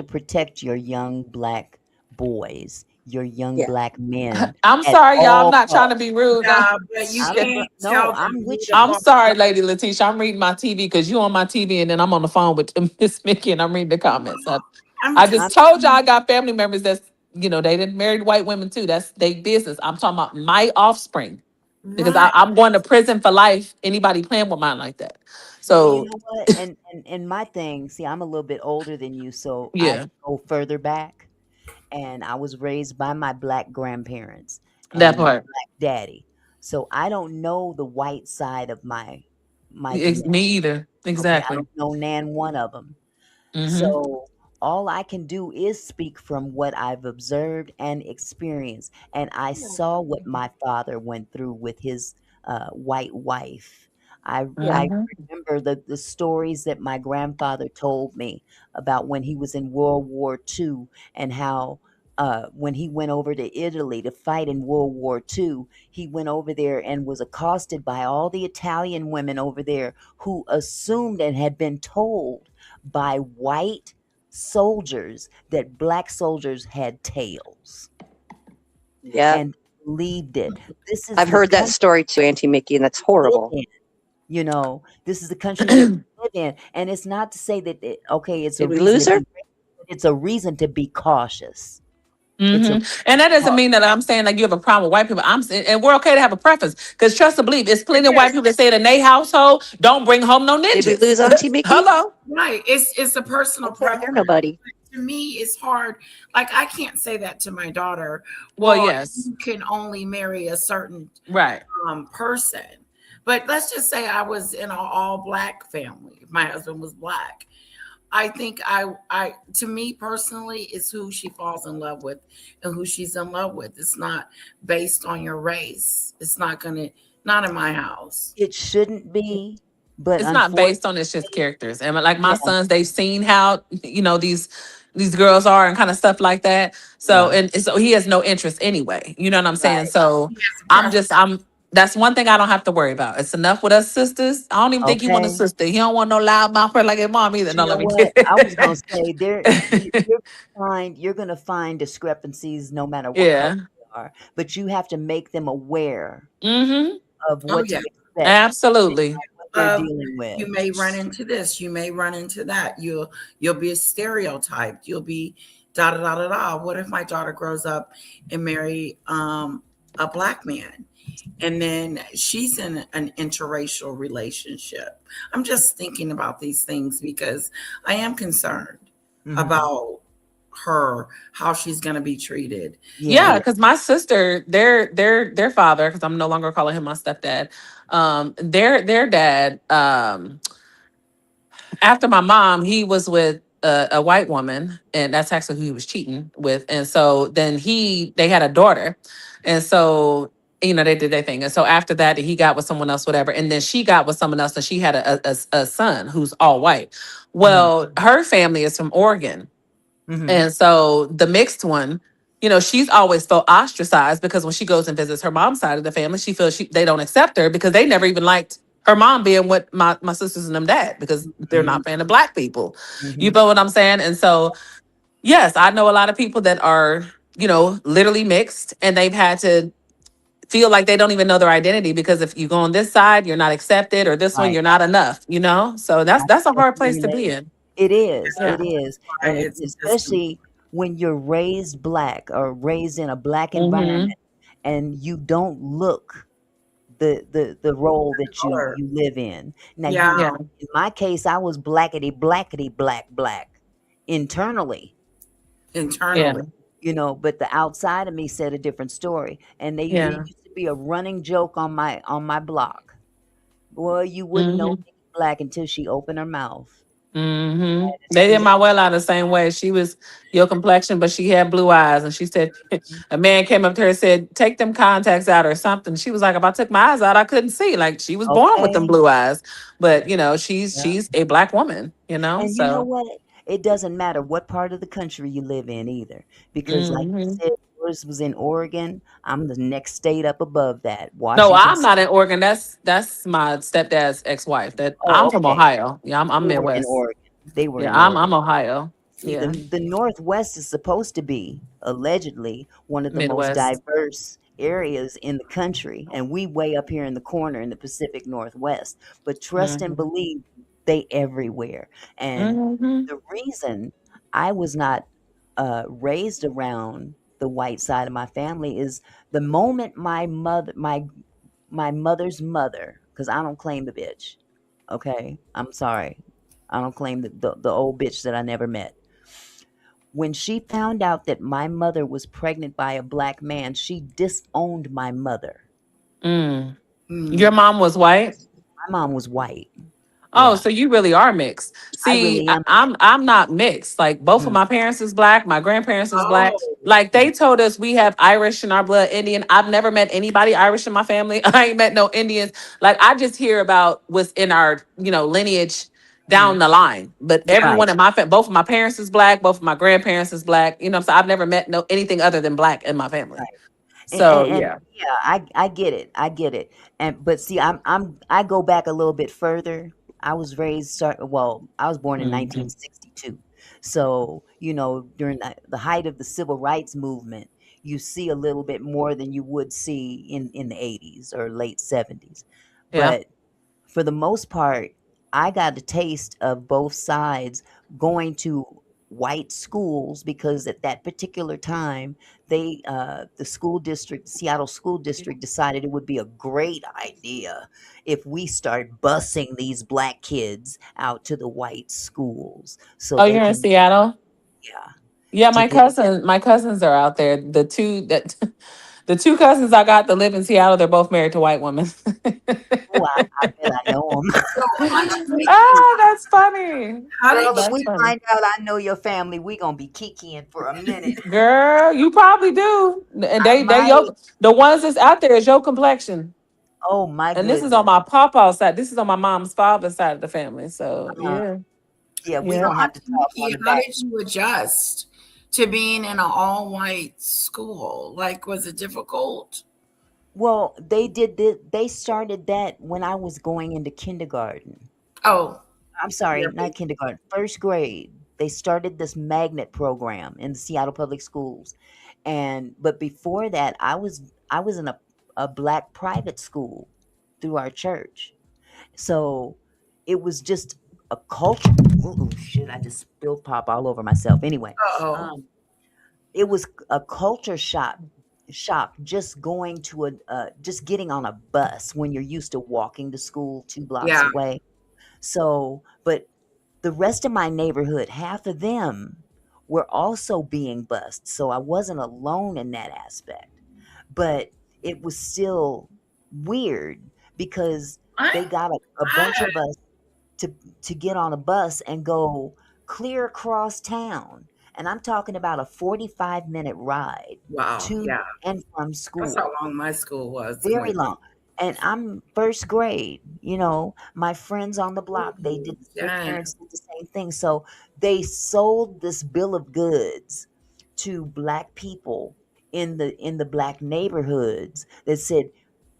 Speaker 1: protect your young black boys, your young
Speaker 6: Yeah.
Speaker 1: black men
Speaker 5: I'm
Speaker 1: at
Speaker 5: sorry, y'all. I'm
Speaker 1: all
Speaker 5: not trying to
Speaker 1: costs.
Speaker 5: be rude.
Speaker 2: Yeah, but you
Speaker 1: I'm
Speaker 2: can't
Speaker 1: no,
Speaker 2: tell them
Speaker 1: I'm
Speaker 2: who
Speaker 1: with
Speaker 2: to
Speaker 1: you.
Speaker 5: I'm
Speaker 2: fall.
Speaker 5: sorry, Lady Letitia. I'm reading my TV because you on my TV and then I'm on the phone with Miss Mickey and I'm reading the comments.
Speaker 2: I'm
Speaker 5: I
Speaker 2: just
Speaker 1: I'm
Speaker 5: just told y'all I got family members they didn't marry white women too. That's their business. I'm talking about my offspring because
Speaker 2: right.
Speaker 5: I'm going to prison for life. Anybody playing with mine like that.
Speaker 1: well, you
Speaker 5: So
Speaker 1: know what? And my thing, see, I'm a little bit older than you, so I
Speaker 5: yeah,
Speaker 1: go further back. And I was raised by my black grandparents
Speaker 5: that
Speaker 1: and my
Speaker 5: part.
Speaker 1: black daddy. So I don't know the white side of my DNA.
Speaker 5: Me either.
Speaker 1: Okay, I
Speaker 5: Exactly.
Speaker 1: don't know nan one of them.
Speaker 5: Mm-hmm.
Speaker 1: So all I can do is speak from what I've observed and experienced. And I saw what my father went through with his white wife. I
Speaker 5: Mm-hmm.
Speaker 1: remember the stories that my grandfather told me about when he was in World War II and how when he went over to Italy to fight in World War II, he went over there and was accosted by all the Italian women over there who assumed and had been told by white soldiers that black soldiers had tails
Speaker 6: Yeah.
Speaker 1: and believed it. This is
Speaker 6: I've
Speaker 1: the
Speaker 6: heard that
Speaker 1: country
Speaker 6: story too, Auntie Mickey, and that's
Speaker 1: we live
Speaker 6: horrible.
Speaker 1: in. This is the country that we live in. And it's not to say that, okay, it's a
Speaker 6: Did we
Speaker 1: reason
Speaker 6: lose
Speaker 1: to be
Speaker 6: her?
Speaker 1: racist, but it's a reason to be cautious. It's a
Speaker 5: And that doesn't
Speaker 1: cau-
Speaker 5: mean that I'm saying like you have a problem with white people. And we're okay to have a preference because trust and believe, it's plenty of white people that say it in their household, don't bring home no
Speaker 6: Did we
Speaker 5: ninjas.
Speaker 6: lose Auntie Mickey?
Speaker 5: Hello.
Speaker 2: Right. It's a personal
Speaker 6: I can't hear
Speaker 2: preference.
Speaker 6: nobody.
Speaker 2: To me, it's hard. Like I can't say that to my daughter.
Speaker 5: Well,
Speaker 2: Well,
Speaker 5: yes.
Speaker 2: you can only marry a certain
Speaker 5: Right.
Speaker 2: person. But let's just say I was in an all black family. My husband was black. I think to me personally, it's who she falls in love with and who she's in love with. It's not based on your race. It's not gonna, not in my house.
Speaker 1: It shouldn't be, but
Speaker 5: It's not based on, it's just
Speaker 1: unfortunately,
Speaker 5: characters. And like my
Speaker 1: yeah,
Speaker 5: sons, they've seen how, these girls are and kind of stuff like that. So,
Speaker 1: yeah,
Speaker 5: and so he has no interest anyway. You know what I'm saying?
Speaker 1: right.
Speaker 5: So
Speaker 2: He has a
Speaker 5: I'm
Speaker 2: preference.
Speaker 5: just I'm that's one thing I don't have to worry about. It's enough with us sisters. I don't even think he want a
Speaker 1: Okay.
Speaker 5: sister. He don't want no loud mouth like his mom either.
Speaker 1: But you
Speaker 5: No,
Speaker 1: know
Speaker 5: let me
Speaker 1: what?
Speaker 5: kid.
Speaker 1: I was gonna say you're gonna find discrepancies no matter what color
Speaker 5: Yeah.
Speaker 1: they are, but you have to make them aware
Speaker 5: Mm-hmm.
Speaker 1: of
Speaker 2: Oh
Speaker 1: what to
Speaker 2: yeah.
Speaker 1: expect and
Speaker 5: Absolutely.
Speaker 1: what they're
Speaker 2: Of
Speaker 1: dealing with.
Speaker 2: you may run into this, you may run into that. You'll be stereotyped. You'll be da da da da da. What if my daughter grows up and marry a black man? And then she's in an interracial relationship. I'm just thinking about these things because I am concerned
Speaker 1: Mhm.
Speaker 2: about her, how she's going to be treated.
Speaker 5: Yeah,
Speaker 1: Yeah.
Speaker 5: because my sister, their father, because I'm no longer calling him my stepdad. Their dad, after my mom, he was with a white woman, and that's actually who he was cheating with. And so then they had a daughter, and so they did their thing. And so after that, he got with someone else, whatever. And then she got with someone else, and she had a son who's all white.
Speaker 1: Mhm.
Speaker 5: Well, her family is from Oregon.
Speaker 1: Mhm.
Speaker 5: And so the mixed one, she's always felt ostracized because when she goes and visits her mom's side of the family, she feels they don't accept her because they never even liked her mom being with my sisters and them dad because they're
Speaker 1: Mhm.
Speaker 5: not fan of black people. You
Speaker 1: Mhm.
Speaker 5: feel what I'm saying? And so, yes, I know a lot of people that are, literally mixed and they've had to feel like they don't even know their identity because if you go on this side, you're not accepted or this one,
Speaker 1: Right.
Speaker 5: you're not enough. So
Speaker 1: I
Speaker 5: that's a
Speaker 1: can
Speaker 5: hard place
Speaker 1: definitely
Speaker 5: to be
Speaker 1: relate.
Speaker 5: in.
Speaker 1: It is.
Speaker 5: Yeah.
Speaker 1: It is.
Speaker 2: Why
Speaker 1: And
Speaker 2: it's just
Speaker 1: especially when you're raised black or raised in a black
Speaker 5: Mm-hmm.
Speaker 1: environment and you don't look the role that
Speaker 2: color.
Speaker 1: you live in. Now
Speaker 2: Yeah,
Speaker 1: you
Speaker 5: Yeah.
Speaker 1: in my case I was blackety black internally,
Speaker 5: Yeah.
Speaker 2: internally.
Speaker 1: but the outside of me said a different story. And it
Speaker 5: Yeah.
Speaker 1: used to be a running joke on my block. Boy, you wouldn't know
Speaker 5: Mm-hmm.
Speaker 1: Nikki Black until she opened her mouth.
Speaker 5: Mm-hmm.
Speaker 1: That is
Speaker 5: They did
Speaker 1: true.
Speaker 5: my well out the same way. She was your complexion, but she had blue eyes. And she said, a man came up to her and said, take them contacts out or something. She was like, if I took my eyes out, I couldn't see. Like she was born with them
Speaker 1: Okay.
Speaker 5: blue eyes. But she's
Speaker 1: Yeah.
Speaker 5: she's a black woman.
Speaker 1: And you know
Speaker 5: So
Speaker 1: what? It doesn't matter what part of the country you live in either. Because like you
Speaker 5: hmm
Speaker 1: said, yours was in Oregon. I'm the next state up above that,
Speaker 5: no,
Speaker 1: Washington
Speaker 5: I'm not
Speaker 1: State.
Speaker 5: in Oregon. That's my stepdad's ex-wife. That I'm
Speaker 1: Oh,
Speaker 5: from
Speaker 1: okay.
Speaker 5: Ohio. Yeah, I'm
Speaker 1: They were in
Speaker 5: Midwest.
Speaker 1: Oregon. They were
Speaker 5: Yeah,
Speaker 1: in
Speaker 5: I'm
Speaker 1: Oregon.
Speaker 5: Ohio.
Speaker 1: See,
Speaker 5: Yeah.
Speaker 1: the Northwest is supposed to be allegedly one of the most
Speaker 5: Midwest.
Speaker 1: diverse areas in the country, and we way up here in the corner in the Pacific Northwest. But trust and
Speaker 5: Mm-hmm.
Speaker 1: believe, they everywhere. And
Speaker 5: Mm-hmm.
Speaker 1: the reason I was not raised around the white side of my family is the moment my mother's mother, because I don't claim the bitch. Okay, I'm sorry, I don't claim the old bitch that I never met. When she found out that my mother was pregnant by a black man, she disowned my mother.
Speaker 5: Mm. Your
Speaker 2: Mm.
Speaker 5: mom was white?
Speaker 1: My mom was white.
Speaker 5: Oh,
Speaker 1: Yeah,
Speaker 5: so you really are mixed.
Speaker 1: I
Speaker 5: See,
Speaker 1: really am
Speaker 5: I'm not mixed. Like both of
Speaker 1: mhm.
Speaker 5: my parents is black, my grandparents is black.
Speaker 2: Oh,
Speaker 5: Like
Speaker 1: Mhm.
Speaker 5: they told us we have Irish in our blood, Indian. I've never met anybody Irish in my family. I ain't met no Indians. Like I just hear about what's in our, lineage down
Speaker 1: Mhm.
Speaker 5: the line. But
Speaker 2: yeah.
Speaker 5: everyone
Speaker 1: Right,
Speaker 5: in my family, both of my parents is black, both of my grandparents is black. So I've never met no anything other than black in my family.
Speaker 1: right.
Speaker 5: So
Speaker 1: And
Speaker 5: yeah.
Speaker 1: yeah, I get it. I get it. And but see, I go back a little bit further. I was born in
Speaker 5: Mhm.
Speaker 1: 1962. So, during the height of the civil rights movement, you see a little bit more than you would see in the 80s or late 70s.
Speaker 5: Yeah.
Speaker 1: But for the most part, I got a taste of both sides going to white schools because at that particular time, the school district, Seattle School District, decided it would be a great idea if we start busing these black kids out to the white schools so
Speaker 5: Oh,
Speaker 1: they
Speaker 5: you're in
Speaker 1: can,
Speaker 5: Seattle?
Speaker 1: yeah,
Speaker 5: Yeah,
Speaker 1: to
Speaker 5: my
Speaker 1: get,
Speaker 5: cousins are out there. The two that The two cousins I got that live in Seattle, they're both married to white women.
Speaker 1: Oh, I bet I know them.
Speaker 2: So, Auntie Nikki,
Speaker 5: Oh, that's funny.
Speaker 2: how did
Speaker 1: Girl, if
Speaker 5: That's
Speaker 1: we
Speaker 5: funny.
Speaker 1: find out I know your family, we gonna be kikiing for a minute.
Speaker 5: Girl, you probably do. And
Speaker 1: I
Speaker 5: they
Speaker 1: might.
Speaker 5: your the ones that's out there is your complexion.
Speaker 1: Oh my
Speaker 5: And this is on my
Speaker 1: goodness.
Speaker 5: papa's side. This is on my mom's father's side of the family. So
Speaker 1: Uh,
Speaker 5: yeah.
Speaker 1: yeah, we
Speaker 5: Yeah.
Speaker 2: so
Speaker 1: gonna have to
Speaker 2: Auntie
Speaker 1: talk on
Speaker 2: Nikki,
Speaker 1: the
Speaker 2: how
Speaker 1: back.
Speaker 2: did you adjust to being in an all-white school? Like, was it difficult?
Speaker 1: Well, they did this, they started that when I was going into kindergarten.
Speaker 2: Oh,
Speaker 1: I'm sorry,
Speaker 2: you're
Speaker 1: not kindergarten, first grade. They started this magnet program in the Seattle Public Schools. And but before that, I was in a black private school through our church. So it was just a culture. Oh shit! I just spilled pop all over myself. Anyway,
Speaker 2: oh,
Speaker 1: um, it was a culture shock just going to just getting on a bus when you're used to walking to school 2 blocks
Speaker 2: yeah.
Speaker 1: away. So, but the rest of my neighborhood, half of them were also being bused. So I wasn't alone in that aspect. But it was still weird because
Speaker 2: I,
Speaker 1: they got a bunch
Speaker 2: I,
Speaker 1: of us to to get on a bus and go clear across town. And I'm talking about a 45-minute ride
Speaker 2: wow,
Speaker 1: to
Speaker 2: yeah.
Speaker 1: and from
Speaker 2: That's how
Speaker 1: school.
Speaker 2: long my school was in
Speaker 1: Very
Speaker 2: Wayne.
Speaker 1: long. And I'm first grade, my friends on the block,
Speaker 2: Ooh,
Speaker 1: their
Speaker 2: yeah.
Speaker 1: parents did the same thing. So they sold this bill of goods to black people in the black neighborhoods that said,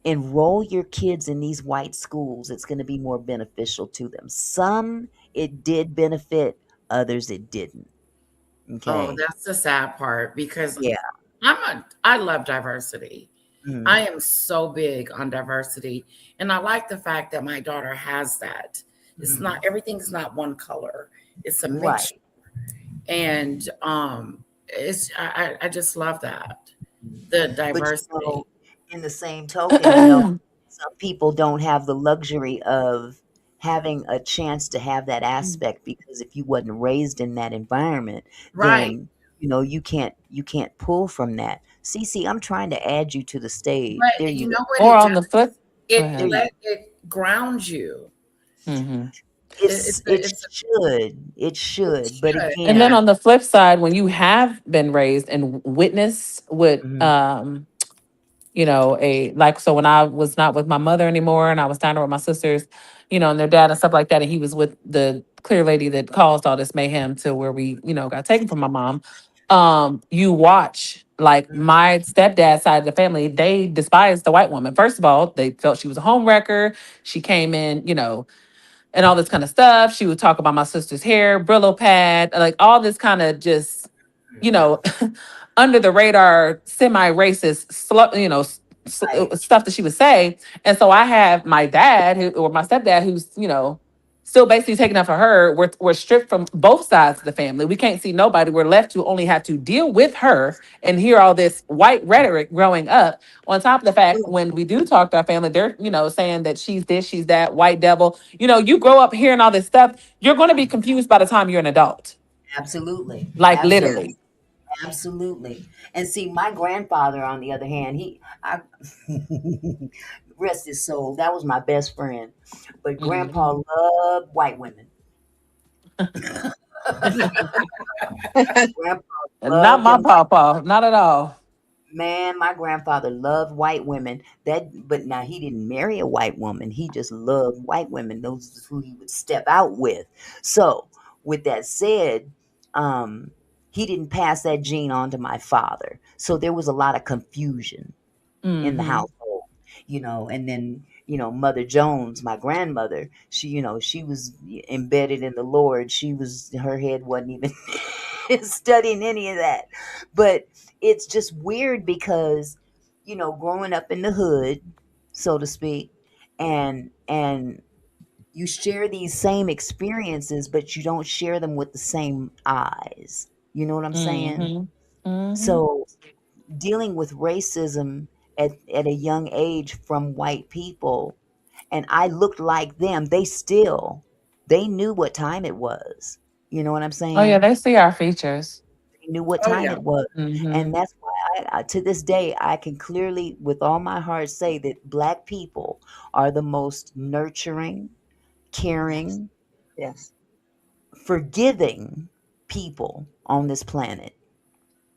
Speaker 1: enroll your kids in these white schools. It's going to be more beneficial to them. Some it did benefit, others it didn't.
Speaker 2: Oh,
Speaker 1: Okay.
Speaker 2: that's the sad part because
Speaker 1: Yeah.
Speaker 2: I love diversity. I
Speaker 1: Mhm.
Speaker 2: am so big on diversity, and I like the fact that my daughter has that. It's not
Speaker 1: Mhm.
Speaker 2: everything's not one color; it's a
Speaker 1: Right.
Speaker 2: mixture, and it's I just love that the
Speaker 1: But
Speaker 2: diversity.
Speaker 1: in the same token, some people don't have the luxury of having a chance to have that aspect because if you wasn't raised in that environment,
Speaker 2: Right,
Speaker 1: then you can't pull from that. Cece, I'm trying to add you to the stage. There
Speaker 2: but
Speaker 1: you
Speaker 2: you
Speaker 1: go.
Speaker 2: know what
Speaker 5: Or
Speaker 2: it
Speaker 5: on
Speaker 2: does?
Speaker 5: the flip. Go
Speaker 2: It
Speaker 1: There
Speaker 5: ahead.
Speaker 1: you
Speaker 2: let it ground you.
Speaker 5: Hmm.
Speaker 2: It,
Speaker 1: it's
Speaker 2: it's a,
Speaker 1: it
Speaker 2: it's a, it
Speaker 1: should, but
Speaker 2: should,
Speaker 5: And then
Speaker 1: again,
Speaker 2: yeah.
Speaker 5: on the flip side, when you have been raised and witness what
Speaker 1: mhm,
Speaker 5: a like so when I was not with my mother anymore and I was down there with my sisters, and their dad and stuff like that, and he was with the clear lady that caused all this mayhem to where we, got taken from my mom. You watch like
Speaker 1: mhm,
Speaker 5: my stepdad side of the family, they despised the white woman. First of all, they felt she was a home wrecker. She came in, and all this kind of stuff. She would talk about my sister's hair, Brillo pad, like all this kind of just, you
Speaker 1: mhm.
Speaker 5: know, under the radar, semi racist,
Speaker 1: Right.
Speaker 5: stuff that she would say. And so I have my dad or my stepdad who's, still basically taking up for her. We're stripped from both sides of the family. We can't see nobody. We're left to only have to deal with her and hear all this white rhetoric growing up. On top of the fact, when we do talk to our family, they're, saying that she's this, she's that, white devil. You grow up hearing all this stuff, you're going to be confused by the time you're an adult.
Speaker 1: Absolutely.
Speaker 5: Like
Speaker 1: Absolutely.
Speaker 5: literally.
Speaker 1: Absolutely. And see, my grandfather, on the other hand, rest his soul, that was my best friend. But grandpa
Speaker 5: Mhm.
Speaker 1: loved white women. Grandpa
Speaker 5: Not
Speaker 1: loved
Speaker 5: my
Speaker 1: them white.
Speaker 5: papa, not at all.
Speaker 1: Man, my grandfather loved white women. But now he didn't marry a white woman. He just loved white women. Those is who he would step out with. So, with that said, um, he didn't pass that gene on to my father. So there was a lot of confusion in the
Speaker 5: Hmm.
Speaker 1: household, and then, Mother Jones, my grandmother, she was embedded in the Lord. Her head wasn't even studying any of that. But it's just weird because, growing up in the hood, so to speak, and you share these same experiences, but you don't share them with the same eyes. You know what I'm saying?
Speaker 5: Hmm. Hmm.
Speaker 1: So dealing with racism at a young age from white people, and I looked like them. They knew what time it was. You know what I'm
Speaker 5: Oh yeah,
Speaker 1: saying?
Speaker 5: they see our features.
Speaker 1: They knew what
Speaker 2: Oh
Speaker 1: time
Speaker 2: yeah.
Speaker 1: it was.
Speaker 5: Hmm.
Speaker 1: And that's why to this day, I can clearly, with all my heart, say that Black people are the most nurturing,
Speaker 6: Yes.
Speaker 1: caring,
Speaker 6: Yes.
Speaker 1: forgiving people on this planet.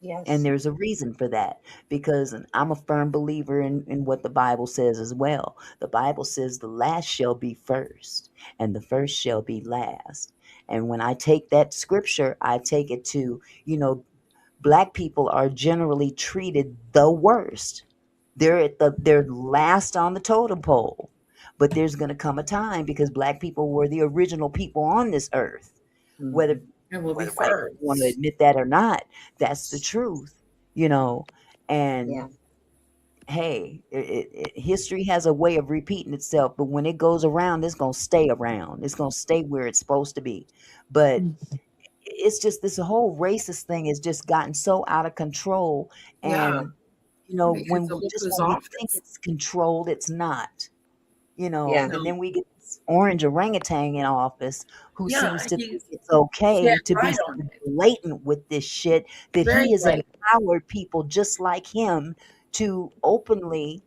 Speaker 1: And
Speaker 6: Yes.
Speaker 1: there's a reason for that, because I'm a firm believer in what the Bible says as well. The Bible says the last shall be first, and the first shall be last. And when I take that scripture, I take it to, Black people are generally treated the worst. They're last on the totem pole. But there's going to come a time, because Black people were the original people on this earth, whether
Speaker 6: Mhm.
Speaker 2: It will be
Speaker 1: whether white people want to
Speaker 2: first.
Speaker 1: admit that or not. That's the truth, you know. And
Speaker 6: Yeah.
Speaker 1: hey, history has a way of repeating itself, but when it goes around, it's gonna stay around. It's gonna stay where it's supposed to be. But it's just this whole racist thing has just gotten so out of control.
Speaker 2: Yeah,
Speaker 1: And
Speaker 2: because of look who's
Speaker 1: when we think
Speaker 2: office.
Speaker 1: it's controlled, it's not.
Speaker 6: Yeah.
Speaker 1: And
Speaker 2: No.
Speaker 1: then we get this orange orangutan in office who seems
Speaker 2: Yeah,
Speaker 1: to think
Speaker 2: he's
Speaker 1: it's
Speaker 2: dead
Speaker 1: okay to be
Speaker 2: right
Speaker 1: so
Speaker 2: on it.
Speaker 1: blatant with this shit, that
Speaker 2: Very
Speaker 1: he has
Speaker 2: blatant.
Speaker 1: empowered people just like him to openly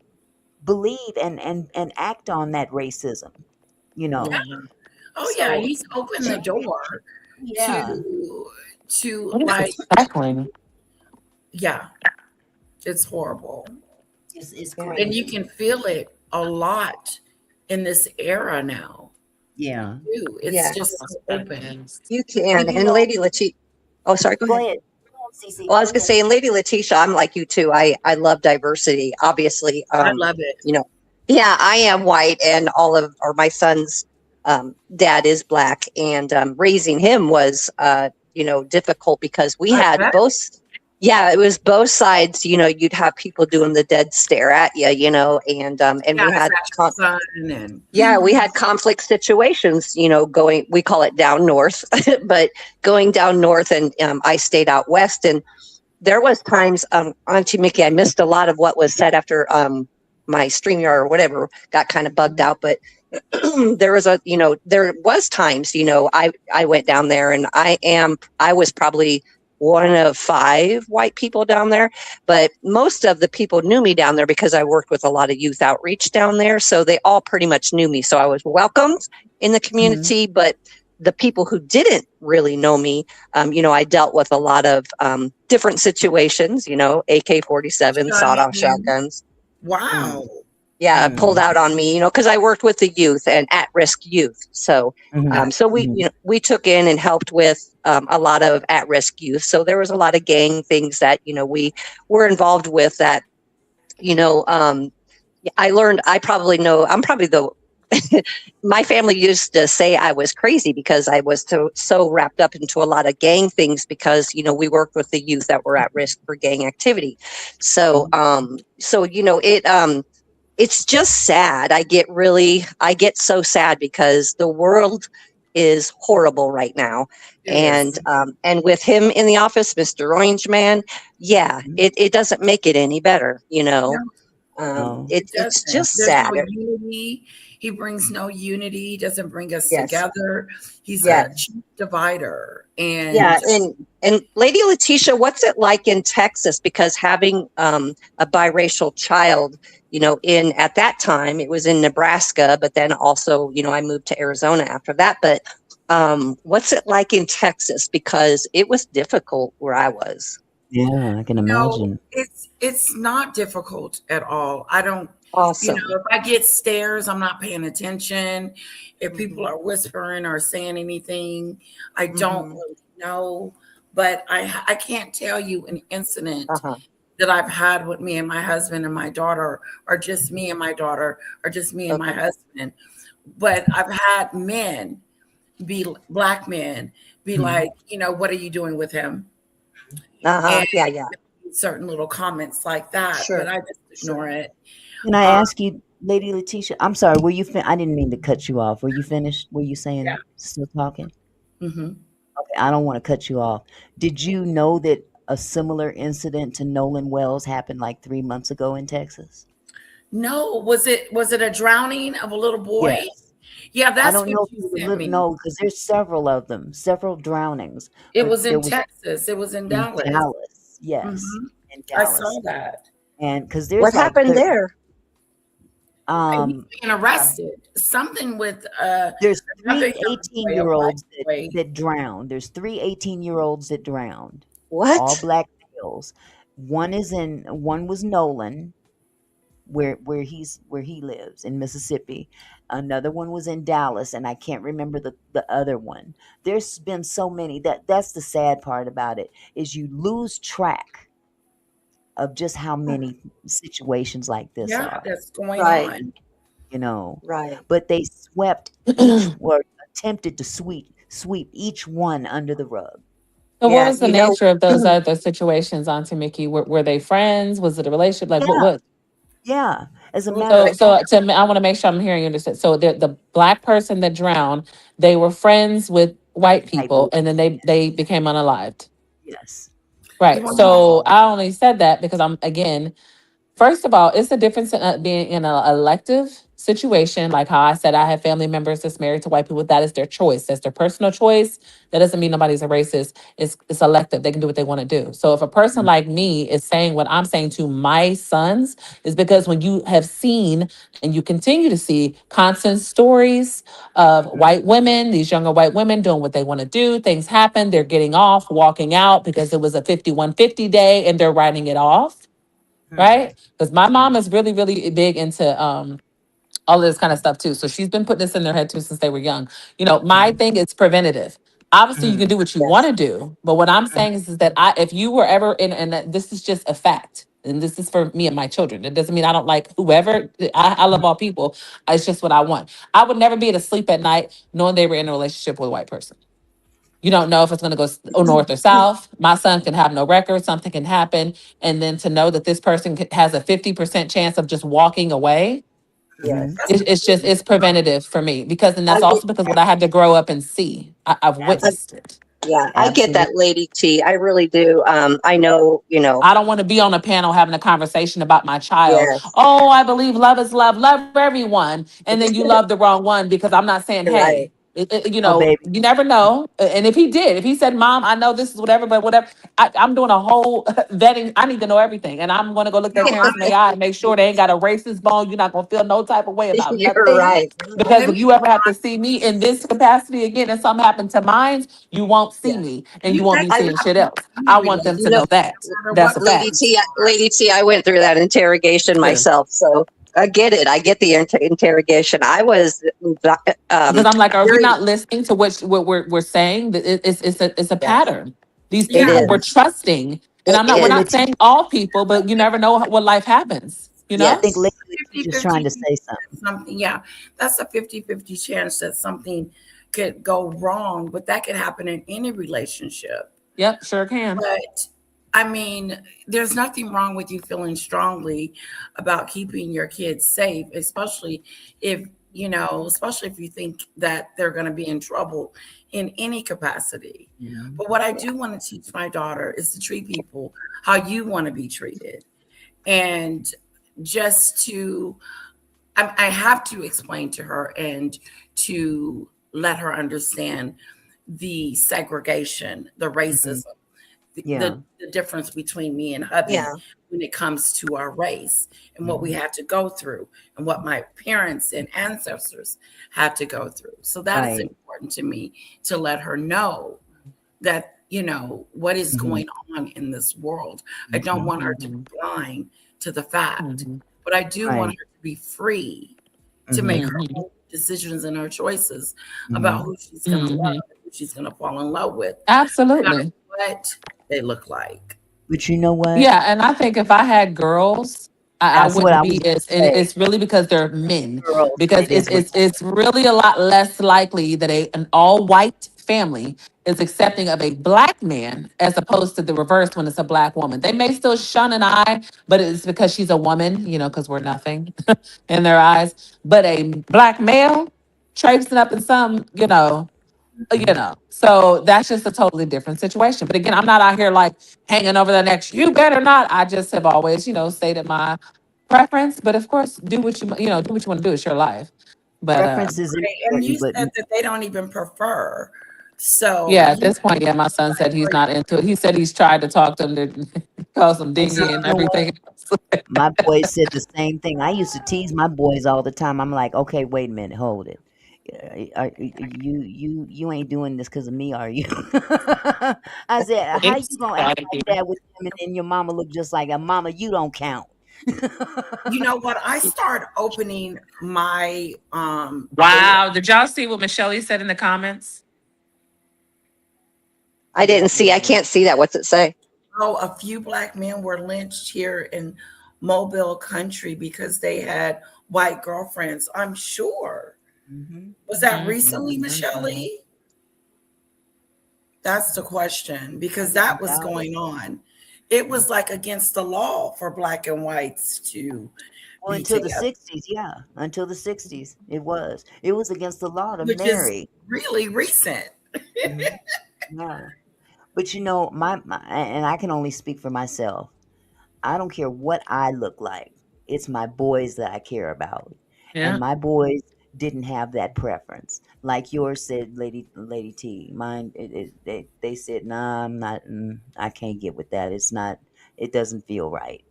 Speaker 1: believe and act on that racism, you
Speaker 2: Yeah.
Speaker 1: know.
Speaker 6: Mhm.
Speaker 2: Oh yeah,
Speaker 1: So
Speaker 2: he's opened the door
Speaker 1: yeah,
Speaker 2: to
Speaker 5: What is
Speaker 2: like,
Speaker 5: this crackling?
Speaker 2: yeah, it's horrible.
Speaker 1: it's
Speaker 6: Yeah.
Speaker 2: And you
Speaker 1: crazy.
Speaker 2: can feel it a lot in this era now
Speaker 1: Yeah.
Speaker 2: too. It's
Speaker 6: Yeah.
Speaker 2: just so open.
Speaker 6: You can.
Speaker 1: And
Speaker 6: And Lady Letitia. Oh, sorry. Go
Speaker 1: go
Speaker 6: ahead.
Speaker 1: ahead. Go ahead, Cece.
Speaker 6: Well, I was
Speaker 1: Go
Speaker 6: gonna
Speaker 1: ahead.
Speaker 6: say, and Lady Letitia, I'm like you too. I love diversity. Obviously,
Speaker 2: I love it.
Speaker 6: you know, yeah, I am white, and all of or my son's dad is black, and raising him was difficult because we
Speaker 2: I
Speaker 6: had
Speaker 2: bet.
Speaker 6: both. Yeah, it was both sides. You'd have people doing the dead stare at you, and
Speaker 2: Yeah,
Speaker 6: we
Speaker 2: is
Speaker 6: had
Speaker 2: that your son? And
Speaker 6: yeah, we had conflict situations, going, we call it down north, but going down north, and I stayed out west. And there was times, Auntie Mickey, I missed a lot of what was said after my StreamYard or whatever got kind of bugged out. But there was times, I went down there, and I was probably one of five white people down there, but most of the people knew me down there because I worked with a lot of youth outreach down there. So they all pretty much knew me. So I was welcomed in the
Speaker 1: Mhm.
Speaker 6: community, but the people who didn't really know me, I dealt with a lot of different situations, AK-47,
Speaker 2: shun
Speaker 6: sawed-off
Speaker 2: you.
Speaker 6: shotguns.
Speaker 2: Wow.
Speaker 1: Mm.
Speaker 6: Yeah, pulled
Speaker 1: Mm.
Speaker 6: out on me, because I worked with the youth and at-risk youth. So,
Speaker 1: Mhm.
Speaker 6: so we,
Speaker 1: Mhm.
Speaker 6: we took in and helped with a lot of at-risk youth. So there was a lot of gang things that we were involved with. That I learned. I probably know. I'm probably the. My family used to say I was crazy because I was so wrapped up into a lot of gang things, because we worked with the youth that were at risk for gang activity. So
Speaker 1: Mhm.
Speaker 6: it's just sad. I get so sad because the world is horrible right now.
Speaker 2: It is.
Speaker 6: And with him in the office, Mr. Orange Man, yeah,
Speaker 1: Mhm.
Speaker 6: it doesn't make it any better.
Speaker 2: No,
Speaker 1: No.
Speaker 2: it
Speaker 6: It's
Speaker 2: doesn't.
Speaker 6: just
Speaker 2: There's no
Speaker 6: sad.
Speaker 2: unity. He brings no unity. He doesn't bring us
Speaker 6: Yes.
Speaker 2: together. He's a
Speaker 6: Yes.
Speaker 2: chief divider.
Speaker 6: Yeah,
Speaker 2: And
Speaker 6: and Lady Letitia, what's it like in Texas? Because having a biracial child, in at that time it was in Nebraska, but then also, I moved to Arizona after that. But what's it like in Texas? Because it was difficult where I was.
Speaker 1: Yeah, I can imagine.
Speaker 2: it's not difficult at all. I don't,
Speaker 6: Awesome.
Speaker 2: if I get stares, I'm not paying attention. If people
Speaker 6: Hmm.
Speaker 2: are whispering or saying anything, I don't
Speaker 6: Hmm.
Speaker 2: really know. But I can't tell you an incident
Speaker 6: Uh-huh.
Speaker 2: that I've had with me and my husband and my daughter, or just me and my daughter, or just me and my
Speaker 6: Okay.
Speaker 2: husband. But I've had men black men be
Speaker 1: Mhm.
Speaker 2: like, what are you doing with him?
Speaker 6: Uh-huh.
Speaker 2: And
Speaker 6: Yeah, yeah.
Speaker 2: certain little comments like that, but
Speaker 6: Sure.
Speaker 2: I just ignore
Speaker 6: Sure.
Speaker 2: it.
Speaker 1: Can I
Speaker 2: Um,
Speaker 1: ask you, Lady Letitia? I'm sorry. I didn't mean to cut you off. Were you finished? Were you
Speaker 2: yeah.
Speaker 1: saying still talking?
Speaker 2: Hmm.
Speaker 1: Okay, I don't want to cut you off. Did you know that a similar incident to Nolan Wells happened like 3 months ago in Texas?
Speaker 2: No, was it a drowning of a little boy?
Speaker 1: Yes.
Speaker 2: Yeah,
Speaker 1: I
Speaker 2: that's
Speaker 1: don't
Speaker 2: what
Speaker 1: know if
Speaker 2: you
Speaker 1: it was a
Speaker 2: sent
Speaker 1: little,
Speaker 2: me.
Speaker 1: no, because there's several of them, several drownings,
Speaker 2: It
Speaker 1: but
Speaker 2: was
Speaker 1: there
Speaker 2: in
Speaker 1: was
Speaker 2: Texas. It was in
Speaker 1: in
Speaker 2: Dallas.
Speaker 1: Dallas, yes.
Speaker 2: Hmm.
Speaker 1: in
Speaker 2: I saw
Speaker 1: Dallas,
Speaker 2: that.
Speaker 1: and because
Speaker 6: What
Speaker 1: there's like
Speaker 6: happened there?
Speaker 2: And he's
Speaker 1: um
Speaker 2: being arrested. Something with
Speaker 1: there's
Speaker 2: another
Speaker 1: three
Speaker 2: young boy, a black
Speaker 1: 18-year-olds
Speaker 2: boy.
Speaker 1: that drowned. There's three 18-year-olds that drowned, all
Speaker 6: What?
Speaker 1: black males. One was Nolan, where he lives in Mississippi. Another one was in Dallas, and I can't remember the other one. There's been so many. That's the sad part about it, is you lose track of just how many situations like this
Speaker 2: Yeah,
Speaker 1: are,
Speaker 2: that's going
Speaker 6: Right,
Speaker 2: on.
Speaker 1: you know.
Speaker 6: right.
Speaker 1: But they swept each, or attempted to sweep each one under the rug.
Speaker 5: So what
Speaker 6: Yeah,
Speaker 5: was the nature of those other situations, Auntie Mickey? Were they friends? Was it a relationship? Like
Speaker 1: Yeah,
Speaker 5: what?
Speaker 1: yeah. As a
Speaker 2: It was
Speaker 1: matter
Speaker 5: So,
Speaker 1: of
Speaker 2: like,
Speaker 1: fact,
Speaker 5: I want to make sure I'm hearing you understand. So the black person that drowned, they were friends with white
Speaker 1: white
Speaker 5: people,
Speaker 1: people.
Speaker 5: and then they became unalived.
Speaker 1: Yes.
Speaker 2: you
Speaker 5: Right.
Speaker 2: want to know,
Speaker 5: So I only said that because I'm again. First of all, it's a difference in being in an elective situation. Like how I said, I have family members that's married to white people. That is their choice. That's their personal choice. That doesn't mean nobody's a racist. It's elective. They can do what they want to do. So if a person
Speaker 1: Mhm.
Speaker 5: like me is saying what I'm saying to my sons, is because when you have seen and you continue to see constant stories of white women, these younger white women doing what they want to do, things happen, they're getting off, walking out because it was a 5150 day and they're writing it off,
Speaker 1: Mhm.
Speaker 5: right? Because my mom is really, really big into all this kind of stuff too. So she's been putting this in their head too since they were young. You know, my
Speaker 1: Mhm.
Speaker 5: thing is preventative. Obviously, you can
Speaker 1: Mhm.
Speaker 5: do what you want
Speaker 6: Yes.
Speaker 5: to do, but what I'm
Speaker 1: Mhm.
Speaker 5: saying is that if you were ever in, and this is just a fact, and this is for me and my children. It doesn't mean I don't like whoever. I love all people. It's just what I want. I would never be able to sleep at night knowing they were in a relationship with a white person. You don't know if it's going to go north or south. My son can have no record. Something can happen. And then to know that this person has a 50% chance of just walking away,
Speaker 1: Mhm.
Speaker 6: Yes.
Speaker 5: it's preventative for me because, and
Speaker 6: I
Speaker 5: that's
Speaker 6: get
Speaker 5: also because what I had to grow up and see. I've
Speaker 6: I,
Speaker 1: Abs-
Speaker 5: witnessed it.
Speaker 6: yeah, I get that,
Speaker 1: Absolutely.
Speaker 6: Lady T. I really do. I know,
Speaker 5: I don't want to be on a panel having a conversation about my child.
Speaker 6: yes.
Speaker 5: Oh, I believe love is love. Love everyone. And then you love the wrong one because I'm not saying,
Speaker 6: Right.
Speaker 5: hey,
Speaker 1: Oh, baby.
Speaker 5: you never know. And if he did, if he said, Mom, I know this is whatever, but whatever, I'm doing a whole vetting. I need to know everything. And I'm going to go look their
Speaker 2: no,
Speaker 5: parents in the eye and make sure they ain't got a racist bone. You're not going to feel no type of way about
Speaker 6: You're
Speaker 5: nothing.
Speaker 6: right.
Speaker 5: Because
Speaker 2: let
Speaker 5: if
Speaker 2: me,
Speaker 5: you ever have to see me in this capacity again and something happened to mine, you won't see
Speaker 6: Yeah.
Speaker 5: me and you
Speaker 2: you
Speaker 5: won't be
Speaker 6: I,
Speaker 5: seeing
Speaker 2: actually
Speaker 5: shit
Speaker 2: have
Speaker 5: else.
Speaker 2: any
Speaker 5: I want them
Speaker 6: you
Speaker 5: to
Speaker 6: know,
Speaker 5: know
Speaker 2: relationship,
Speaker 5: that.
Speaker 2: no matter
Speaker 5: That's a
Speaker 2: what
Speaker 6: Lady
Speaker 5: fact.
Speaker 2: race
Speaker 6: T,
Speaker 2: you are.
Speaker 6: Lady T, I went through that interrogation
Speaker 5: Too.
Speaker 6: myself, so I get it. I get the interrogation. I was
Speaker 5: Because I'm like, are we
Speaker 6: very,
Speaker 5: not listening to what we're saying? That it's a
Speaker 6: yes,
Speaker 5: pattern. These
Speaker 6: it
Speaker 2: Yeah,
Speaker 5: people we're
Speaker 6: is.
Speaker 5: trusting, and
Speaker 6: It
Speaker 5: we're
Speaker 6: is.
Speaker 5: not
Speaker 1: Latesha,
Speaker 5: saying all people, but you never know what life happens. You
Speaker 1: I
Speaker 5: know.
Speaker 1: think
Speaker 6: Yes.
Speaker 1: Latesha's just
Speaker 2: 50-50
Speaker 1: trying to
Speaker 2: chance
Speaker 1: say
Speaker 2: that
Speaker 1: something.
Speaker 2: something, yeah, that's a 50-50 chance that something could go wrong, but that could happen in any relationship.
Speaker 5: Yep, sure can.
Speaker 2: But I mean, there's nothing wrong with you feeling strongly about keeping your kids safe, especially if, especially if you think that they're going to be in trouble in any capacity.
Speaker 1: Mhm.
Speaker 2: But what I
Speaker 6: Yeah.
Speaker 2: do want to teach my daughter is to treat people how you want to be treated. And just to, I have to explain to her and to let her understand the segregation, the
Speaker 1: Mhm.
Speaker 2: racism,
Speaker 1: Yeah.
Speaker 2: the difference between me and hubby
Speaker 6: Yeah.
Speaker 2: when it comes to our race and what we
Speaker 1: Mhm.
Speaker 2: had to go through and what my parents and ancestors had to go through. So that is
Speaker 1: Right.
Speaker 2: important to me to let her know that, what is
Speaker 1: Mhm.
Speaker 2: going on in this world. I don't
Speaker 1: Mhm.
Speaker 2: want her to be
Speaker 5: Hmm.
Speaker 2: blind to the fact,
Speaker 5: Hmm.
Speaker 2: but I do want
Speaker 1: Right.
Speaker 2: her to be free to make
Speaker 1: Mhm.
Speaker 2: her
Speaker 5: Hmm.
Speaker 2: own decisions and her choices about
Speaker 1: Mhm.
Speaker 2: who she's going to love
Speaker 5: Hmm.
Speaker 2: and who she's going to fall in love with, no matter
Speaker 5: Absolutely.
Speaker 2: what they look like.
Speaker 1: But you know what?
Speaker 5: Yeah, and I think if I had girls, I
Speaker 1: That's what
Speaker 5: wouldn't
Speaker 1: I
Speaker 5: be
Speaker 1: was
Speaker 5: as,
Speaker 1: gonna
Speaker 5: and
Speaker 1: say.
Speaker 5: it's really because they're men.
Speaker 1: Girls,
Speaker 5: Because
Speaker 1: it is what
Speaker 5: it's really a lot less likely that an all white family is accepting of a black man as opposed to the reverse when it's a black woman. They may still shun an eye, but it's because she's a woman, because we're nothing in their eyes. But a black male traipsing up in some,
Speaker 1: Mhm.
Speaker 5: so that's just a totally different situation. But again, I'm not out here like hanging over the next, you better not. I just have always, stated my preference. But of course, do what do what you want to do. It's your life. But
Speaker 1: Preference is
Speaker 2: Right. And you
Speaker 1: important, but
Speaker 2: said that they don't even prefer. So
Speaker 5: yeah, at
Speaker 2: you
Speaker 5: this point, yeah, my son said he's
Speaker 2: are
Speaker 5: not into it. He said he's tried to talk to him. Cause them
Speaker 1: And so
Speaker 5: dingy and
Speaker 1: you know what?
Speaker 5: everything.
Speaker 1: My boys said the same thing. I used to tease my boys all the time. I'm like, okay, wait a minute, hold it. You ain't doing this because of me, are you? I said, how you
Speaker 5: It's
Speaker 1: gonna act
Speaker 5: out of
Speaker 1: like
Speaker 5: here.
Speaker 1: that with them, and then your mama look just like a mama? You don't count.
Speaker 2: You know what? I started opening my door.
Speaker 5: Wow. Did y'all see what Michelle said in the comments?
Speaker 6: I didn't see. I can't see that. What's it say?
Speaker 2: Oh, a few black men were lynched here in Mobile Country because they had white girlfriends. I'm sure.
Speaker 1: Hmm.
Speaker 2: Was that
Speaker 5: Mm.
Speaker 2: recently, Michelle? That's the question because that was
Speaker 1: Doubt it.
Speaker 2: going on. It was like against the law for black and whites to
Speaker 1: Well,
Speaker 2: be
Speaker 1: until the
Speaker 2: together,
Speaker 1: '60s, yeah, until the '60s, it was. It was against the law to
Speaker 2: which is
Speaker 1: marry.
Speaker 2: really recent.
Speaker 1: Hmm. Yeah, but and I can only speak for myself. I don't care what I look like. It's my boys that I care about. And
Speaker 5: Yeah.
Speaker 1: my boys didn't have that preference. Like yours said, Lady T. Mine, they said, nah, I'm not, I can't get with that. It's not, it doesn't feel right.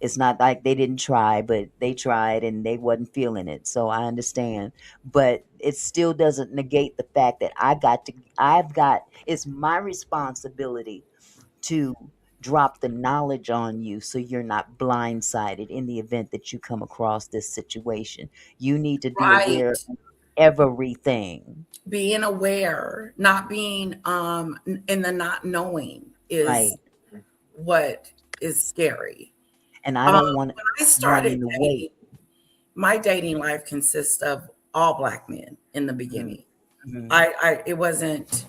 Speaker 1: It's not like they didn't try, but they tried and they wasn't feeling it. So I understand. But it still doesn't negate the fact that it's my responsibility to drop the knowledge on you so you're not blindsided in the event that you come across this situation. You need to be aware
Speaker 2: Right.
Speaker 1: of everything.
Speaker 2: Being aware, not being in the not knowing is
Speaker 1: Right.
Speaker 2: what is scary.
Speaker 1: And I don't want
Speaker 2: When I started
Speaker 1: running away.
Speaker 2: dating, my dating life consists of all black men in the
Speaker 1: Mhm.
Speaker 2: beginning.
Speaker 1: Mhm.
Speaker 2: I it wasn't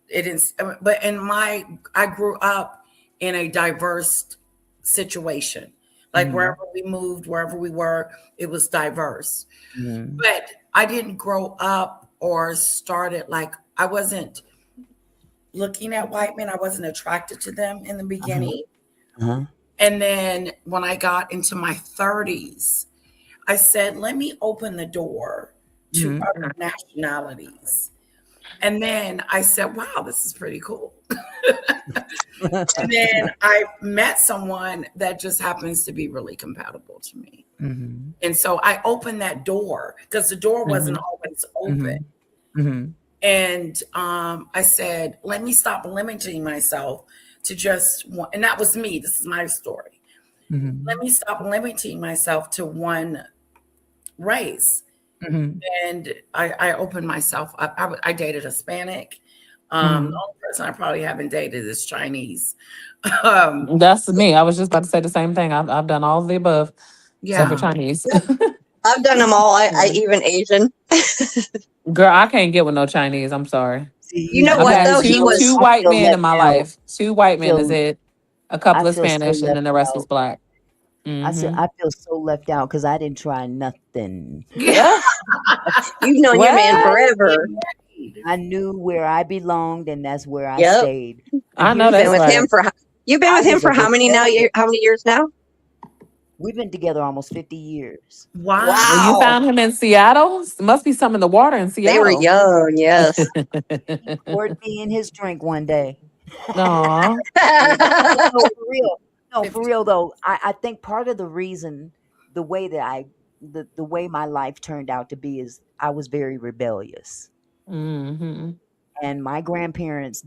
Speaker 2: it didn't but in my I grew up in a diverse situation. Like wherever
Speaker 1: Mhm.
Speaker 2: we moved, wherever we were, it was diverse.
Speaker 1: Mhm.
Speaker 2: But I didn't grow up or started like I wasn't looking at white men. I wasn't attracted to them in the
Speaker 1: Uh-huh.
Speaker 2: beginning.
Speaker 1: Uh-huh.
Speaker 2: And then when I got into my 30s, I said, let me open the door to
Speaker 1: Mhm.
Speaker 2: other nationalities. And then I said, wow, this is pretty cool. And then I met someone that just happens to be really compatible to me.
Speaker 1: Mhm.
Speaker 2: And so I opened that door because the door wasn't
Speaker 5: Mhm.
Speaker 2: always open.
Speaker 1: Mhm. Mhm.
Speaker 2: And I said, let me stop limiting myself to just one. And that was me. This is my story. Let
Speaker 1: Mhm.
Speaker 2: me stop limiting myself to one race.
Speaker 1: Mhm.
Speaker 2: And I opened myself up. I dated Hispanic. The
Speaker 1: Mhm.
Speaker 2: only person I probably haven't dated is Chinese. um,
Speaker 5: That's me. I was just about to say the same thing. I've done all of the above, except for
Speaker 2: yeah.
Speaker 5: Chinese.
Speaker 6: Yep, I've done them all. I
Speaker 1: Mhm.
Speaker 6: even Asian.
Speaker 5: Girl, I can't get with no Chinese. I'm sorry.
Speaker 1: See,
Speaker 6: You know
Speaker 5: I've
Speaker 6: what
Speaker 5: had
Speaker 6: though? He
Speaker 5: two
Speaker 6: was.
Speaker 1: I
Speaker 5: white
Speaker 1: feel
Speaker 5: men in
Speaker 1: left
Speaker 5: my
Speaker 1: out.
Speaker 5: life. Two white men is
Speaker 1: Feel
Speaker 5: it. A
Speaker 1: I
Speaker 5: couple of
Speaker 1: feel so
Speaker 5: Spanish, and
Speaker 1: left
Speaker 5: then the rest was
Speaker 1: out.
Speaker 5: black. Mm-hmm.
Speaker 1: I feel so left out because I didn't try nothing.
Speaker 2: Yeah.
Speaker 6: You've known your man
Speaker 5: What?
Speaker 6: forever.
Speaker 1: I knew where I belonged, and that's where I
Speaker 6: Yep.
Speaker 1: stayed. And
Speaker 5: I know
Speaker 1: here's
Speaker 6: You've
Speaker 1: the
Speaker 6: been
Speaker 5: that's
Speaker 6: with
Speaker 1: thing:
Speaker 6: him
Speaker 5: right.
Speaker 6: for. You've been
Speaker 1: I
Speaker 6: with him
Speaker 1: was a
Speaker 6: for how many now?
Speaker 1: rebellious.
Speaker 6: How many years now?
Speaker 1: We've been together almost 50 years.
Speaker 5: Well, you
Speaker 2: Wow.
Speaker 6: Wow.
Speaker 5: found him in Seattle. Must be some in the water in
Speaker 6: They were
Speaker 5: Seattle.
Speaker 6: young. Yes.
Speaker 1: He poured me in his drink one day.
Speaker 5: Aw.
Speaker 1: But no, for real. No, for
Speaker 2: 50.
Speaker 1: real though. I think part of the reason, the way that the way my life turned out to be is I was very rebellious.
Speaker 5: Mm-hmm.
Speaker 1: And my grandparents,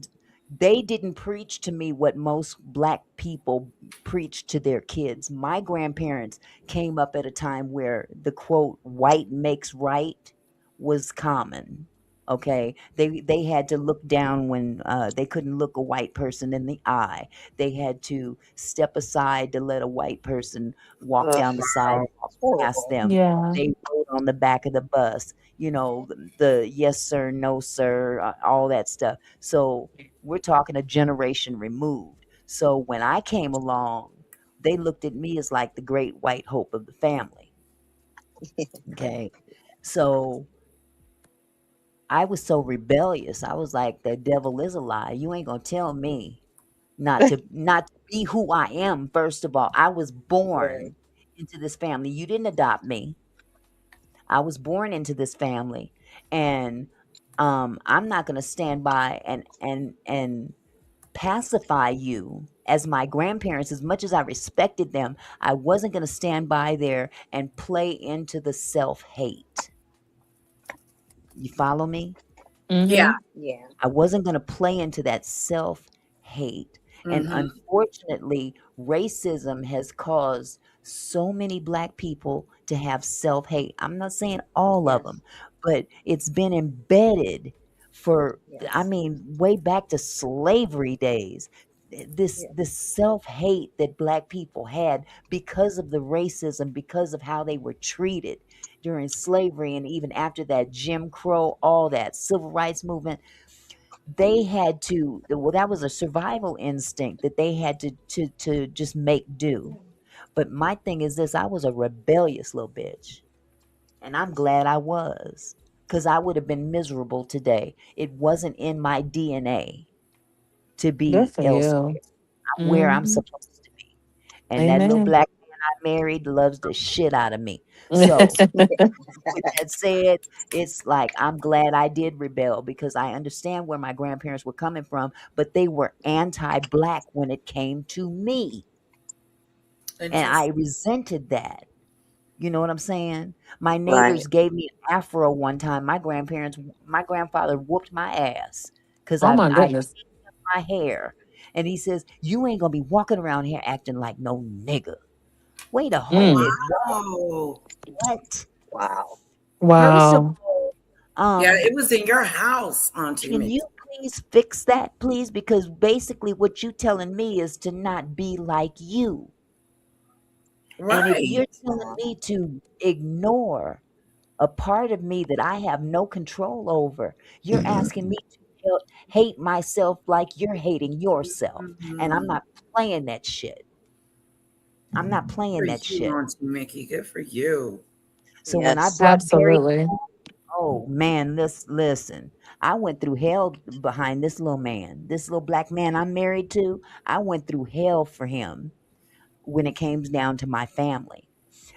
Speaker 1: they didn't preach to me what most black people preach to their kids. My grandparents came up at a time where the quote white makes right was common. Okay, they had to look down when they couldn't look a white person in the eye. They had to step aside to let a white person walk
Speaker 6: Ugh,
Speaker 1: down the sidewalk past
Speaker 6: horrible.
Speaker 1: them.
Speaker 5: Yeah.
Speaker 1: They rode on the back of the bus, the yes sir, no sir, all that stuff. So we're talking a generation removed. So when I came along, they looked at me as like the great white hope of the family. Okay. So I was so rebellious. I was like, the devil is a lie. You ain't gonna tell me not to be who I am. First of all, I was
Speaker 6: Right.
Speaker 1: born into this family. You didn't adopt me. I was born into this family, and I'm not going to stand by and pacify you as my grandparents. As much as I respected them, I wasn't going to stand by there and play into the self-hate. You follow me?
Speaker 2: Yeah.
Speaker 5: Mm-hmm.
Speaker 6: Yeah.
Speaker 1: I wasn't going to play into that self hate. And
Speaker 2: Mm-hmm.
Speaker 1: unfortunately, racism has caused so many Black people to have self hate. I'm not saying all of
Speaker 6: Yes.
Speaker 1: them, but it's been embedded for, I
Speaker 6: Yes.
Speaker 1: mean, way back to slavery days. This
Speaker 6: Yes.
Speaker 1: self hate that Black people had because of the racism, because of how they were treated during slavery, and even after that, Jim Crow, all that civil rights movement, they had to, well, that was a survival instinct that they had to just make do. But my thing is this: I was a rebellious little bitch, and I'm glad I was, because I would have been miserable today. It wasn't in my DNA to
Speaker 5: Good
Speaker 1: be
Speaker 5: for
Speaker 1: elsewhere.
Speaker 5: you.
Speaker 1: I'm where I'm
Speaker 5: Mm-hmm.
Speaker 1: supposed to be. And that little
Speaker 5: Amen.
Speaker 1: Black man I married loves the shit out of me. So with that said, it's like I'm glad I did rebel, because I understand where my grandparents were coming from, but they were anti-Black when it came to me. And I
Speaker 2: Interesting.
Speaker 1: resented that. You know what I'm saying? My
Speaker 6: Right.
Speaker 1: neighbors gave me an afro one time. My grandfather whooped my ass because
Speaker 5: Oh my
Speaker 1: I
Speaker 5: goodness.
Speaker 1: pinned up my hair. And he says, "You ain't gonna be walking around here acting like no nigga." Wait a whole
Speaker 5: Mm.
Speaker 1: minute.
Speaker 2: Wow.
Speaker 1: What?
Speaker 6: Wow.
Speaker 1: First of
Speaker 5: Wow.
Speaker 1: all,
Speaker 2: Yeah, it was in your house, Auntie
Speaker 1: can you
Speaker 2: Mickey.
Speaker 1: please fix that, please? Because basically what you telling me is to not be like you. And if
Speaker 2: Right.
Speaker 1: you're telling me to ignore a part of me that I have no control over, you're asking me to hate myself like you're hating yourself. And I'm
Speaker 2: Mhm.
Speaker 1: not playing that shit. I'm not
Speaker 2: For
Speaker 1: playing that
Speaker 2: you,
Speaker 1: shit.
Speaker 2: Auntie Mickey. Good for you.
Speaker 1: So when I
Speaker 6: Yes.
Speaker 1: brought Barry,
Speaker 5: Absolutely.
Speaker 1: oh man, listen. I went through hell behind this little man. This little Black man I'm married to, I went through hell for him when it came down to my family,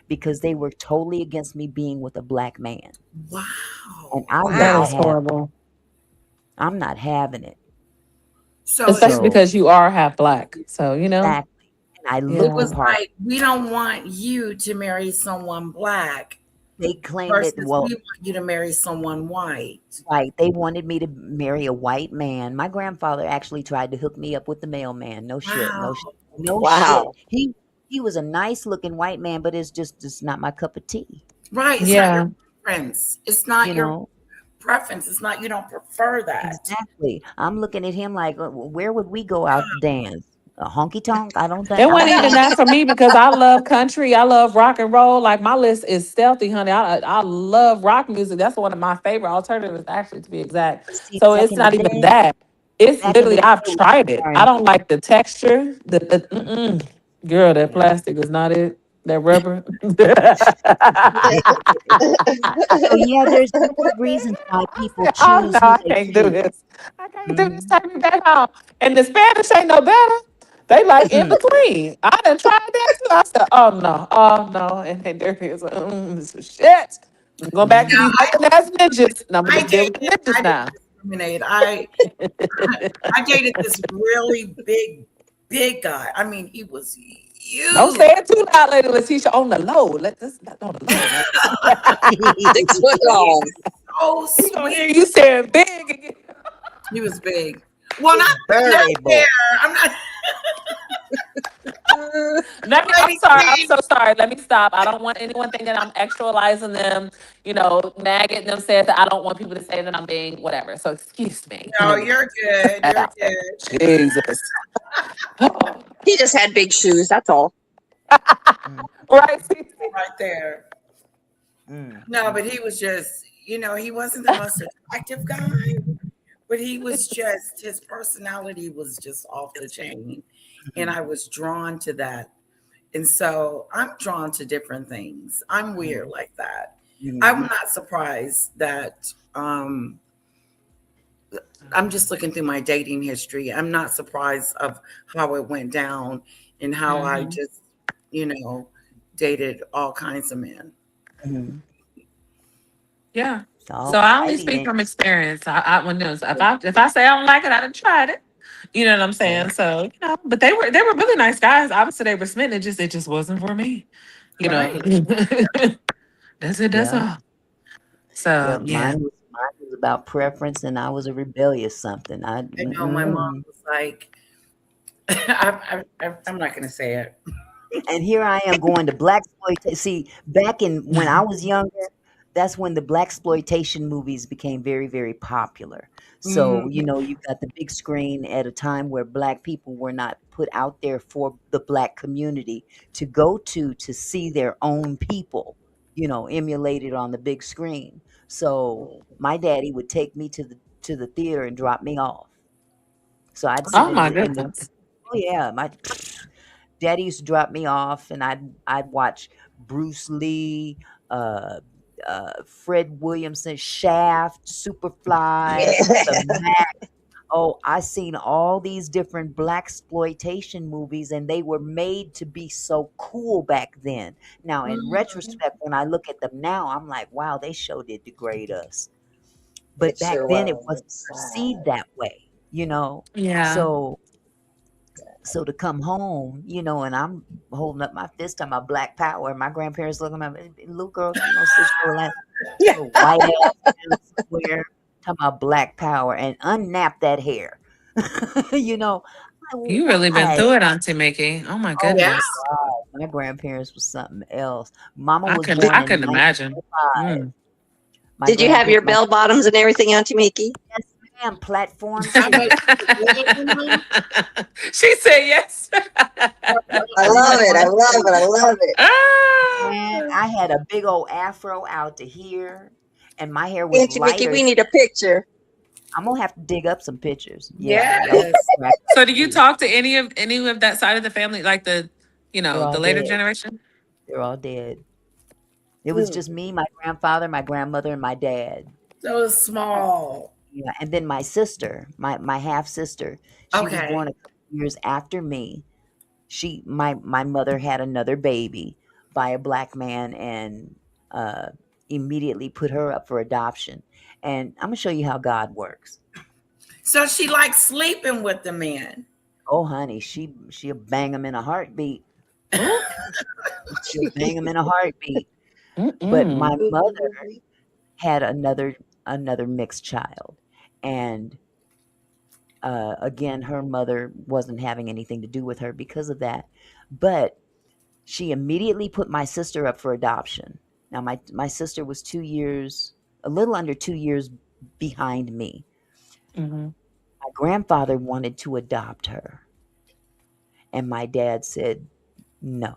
Speaker 1: because they were totally against me being with a Black man. And
Speaker 2: Wow.
Speaker 1: I'm
Speaker 5: That
Speaker 1: not
Speaker 5: is
Speaker 6: Wow.
Speaker 1: having
Speaker 5: horrible.
Speaker 1: I'm not having it.
Speaker 2: So
Speaker 5: Especially
Speaker 2: it
Speaker 1: So
Speaker 5: because you are half Black. So,
Speaker 1: exactly. And I
Speaker 2: it
Speaker 1: look the
Speaker 5: yeah.
Speaker 2: was
Speaker 1: part.
Speaker 2: like we don't want you to marry someone black
Speaker 1: They claimed it,
Speaker 2: versus
Speaker 1: well,
Speaker 2: we want you to marry someone white.
Speaker 1: right. They wanted me to marry a white man. My grandfather actually tried to hook me up with the mailman. No shit. No shit.
Speaker 2: Wow.
Speaker 1: No shit.
Speaker 6: Wow.
Speaker 1: He was a nice looking white man, but it's not my cup of tea.
Speaker 2: Right. It's not your
Speaker 5: Yeah.
Speaker 2: preference. It's
Speaker 1: You
Speaker 2: not your
Speaker 1: know?
Speaker 2: preference. It's not you don't prefer that.
Speaker 1: Exactly. I'm looking at him like, where would we go out to dance? A honky tonk?
Speaker 5: It
Speaker 1: I
Speaker 5: wasn't
Speaker 1: don't
Speaker 5: even
Speaker 1: think.
Speaker 5: that for me because I love country. I love rock and roll. Like my list is stealthy, honey. I love rock music. That's one of my favorite alternatives, actually, to be exact.
Speaker 1: But see,
Speaker 5: So it's not even that. It's
Speaker 1: back in the
Speaker 5: literally
Speaker 1: day,
Speaker 5: I've
Speaker 1: it was
Speaker 5: tried it.
Speaker 1: more
Speaker 5: I don't like the texture. Girl, that
Speaker 1: yeah.
Speaker 5: plastic is not it. That rubber.
Speaker 1: So yeah, there's different reasons why
Speaker 5: I
Speaker 1: people
Speaker 5: said, oh
Speaker 1: choose
Speaker 5: no,
Speaker 1: who
Speaker 5: I
Speaker 1: they
Speaker 5: can't do
Speaker 1: choose.
Speaker 5: this. I can't do this.
Speaker 1: Mhm.
Speaker 5: Take me back home. And the Spanish ain't no better. They like in between. I done tried that too. I said, oh no. And then there is this is shit. I'm going back to
Speaker 1: Mhm.
Speaker 5: these nothing ass ninjas. And I'm gonna
Speaker 2: I
Speaker 5: just deal with the
Speaker 2: dated,
Speaker 5: ninjas
Speaker 2: I didn't
Speaker 5: now.
Speaker 2: discriminate. I dated this really big guy. I mean, he was
Speaker 5: Don't
Speaker 2: huge.
Speaker 5: say it too loud, Lady Letitia. On the low. Let this on the low now.
Speaker 6: 6 foot long.
Speaker 2: So
Speaker 5: He gonna
Speaker 2: sweet.
Speaker 5: hear you saying big again.
Speaker 2: He was big. Well,
Speaker 1: Big
Speaker 2: not
Speaker 1: burly
Speaker 2: there.
Speaker 1: boy.
Speaker 2: I'm not
Speaker 5: I'm
Speaker 2: Lady
Speaker 5: sorry. I'm
Speaker 2: T.
Speaker 5: so sorry. Let me stop. I don't want anyone thinking that I'm actualizing them, nagging them, says that I don't want people to say that I'm being whatever. So excuse me.
Speaker 2: No,
Speaker 5: We got
Speaker 2: you're good.
Speaker 5: that
Speaker 2: You're
Speaker 5: out there.
Speaker 2: good.
Speaker 5: Jesus.
Speaker 6: He just had big shoes. That's all.
Speaker 1: Mm,
Speaker 5: Right? See?
Speaker 2: Right there.
Speaker 1: mm,
Speaker 2: No,
Speaker 1: mm,
Speaker 2: but he was just, he wasn't the most attractive guy, but he was just, his personality was just off the chain. And
Speaker 1: mhm,
Speaker 2: I was drawn to that. And so I'm drawn to different things. I'm weird
Speaker 1: mhm,
Speaker 2: like that. I'm
Speaker 1: mhm,
Speaker 2: not surprised that I'm just looking through my dating history. I'm not surprised of how it went down and how I
Speaker 5: Mm-hmm.
Speaker 2: just, you know, dated all kinds of men.
Speaker 1: mhm.
Speaker 5: Yeah.
Speaker 1: All
Speaker 5: So I only
Speaker 1: righty
Speaker 5: speak
Speaker 1: then.
Speaker 5: from experience. I when this, if I say I don't like it, I done tried it. You know what I'm saying? So, but they were really nice guys. Obviously they were smitten. It just wasn't for me. You know.
Speaker 2: Right.
Speaker 5: That's
Speaker 1: Yeah.
Speaker 5: all. So
Speaker 1: Yeah,
Speaker 5: yeah.
Speaker 1: mine was about preference, and I was a rebellious something.
Speaker 2: I know my mom
Speaker 1: Mm-mm.
Speaker 2: was like, I'm not going to say it.
Speaker 1: And here I am going to black exploitation. See, back in when I was younger, that's when the black exploitation movies became very, very popular. So,
Speaker 2: Mm,
Speaker 1: you got the big screen at a time where black people were not put out there for the black community to go to see their own people, emulated on the big screen. So my daddy would take me to the theater and drop me off. So I'd sit
Speaker 5: Oh
Speaker 1: in
Speaker 5: my
Speaker 1: the
Speaker 5: goodness.
Speaker 1: oh yeah, my daddy used to drop me off, and I'd watch Bruce Lee, uh, Fred Williamson, Shaft, Superfly, the
Speaker 6: Yeah.
Speaker 1: Mac. Oh, I seen all these different black exploitation movies, and they were made to be so cool back then. Now, in
Speaker 2: mm.
Speaker 1: retrospect, when I look at them now, I'm like, wow, they sure did degrade us.
Speaker 6: It
Speaker 1: But back
Speaker 6: sure
Speaker 1: then, it wasn't
Speaker 6: was.
Speaker 1: perceived that way.
Speaker 5: Yeah.
Speaker 1: So to come home, and I'm holding up my fist on my black power, and my grandparents looking at me, little girl, sit your
Speaker 6: Yeah.
Speaker 1: little white ass down somewhere, talking about black power, and unnap that hair. Like,
Speaker 5: You really been
Speaker 1: why?
Speaker 5: through it, Auntie Mickey. Oh my
Speaker 1: Oh my
Speaker 2: Yeah.
Speaker 5: goodness.
Speaker 1: God, my grandparents was something else. Mama
Speaker 5: I
Speaker 1: was
Speaker 5: couldn't
Speaker 1: born
Speaker 5: I
Speaker 6: Did
Speaker 1: in
Speaker 5: couldn't imagine.
Speaker 1: 1905.
Speaker 5: Mm.
Speaker 1: My
Speaker 6: Did you have
Speaker 1: grandparents,
Speaker 6: your bell bottoms and everything, Auntie Mickey?
Speaker 1: yes, ma'am, platform
Speaker 2: I bet
Speaker 1: shoes.
Speaker 2: you did, Emily.
Speaker 5: She said yes.
Speaker 6: I love it. I
Speaker 1: Platform
Speaker 6: love it. I
Speaker 1: shoes.
Speaker 6: love it.
Speaker 5: Ah.
Speaker 1: Man, I had a big old afro out to here, and my hair was
Speaker 6: Auntie Mickey,
Speaker 1: lighter.
Speaker 6: we need a picture.
Speaker 1: I'm gonna have to dig up some pictures. Yeah, y'all
Speaker 2: Yes.
Speaker 1: crack up
Speaker 5: So do you
Speaker 1: too.
Speaker 5: talk to any of that side of the family, like
Speaker 1: They're
Speaker 5: the
Speaker 1: all
Speaker 5: later
Speaker 1: dead.
Speaker 5: generation?
Speaker 1: They're all dead. It was
Speaker 6: Mm.
Speaker 1: just me, my grandfather, my grandmother, and my dad.
Speaker 2: So small.
Speaker 1: Yeah, and then my sister, my half sister. She was born
Speaker 2: Okay.
Speaker 1: a couple years after me. My mother had another baby by a black man, and uh, immediately put her up for adoption. And I'm gonna show you how God works.
Speaker 2: So she likes sleeping with the man.
Speaker 1: Oh, honey, she'll bang him in a heartbeat.
Speaker 5: Oh.
Speaker 1: She'll bang him in a heartbeat. But my
Speaker 5: Mm-mm.
Speaker 1: mother had another mixed child, and again, her mother wasn't having anything to do with her because of that. But she immediately put my sister up for adoption. Now, my sister was 2 years, a little under 2 years behind me.
Speaker 5: Mm-hmm.
Speaker 1: My grandfather wanted to adopt her, and my dad said, "No,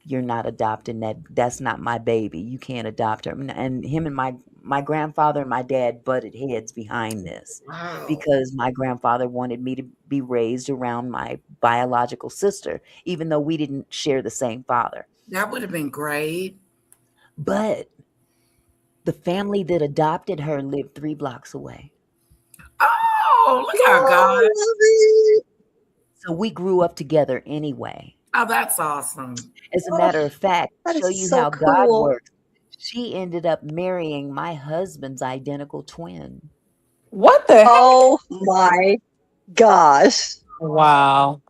Speaker 1: you're not adopting that. That's not my baby. You can't adopt her." And him and my grandfather and my dad butted heads behind this,
Speaker 2: Wow.
Speaker 1: because my grandfather wanted me to be raised around my biological sister, even though we didn't share the same father.
Speaker 2: That would have been great.
Speaker 1: But the family that adopted her lived 3 blocks away.
Speaker 2: Oh, look how
Speaker 6: Oh,
Speaker 2: God.
Speaker 6: I love it.
Speaker 1: So we grew up together anyway.
Speaker 2: Oh, that's awesome.
Speaker 1: As a
Speaker 6: Oh,
Speaker 1: matter of fact,
Speaker 6: that
Speaker 1: show
Speaker 6: is
Speaker 1: you
Speaker 6: so
Speaker 1: how God
Speaker 6: cool.
Speaker 1: works. She ended up marrying my husband's identical twin.
Speaker 5: What the heck?
Speaker 6: Oh my gosh.
Speaker 5: Wow.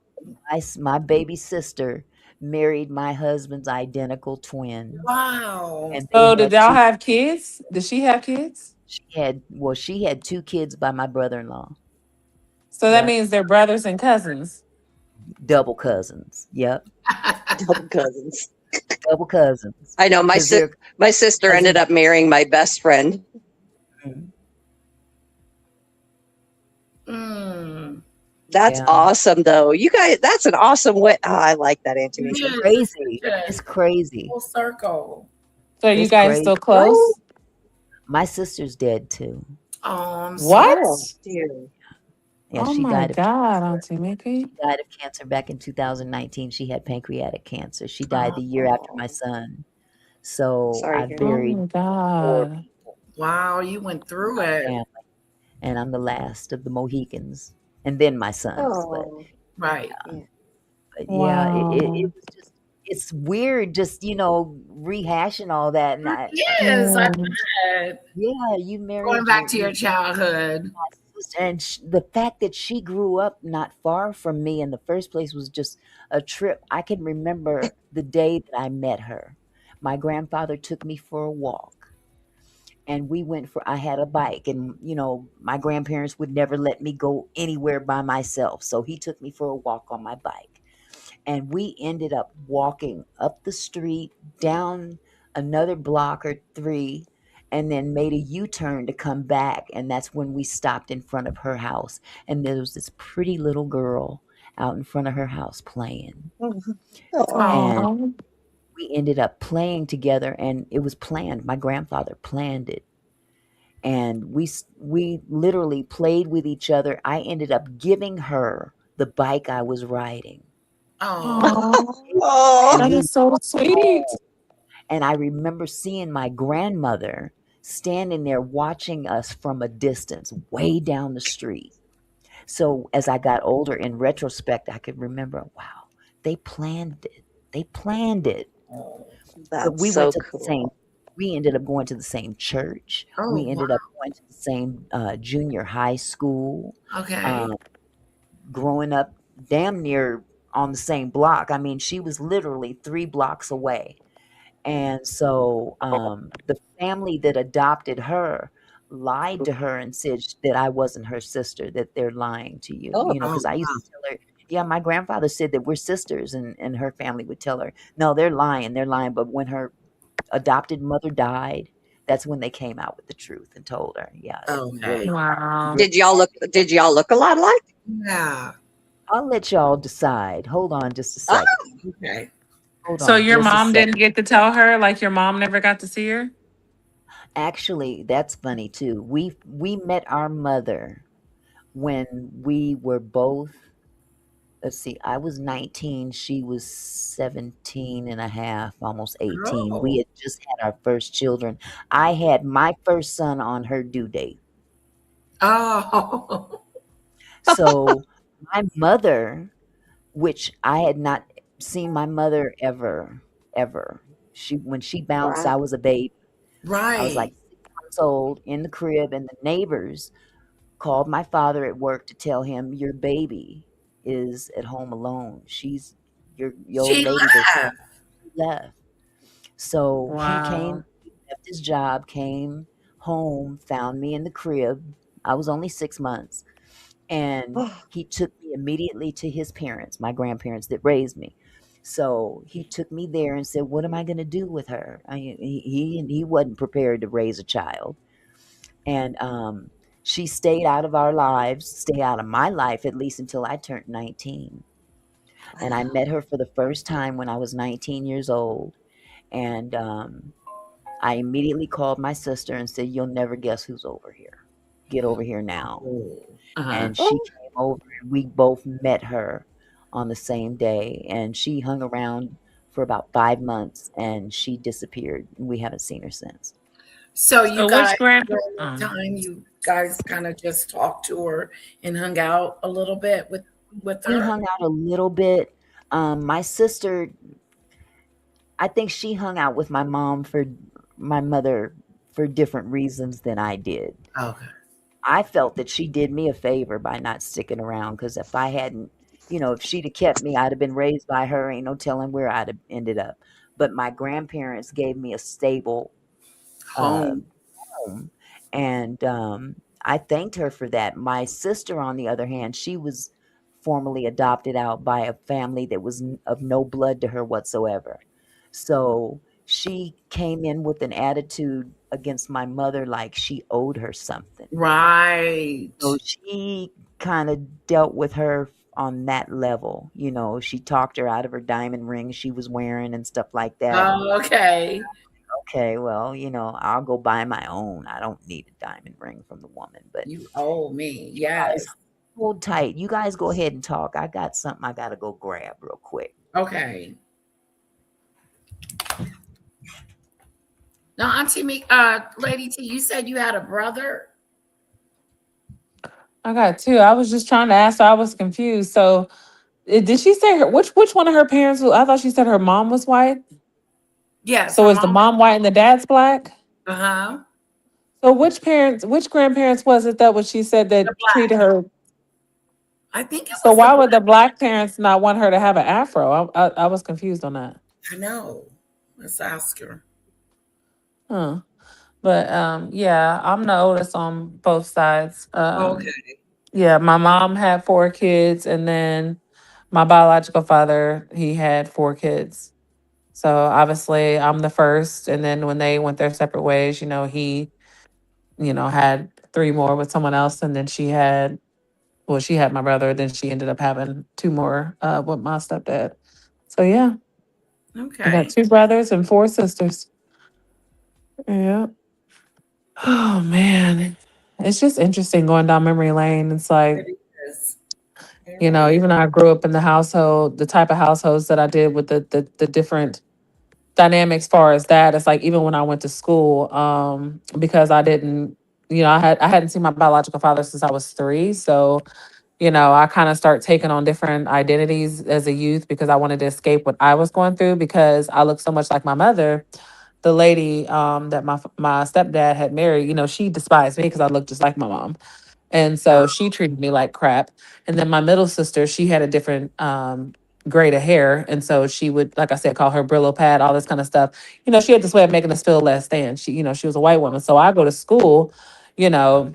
Speaker 1: My baby sister married my husband's identical twin,
Speaker 2: Wow.
Speaker 1: and they
Speaker 5: So did
Speaker 1: had
Speaker 5: y'all
Speaker 1: two.
Speaker 5: have kids? Did she have kids?
Speaker 1: She had 2 kids by my brother-in-law.
Speaker 5: So that
Speaker 1: Yep,
Speaker 5: means they're brothers and cousins.
Speaker 1: double cousins. Yep,
Speaker 6: Double cousins.
Speaker 1: double cousins.
Speaker 6: I know
Speaker 1: Because they're
Speaker 6: my sister ended
Speaker 1: cousins.
Speaker 6: up marrying my best friend.
Speaker 1: Mhm.
Speaker 2: Mm.
Speaker 6: That's
Speaker 1: Yeah,
Speaker 6: awesome though. You guys, that's an awesome way. Oh, I like that, Auntie
Speaker 2: It
Speaker 6: Mickey.
Speaker 2: is. It's
Speaker 1: crazy.
Speaker 2: such
Speaker 1: It's
Speaker 2: a
Speaker 1: crazy.
Speaker 2: full circle.
Speaker 5: So are you
Speaker 1: It's
Speaker 5: guys
Speaker 1: crazy.
Speaker 5: still
Speaker 6: Oh,
Speaker 5: close?
Speaker 1: My sister's dead too.
Speaker 2: Oh, I'm sorry.
Speaker 5: What?
Speaker 6: oh dear.
Speaker 1: Yeah,
Speaker 5: Oh
Speaker 1: she
Speaker 5: my
Speaker 1: died of
Speaker 5: God,
Speaker 1: cancer.
Speaker 5: Auntie Mickey.
Speaker 1: She died of cancer back in 2019. She had pancreatic cancer. She died the year after my
Speaker 6: Oh,
Speaker 1: son. So
Speaker 6: sorry
Speaker 1: I
Speaker 6: to hear
Speaker 5: Oh
Speaker 6: that.
Speaker 1: buried
Speaker 5: my
Speaker 1: 4
Speaker 5: God.
Speaker 1: people
Speaker 2: Wow, you went
Speaker 1: in
Speaker 2: through
Speaker 1: my
Speaker 2: it.
Speaker 1: family, and I'm the last of the Mohicans, and then my sons. But
Speaker 6: Oh,
Speaker 2: Right.
Speaker 6: yeah.
Speaker 1: but yeah, it
Speaker 5: Wow.
Speaker 1: was just, it's weird, just rehashing all that, and
Speaker 2: Yes, I
Speaker 5: Mm.
Speaker 2: bet.
Speaker 1: yeah, you
Speaker 2: Going
Speaker 1: married
Speaker 2: back
Speaker 1: your
Speaker 2: to your childhood.
Speaker 1: and the fact that she grew up not far from me in the first place was just a trip. I can remember the day that I met her. My grandfather took me for a walk, and we went for I had a bike, and my grandparents would never let me go anywhere by myself, so he took me for a walk on my bike, and we ended up walking up the street, down another block or three, and then made a U-turn to come back. And that's when we stopped in front of her house. And there was this pretty little girl out in front of her house playing.
Speaker 6: Oh,
Speaker 1: And
Speaker 5: Oh,
Speaker 1: we ended up playing together, and it was planned. My grandfather planned it. And we literally played with each other. I ended up giving her the bike I was riding.
Speaker 2: Oh,
Speaker 5: oh,
Speaker 6: oh,
Speaker 1: And
Speaker 5: that
Speaker 1: we
Speaker 5: is so
Speaker 1: walked
Speaker 5: sweet.
Speaker 1: home. And I remember seeing my grandmother standing there watching us from a distance, way down the street. So as I got older, in retrospect, I could remember, wow, they planned it. They planned it. But
Speaker 6: that's
Speaker 1: we went
Speaker 6: so
Speaker 1: to the same.
Speaker 6: cool.
Speaker 1: We ended up going to the same church.
Speaker 2: oh,
Speaker 1: We
Speaker 2: wow.
Speaker 1: ended up going to the same junior high school.
Speaker 2: Okay.
Speaker 1: Um, growing up damn near on the same block. I mean, she was literally 3 blocks away. And so the family that adopted her lied to her and said that I wasn't her sister, that they're lying to you,
Speaker 6: Oh,
Speaker 2: Oh,
Speaker 1: because I used
Speaker 2: wow.
Speaker 1: to tell her, yeah, my grandfather said that we're sisters, and her family would tell her, no, they're lying, they're lying. But when her adopted mother died, that's when they came out with the truth and told her, yeah,
Speaker 2: Okay.
Speaker 1: really.
Speaker 5: Wow.
Speaker 6: did y'all look a lot alike?
Speaker 2: Yeah.
Speaker 1: I'll let y'all decide. Hold on just a
Speaker 6: Ah,
Speaker 1: second.
Speaker 2: Okay.
Speaker 1: Hold
Speaker 5: So
Speaker 1: on
Speaker 5: your
Speaker 1: just a
Speaker 5: mom
Speaker 1: second.
Speaker 5: didn't get to tell her, like your mom never got to see her?
Speaker 1: Actually, that's funny too. We met our mother when we were both, let's see, I was 19, she was 17 and a half, almost 18. We
Speaker 2: Oh.
Speaker 1: had just had our first children. I had my first son on her due date.
Speaker 2: Oh.
Speaker 1: So my mother, which I had not seen my mother ever. When she bounced, I
Speaker 6: wow.
Speaker 1: was a baby. I was like
Speaker 2: Right.
Speaker 1: 6 months old in the crib, and the neighbors called my father at work to tell him, your baby is at home alone. Your old
Speaker 2: She
Speaker 1: lady that's
Speaker 2: left.
Speaker 1: left. So
Speaker 5: Wow.
Speaker 1: he left his job, came home, found me in the crib. I was only 6 months, and he took me immediately to his parents, my grandparents that raised me. So he took me there and said, what am I going to do with her? He wasn't prepared to raise a child. And she stayed out of our lives, stayed out of my life, at least until I turned 19. And I
Speaker 6: Wow.
Speaker 1: met her for the first time when I was 19 years old. And I immediately called my sister and said, you'll never guess who's over here. Get over here now.
Speaker 2: Oh. Uh-huh.
Speaker 1: And she
Speaker 6: Oh,
Speaker 1: came over, and we both met her on the same day. And she hung around for about 5 months, and she disappeared. We haven't seen her since.
Speaker 2: So you
Speaker 5: So
Speaker 2: guys,
Speaker 5: which grand
Speaker 2: during that time, you guys kind of just talked to her and hung out a little bit with
Speaker 1: We
Speaker 2: her?
Speaker 1: hung out a little bit. My sister, I think she hung out with my mother for different reasons than I did.
Speaker 2: Okay.
Speaker 1: I felt that she did me a favor by not sticking around, because if I hadn't, if she'd have kept me, I'd have been raised by her. Ain't no telling where I'd have ended up. But my grandparents gave me a stable uh,
Speaker 2: Home.
Speaker 1: home, and I thanked her for that. My sister, on the other hand, she was formally adopted out by a family that was of no blood to her whatsoever. So she came in with an attitude against my mother like she owed her something. So
Speaker 2: Right.
Speaker 1: she kind of dealt with her on that level. She talked her out of her diamond ring she was wearing and stuff like that. And
Speaker 2: Oh, okay.
Speaker 1: okay, well, I'll go buy my own. I don't need a diamond ring from the woman. But
Speaker 2: You owe me.
Speaker 1: you guys
Speaker 2: Yes.
Speaker 1: hold tight. You guys go ahead and talk. I got something I got to go grab real quick.
Speaker 2: Okay. Now, Auntie me, Lady T, you said you had a brother?
Speaker 5: I got two. I was just trying to ask, so I was confused. So did she say her which one of her parents I thought she said her mom was white.
Speaker 2: Yes,
Speaker 5: So
Speaker 2: her
Speaker 5: is the
Speaker 2: mom.
Speaker 5: mom white and the dad's black?
Speaker 2: Uh-huh.
Speaker 5: So which grandparents was it that was she said
Speaker 2: The
Speaker 5: that treated
Speaker 2: black.
Speaker 5: her?
Speaker 2: I think it
Speaker 5: So
Speaker 2: was the
Speaker 5: why would the
Speaker 2: black.
Speaker 5: black parents not want her to have an afro? I was confused on that.
Speaker 2: I know. Let's ask her.
Speaker 5: Huh. But yeah, I'm the oldest on both sides.
Speaker 2: Okay.
Speaker 5: Yeah, my mom had four kids, and then my biological father, he had four kids. So obviously I'm the first, and then when they went their separate ways, he, had three more with someone else, and then she had my brother, then she ended up having two more with my stepdad. So yeah, I got
Speaker 2: Okay.
Speaker 5: two brothers and four sisters. Yeah. Oh man. It's just interesting going down memory lane. It's like,
Speaker 2: It is. It really is.
Speaker 5: even though I grew up in the household, the type of households that I did with the different dynamics far as that, it's like even when I went to school, because I didn't, I hadn't seen my biological father since I was three. So, I kind of start taking on different identities as a youth because I wanted to escape what I was going through because I looked so much like my mother. The lady that my stepdad had married, she despised me because I looked just like my mom. And so
Speaker 2: Oh,
Speaker 5: she treated me like crap. And then my middle sister, she had a different grade of hair. And so she would, like I said, call her Brillo pad, all this kind of stuff. She had this way of making us feel less than. She was a white woman. So I go to school, you know,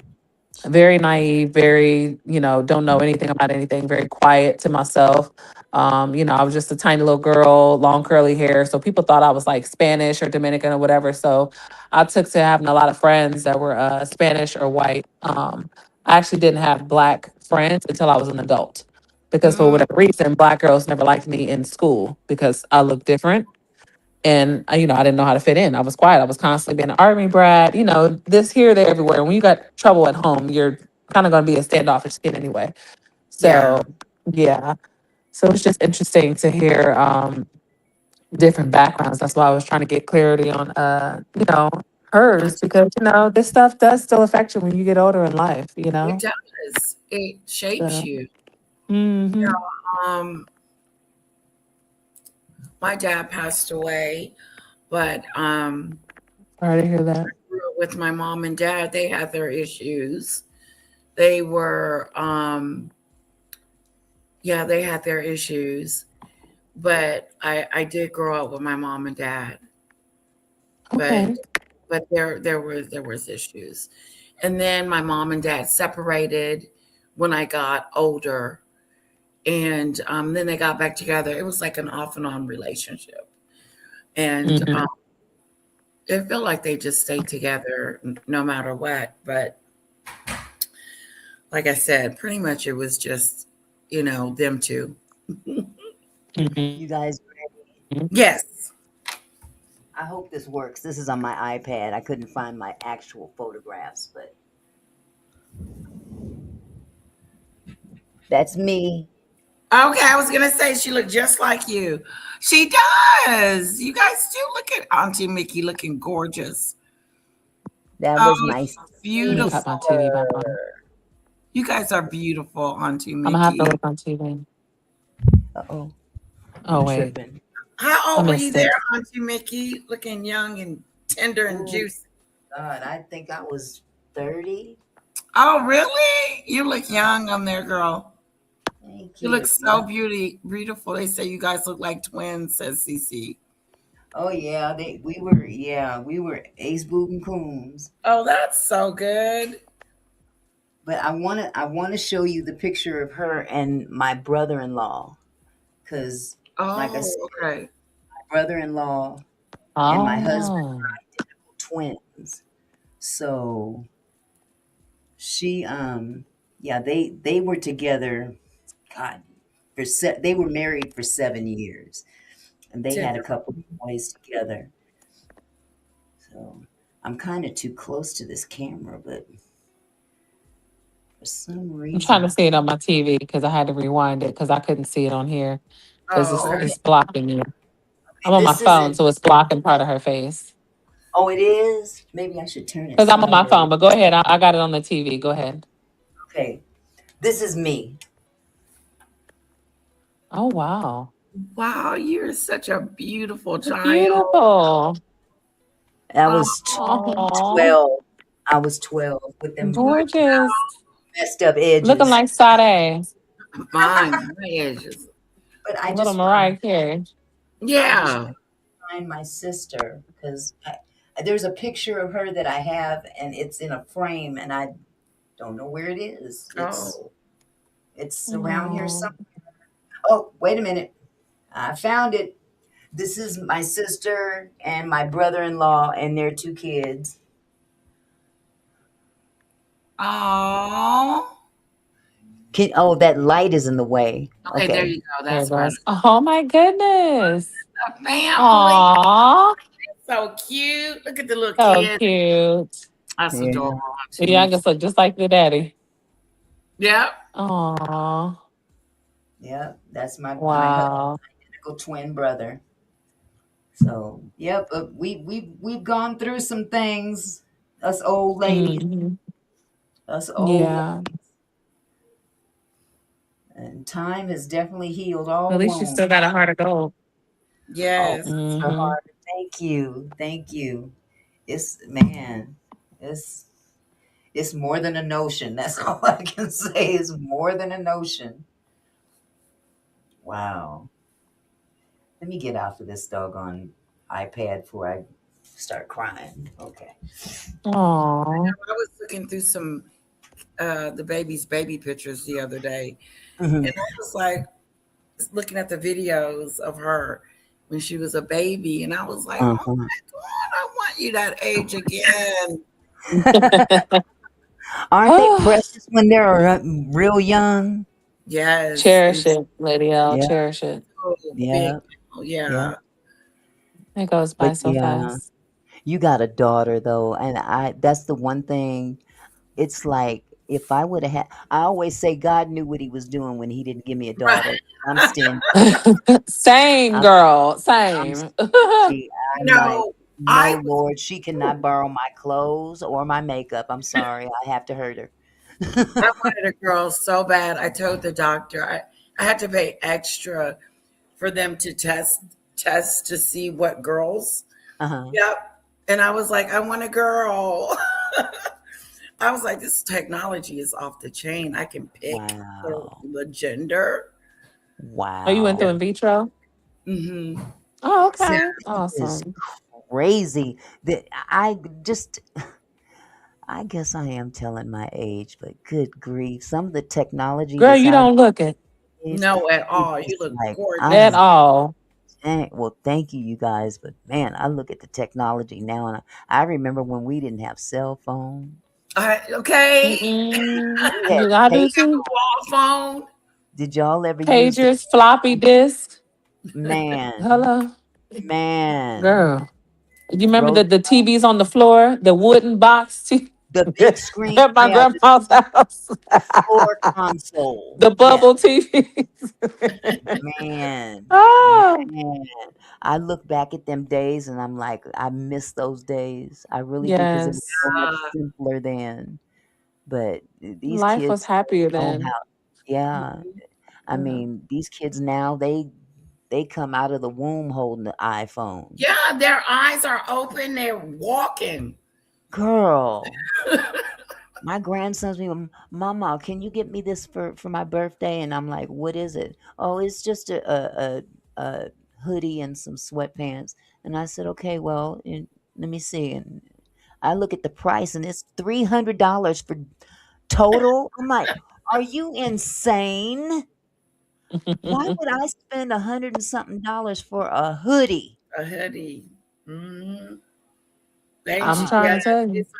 Speaker 5: very naive, very, don't know anything about anything, very quiet to myself. I was just a tiny little girl, long curly hair. So people thought I was like Spanish or Dominican or whatever. So I took to having a lot of friends that were Spanish or white. I actually didn't have black friends until I was an adult because for
Speaker 2: mm,
Speaker 5: whatever reason, black girls never liked me in school because I looked different and I didn't know how to fit in. I was quiet. I was constantly being an army brat. This here, there, everywhere. When you got trouble at home, you're kind of going to be a standoffish kid anyway.
Speaker 2: yeah.
Speaker 5: So yeah, so it's just interesting to hear different backgrounds. That's why I was trying to get clarity on hers
Speaker 2: Auntie,
Speaker 5: because this stuff does still affect you when you get older in life.
Speaker 2: it does. It shapes
Speaker 5: So,
Speaker 2: you.
Speaker 5: mm-hmm.
Speaker 2: Um, my dad passed away, but
Speaker 5: Sorry to hear that.
Speaker 2: with my mom and dad, they had their issues. They were yeah, they had their issues. But I did grow up with my mom and dad. But
Speaker 5: Okay.
Speaker 2: there was issues. And then my mom and dad separated when I got older. And then they got back together. It was like an off and on relationship. And
Speaker 5: Mm-hmm.
Speaker 2: it felt like they just stayed together no matter what. But like I said, pretty much it was just, them two.
Speaker 1: You guys,
Speaker 2: Yes.
Speaker 1: I hope this works. This is on my iPad. I couldn't find my actual photographs, but that's me.
Speaker 2: Okay, I was gonna say she looked just like you. She does. You guys do look at Auntie Mickey looking gorgeous.
Speaker 1: That
Speaker 2: Oh,
Speaker 1: was my
Speaker 5: Let me cut my
Speaker 2: beautiful.
Speaker 5: TV back on.
Speaker 1: sister.
Speaker 2: You guys are beautiful, Auntie
Speaker 5: I'm gonna have to
Speaker 2: Mickey.
Speaker 5: look on TV.
Speaker 1: Uh-oh,
Speaker 5: Oh
Speaker 1: I'm
Speaker 5: wait,
Speaker 1: tripping.
Speaker 2: How
Speaker 5: I
Speaker 2: old were you
Speaker 5: missed
Speaker 2: there,
Speaker 5: it.
Speaker 2: Auntie Mickey? Looking young and tender and
Speaker 1: Oh,
Speaker 2: juicy.
Speaker 1: God, I think I was 30.
Speaker 2: Oh, really? You look young on there, girl.
Speaker 1: Thank
Speaker 2: You look
Speaker 1: you.
Speaker 2: so beautiful. They say you guys look like twins, says CC.
Speaker 1: Oh, yeah, we were Ace Boot and Coombs.
Speaker 2: Oh, that's so good.
Speaker 1: But I wanna show you the picture of her and my brother-in-law, because, like I
Speaker 2: Oh,
Speaker 1: said,
Speaker 2: okay.
Speaker 1: my brother-in-law and my husband
Speaker 5: Oh,
Speaker 1: are twins. So she yeah, they were together, God, they were married for 7 years, and they had a
Speaker 2: Typical.
Speaker 1: couple of boys together. So I'm kind of too close to this camera, but for some
Speaker 5: I'm trying to
Speaker 1: reason,
Speaker 5: see it on my TV because I had to rewind it because I couldn't see it on here because
Speaker 2: Oh,
Speaker 5: it's
Speaker 1: oh,
Speaker 2: okay.
Speaker 1: okay,
Speaker 5: it's blocking me. I'm
Speaker 1: okay,
Speaker 5: on my
Speaker 1: this
Speaker 5: phone,
Speaker 1: isn't.
Speaker 5: so it's blocking part of her face.
Speaker 1: Oh, it is. Maybe I should turn it
Speaker 5: Because I'm on my
Speaker 1: sideways.
Speaker 5: phone, but go ahead. I got it on the TV. Go ahead.
Speaker 1: Okay, this is me.
Speaker 5: Oh wow,
Speaker 2: Wow, you're such a beautiful
Speaker 5: you're
Speaker 2: child.
Speaker 5: beautiful.
Speaker 1: I was
Speaker 2: Oh,
Speaker 5: Oh,
Speaker 1: 12. I was 12 with them
Speaker 5: Gorgeous.
Speaker 1: messed up
Speaker 5: Looking
Speaker 1: edges.
Speaker 5: like Sade.
Speaker 2: My edges.
Speaker 1: But
Speaker 5: A little Mariah Carey.
Speaker 1: I just
Speaker 2: Yeah.
Speaker 1: find my sister because there's a picture of her that I have, and it's in a frame, and I don't know where it is.
Speaker 2: Oh.
Speaker 1: It's around here
Speaker 5: Oh.
Speaker 1: somewhere. Oh, wait a minute. I found it. This is my sister and my brother-in-law and their two kids.
Speaker 2: Oh.
Speaker 1: Oh, that light is in the way.
Speaker 2: Okay, there
Speaker 1: Okay.
Speaker 2: you go.
Speaker 5: There it
Speaker 2: That's why
Speaker 5: goes. Oh my goodness.
Speaker 2: the family.
Speaker 5: Aw.
Speaker 2: So cute. Look at the little
Speaker 5: So
Speaker 2: kid.
Speaker 5: cute.
Speaker 2: That's
Speaker 1: Yeah.
Speaker 2: adorable,
Speaker 5: The
Speaker 2: Auntie.
Speaker 5: youngest look just like the daddy.
Speaker 2: Yep.
Speaker 5: Aw.
Speaker 1: Yeah. That's my
Speaker 5: Wow.
Speaker 1: identical twin brother. So, yep, we've gone through some things. Us old ladies,
Speaker 5: Mhm.
Speaker 1: us old,
Speaker 5: Yeah.
Speaker 1: and time has definitely healed all
Speaker 5: At least you
Speaker 1: wounds.
Speaker 5: still got a heart of gold.
Speaker 1: Oh,
Speaker 2: Yes.
Speaker 1: bless her
Speaker 5: Hmm.
Speaker 1: heart. Thank you, thank you. It's man, it's it's more than a notion. That's all I can say. It's more than a notion. Wow. Let me get off of this doggone iPad before I start crying. Okay.
Speaker 5: Aw.
Speaker 2: I was looking through some the baby's baby pictures the other day,
Speaker 1: Mhm.
Speaker 2: and I was like looking at the videos of her when she was a baby, and I was like, oh
Speaker 1: Uh-huh.
Speaker 2: my God, I want you that age again.
Speaker 1: Aren't they
Speaker 5: Oh,
Speaker 1: precious when they're real young?
Speaker 2: Yes. And
Speaker 5: cherish it, Lady L.
Speaker 1: Yeah,
Speaker 5: Cherish it.
Speaker 2: so big.
Speaker 1: yeah,
Speaker 2: Oh,
Speaker 1: yeah.
Speaker 2: yeah.
Speaker 5: It goes by
Speaker 1: But
Speaker 5: so
Speaker 1: yeah,
Speaker 5: fast.
Speaker 1: you got a daughter though, and that's the one thing. It's like if I would have had, I always say God knew what he was doing when he didn't give me a
Speaker 2: Right.
Speaker 1: daughter. I'm stingy.
Speaker 5: Same,
Speaker 1: I'm,
Speaker 5: girl.
Speaker 1: I'm
Speaker 5: Same.
Speaker 1: stingy.
Speaker 2: You
Speaker 1: I'm like,
Speaker 2: know,
Speaker 1: no,
Speaker 2: I was
Speaker 1: Lord, she cannot borrow my clothes or my makeup. I'm sorry, I have to hurt her.
Speaker 2: I wanted a girl so bad. I told the doctor I had to pay extra for them to test to see what girls.
Speaker 1: Uh-huh.
Speaker 2: Yep. And I was like, I want a girl. I was like, this technology is off the chain. I can pick
Speaker 1: Wow.
Speaker 2: the gender.
Speaker 5: Oh, you went through
Speaker 1: Wow.
Speaker 5: in vitro?
Speaker 2: Hmm.
Speaker 5: Oh,
Speaker 2: Yeah.
Speaker 5: okay.
Speaker 1: Is
Speaker 5: Awesome.
Speaker 1: crazy that I guess I am telling my age, but good grief, some of the technology
Speaker 5: Girl,
Speaker 1: that's
Speaker 5: you
Speaker 1: out
Speaker 5: don't look it
Speaker 1: is
Speaker 2: No, at
Speaker 1: it's
Speaker 2: all. You
Speaker 1: just
Speaker 2: look
Speaker 1: like I'm
Speaker 5: at
Speaker 2: gorgeous.
Speaker 1: like,
Speaker 5: all.
Speaker 1: dang, well, thank you, you guys, but man, I look at the technology now, and I remember when we didn't have cell phones.
Speaker 2: Okay.
Speaker 5: Mm-mm.
Speaker 1: We had
Speaker 5: I do
Speaker 1: paper.
Speaker 5: too.
Speaker 2: Wall phone.
Speaker 1: Did y'all ever use the
Speaker 5: Pagers, floppy disk.
Speaker 1: man,
Speaker 5: Hello,
Speaker 1: man,
Speaker 5: girl. You remember
Speaker 1: roll
Speaker 5: the TVs on the floor, the wooden box
Speaker 1: the big screen?
Speaker 5: at my
Speaker 1: Yeah, the
Speaker 5: grandma's house,
Speaker 1: floor console.
Speaker 5: the
Speaker 1: Yeah,
Speaker 5: bubble TVs.
Speaker 1: man,
Speaker 5: Oh,
Speaker 1: man. I look back at them days and I'm like, I miss those days. I really do because it was
Speaker 5: yes.
Speaker 1: so much
Speaker 2: Uh,
Speaker 1: simpler then. But these
Speaker 5: Life was
Speaker 1: kids
Speaker 5: happier
Speaker 1: don't know
Speaker 5: then.
Speaker 1: how. Yeah, I
Speaker 5: Yeah.
Speaker 1: mean, these kids now they come out of the womb holding the iPhone.
Speaker 2: yeah, their eyes are open. They're walking.
Speaker 1: Girl, my grandson's me, Mama, can you get me this for my birthday? And I'm like, what is it? Oh, it's just a hoodie and some sweatpants. And I said, okay, well, let me see. And I look at the price, and it's $300 for total. I'm like, are you insane? Why would I spend 100 and something dollars for a hoodie?
Speaker 2: A hoodie. Hmm.
Speaker 5: I'm
Speaker 2: Yeah,
Speaker 5: trying to tell you.
Speaker 2: it's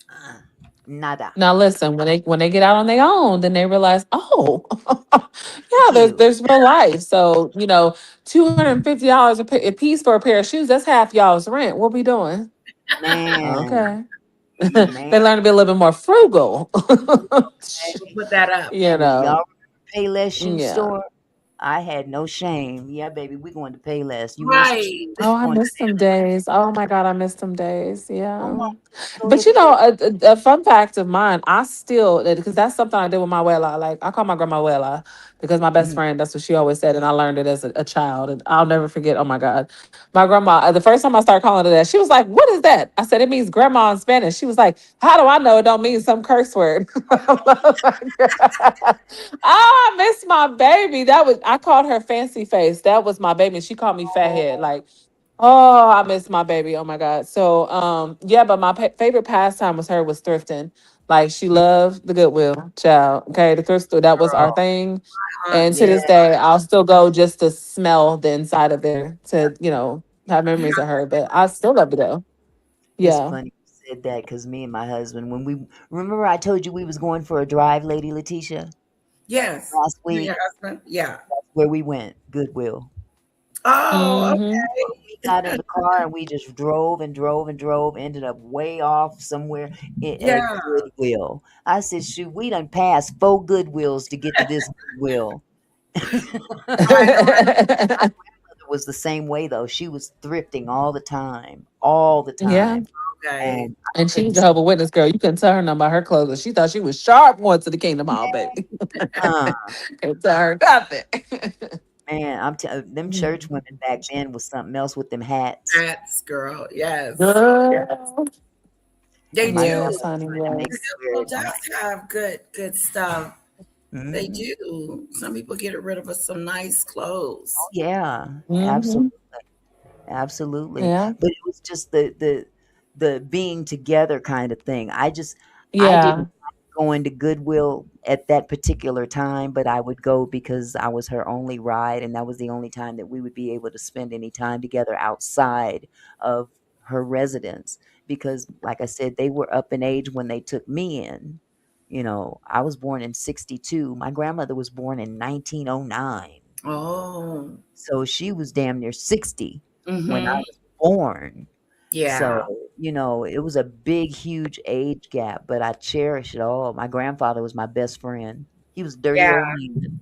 Speaker 1: Uh, Nada.
Speaker 5: Now listen, when they get out on their own, then they realize, oh,
Speaker 1: Thank
Speaker 5: yeah,
Speaker 1: you,
Speaker 5: there's real life. So $250 a piece for a pair of shoes. That's half y'all's rent. What we doing?
Speaker 1: man,
Speaker 5: Okay.
Speaker 1: man.
Speaker 5: They learn to be a little bit more frugal.
Speaker 2: we'll put that up.
Speaker 5: you
Speaker 1: Y'all
Speaker 5: know,
Speaker 1: remember Payless Shoe
Speaker 5: yeah.
Speaker 1: Store? I had no shame. Yeah, baby, we're going to Payless. You missed it.
Speaker 2: Right.
Speaker 5: Oh, I
Speaker 1: Going to
Speaker 5: missed them days. Oh my God, I missed them days.
Speaker 1: come
Speaker 5: Yeah.
Speaker 1: on, go to
Speaker 5: But you
Speaker 1: Pay.
Speaker 5: know, a fun fact of mine, I still, because that's something I did with my abuela. Like, I call my grandma abuela because my best
Speaker 1: Mhm.
Speaker 5: friend, that's what she always said. And I learned it as a child. And I'll never forget. Oh my God. My grandma, the first time I started calling her that, she was like, "What is that?" I said, "It means grandma in Spanish." She was like, "How do I know it don't mean some curse word?" I was like, oh, I miss my baby. I called her fancy face. That was my baby. And she called me fathead.
Speaker 1: Oh,
Speaker 5: Like, oh, I miss my baby. Oh my God. So, yeah, but my favorite pastime was thrifting. Like she loved the Goodwill, child. Okay, the thrift store, that was our
Speaker 2: Girl,
Speaker 5: thing.
Speaker 2: my
Speaker 5: And to
Speaker 2: auntie.
Speaker 1: yeah,
Speaker 5: this day, I'll still go just to smell the inside of there to, have memories of her. But I still love it though.
Speaker 1: it's
Speaker 5: Yeah.
Speaker 1: funny you said that because me and my husband, when we remember, I told you we was going for a drive, Lady Letitia,
Speaker 2: Yes.
Speaker 1: last
Speaker 2: You and your
Speaker 1: week.
Speaker 2: husband? Yeah.
Speaker 1: Where we went, Goodwill.
Speaker 2: Oh,
Speaker 5: Mm-hmm.
Speaker 1: We got in the car and we just drove and drove and drove. Ended up way off somewhere at
Speaker 2: yeah.
Speaker 1: Goodwill. I said, "Shoot, we done passed 4 Goodwills to get to this Goodwill."
Speaker 2: I know.
Speaker 1: Was the same way though. She was thrifting all the
Speaker 5: Yeah.
Speaker 1: time,
Speaker 2: Okay.
Speaker 1: and I
Speaker 5: And she's a
Speaker 1: couldn't.
Speaker 5: Jehovah Witness girl. You couldn't tell her nothing about her clothes. She thought she was sharp once to the Kingdom Hall, baby.
Speaker 1: Uh,
Speaker 5: Can't tell her nothing.
Speaker 1: man, them church women back then was something else with them hats.
Speaker 2: That's girl. Yes.
Speaker 5: Girl.
Speaker 2: They
Speaker 1: And my
Speaker 2: do.
Speaker 5: Yes,
Speaker 1: grandmother
Speaker 5: honey.
Speaker 1: tried to make me
Speaker 2: The
Speaker 5: Yes.
Speaker 1: wear
Speaker 2: Goodwill
Speaker 1: it. I'm
Speaker 2: does have good stuff. They
Speaker 1: like,
Speaker 2: do. Some people get rid of some nice clothes.
Speaker 1: oh yeah,
Speaker 5: Mm-hmm.
Speaker 1: absolutely. Absolutely.
Speaker 5: Yeah.
Speaker 1: But it was just the being together kind of thing. I
Speaker 5: Yeah.
Speaker 1: didn't like going to Goodwill at that particular time, but I would go because I was her only ride, and that was the only time that we would be able to spend any time together outside of her residence. Because, like I said, they were up in age when they took me in. I was born in 62. My grandmother was born in 1909.
Speaker 2: Oh.
Speaker 1: So she was damn near 60 when I
Speaker 2: Mm-hmm.
Speaker 1: was born. So,
Speaker 2: Yeah.
Speaker 1: it was a big, huge age gap, but I cherish it all. My grandfather was my best friend. He was a dirty
Speaker 2: Yeah.
Speaker 1: old man.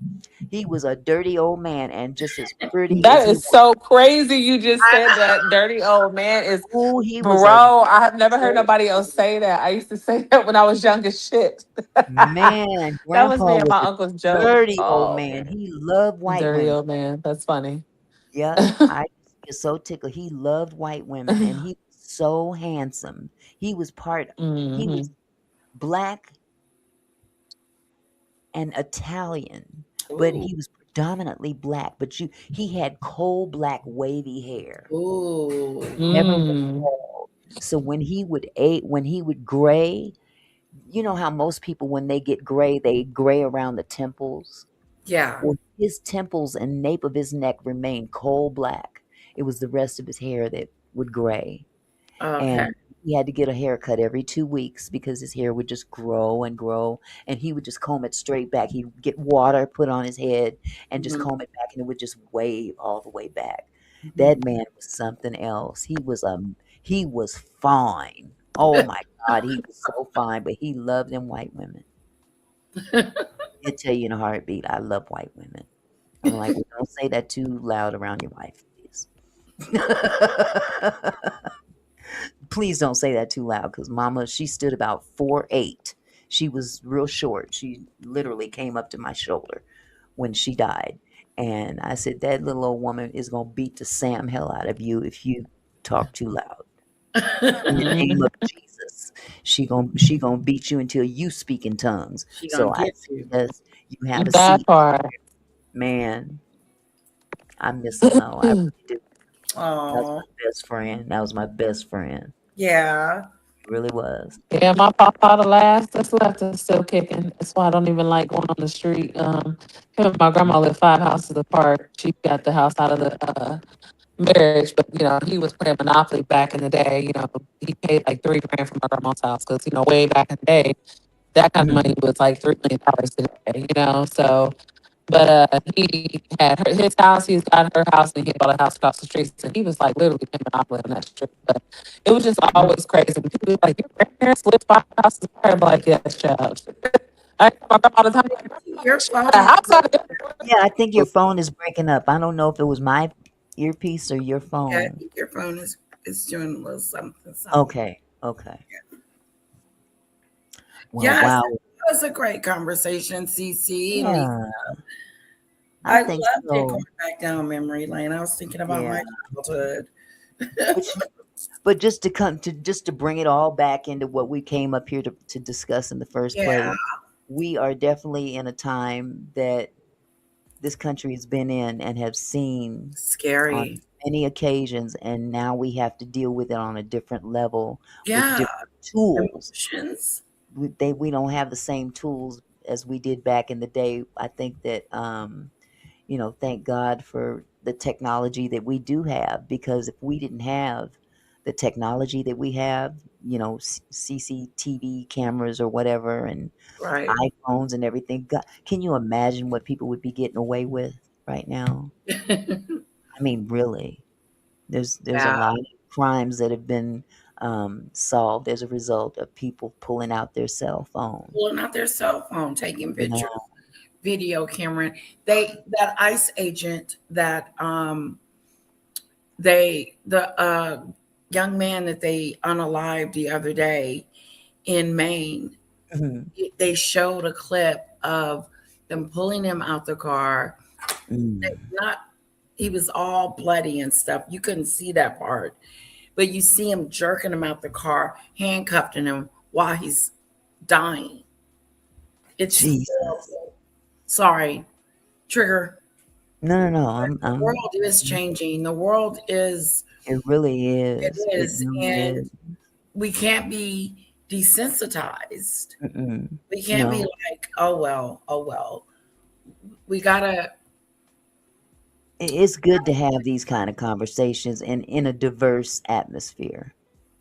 Speaker 1: He was a dirty old man and just as pretty as
Speaker 5: That
Speaker 1: he
Speaker 5: is
Speaker 1: was.
Speaker 5: so crazy. You just said
Speaker 2: I,
Speaker 5: that dirty old man is,
Speaker 1: Oh, he was a
Speaker 5: bro. I have never heard nobody
Speaker 1: dirty
Speaker 5: else say that. I used to say that when I was young as shit.
Speaker 1: man.
Speaker 5: That was
Speaker 1: Grandpa
Speaker 5: me and
Speaker 1: was
Speaker 5: my
Speaker 1: a
Speaker 5: uncle's joke.
Speaker 1: dirty old
Speaker 5: Oh
Speaker 1: man.
Speaker 5: man.
Speaker 1: He loved white
Speaker 5: Dirty
Speaker 1: women.
Speaker 5: old man. That's funny.
Speaker 1: Yep. I get so tickled. He loved white women and he was so handsome. He was he was
Speaker 5: Hmm.
Speaker 1: black and Italian, but
Speaker 2: ooh.
Speaker 1: he was predominantly black. But he had coal black wavy hair,
Speaker 2: Ooh.
Speaker 1: never went
Speaker 5: Mm.
Speaker 1: bald. So when he would gray, you know how most people when they get gray, they gray around the temples.
Speaker 2: Yeah.
Speaker 1: Well, his temples and nape of his neck remained coal black. It was the rest of his hair that would gray.
Speaker 2: Okay.
Speaker 1: And he had to get a haircut every 2 weeks because his hair would just grow and grow, and he would just comb it straight back. He'd get water put on his head and just
Speaker 2: Mhm.
Speaker 1: comb it back, and it would just wave all the way back.
Speaker 2: Mhm.
Speaker 1: That man was something else. He was fine. Oh my God, he was so fine, but he loved them white women. He'll tell you in a heartbeat, "I love white women." I'm like, "Well, don't say that too loud around your wife, please." Please don't say that too loud because mama, she stood about 4'8". She was real short. She literally came up to my shoulder when she died. And I said, that little old woman is going to beat the Sam hell out of you if you talk too loud. In the name
Speaker 5: Mhm.
Speaker 1: of Jesus. She gonna beat you until you speak in tongues.
Speaker 2: She gonna
Speaker 1: So I
Speaker 2: get
Speaker 1: said,
Speaker 2: you.
Speaker 1: yes, you have a
Speaker 5: That
Speaker 1: seat.
Speaker 5: part.
Speaker 1: Man, I miss them though. I really do. That was
Speaker 2: Oh.
Speaker 1: my best friend. That was my best friend.
Speaker 2: Yeah.
Speaker 1: It really was.
Speaker 5: Yeah, my papa, the last that's left, is still kicking. That's why I don't even like going on the street. Him and my grandma live 5 houses apart. She got the house out of the marriage, but he was playing Monopoly back in the day. He paid like 3 grand for my grandma's house because way back in the day, that kind of
Speaker 1: Mhm.
Speaker 5: money was like $3 million today. So, but he had his house, he's got her house, and he bought a house across the street. So he was like literally playing Monopoly on that street. But it was just
Speaker 1: Mm.
Speaker 5: always crazy. When people be like, your grandparents lived 5 houses apart. I'm like, yes, child. all the time.
Speaker 2: Your phone
Speaker 5: How
Speaker 2: is,
Speaker 5: about
Speaker 1: Yeah, I think your phone is breaking up. I don't know if it was my earpiece or your
Speaker 2: yeah, I
Speaker 1: phone.
Speaker 2: think your phone is doing a little something, something.
Speaker 1: Okay, okay. Well,
Speaker 2: Yes,
Speaker 1: wow.
Speaker 2: it was a great conversation, CC and Lisa.
Speaker 1: Yeah, I
Speaker 2: I
Speaker 1: think
Speaker 2: loved it going
Speaker 1: so.
Speaker 2: back down memory lane. I was thinking about
Speaker 1: Yeah.
Speaker 2: my childhood.
Speaker 1: But but just to bring it all back into what we came up here to discuss in the first
Speaker 2: Yeah,
Speaker 1: place, we are definitely in a time that this country has been in and have seen on
Speaker 2: scary.
Speaker 1: many occasions, and now we have to deal with it on a different level with
Speaker 2: Yeah,
Speaker 1: different tools.
Speaker 2: emotions.
Speaker 1: We don't have the same tools as we did back in the day. I think that thank God for the technology that we do have, because if we didn't have the technology that we have, CCTV cameras or whatever, and
Speaker 2: Right.
Speaker 1: iPhones and everything, God, can you imagine what people would be getting away with right now? I mean, really, there's a
Speaker 2: Yeah,
Speaker 1: lot of crimes that have been solved as a result of people pulling out their cell phone.
Speaker 2: pulling out their cell phone, taking
Speaker 1: You know,
Speaker 2: pictures, video camera. That ICE agent that the young man that they unalived the other day in Maine,
Speaker 1: mhm,
Speaker 2: they showed a clip of them pulling him out the car.
Speaker 1: mm,
Speaker 2: Not he was all bloody and stuff. You couldn't see that part, but you see him jerking him out the car, handcuffing him while he's dying. It's
Speaker 1: Jesus.
Speaker 2: horrible. Sorry, trigger.
Speaker 1: No, no, no.
Speaker 2: The world is changing. The world is,
Speaker 1: It really
Speaker 2: it
Speaker 1: is. It
Speaker 2: is,
Speaker 1: really
Speaker 2: and
Speaker 1: is.
Speaker 2: we can't be desensitized.
Speaker 1: Mm-mm.
Speaker 2: We can't be
Speaker 1: No,
Speaker 2: like, oh well, oh well. We gotta,
Speaker 1: it's good to have these kind of conversations and in a diverse atmosphere,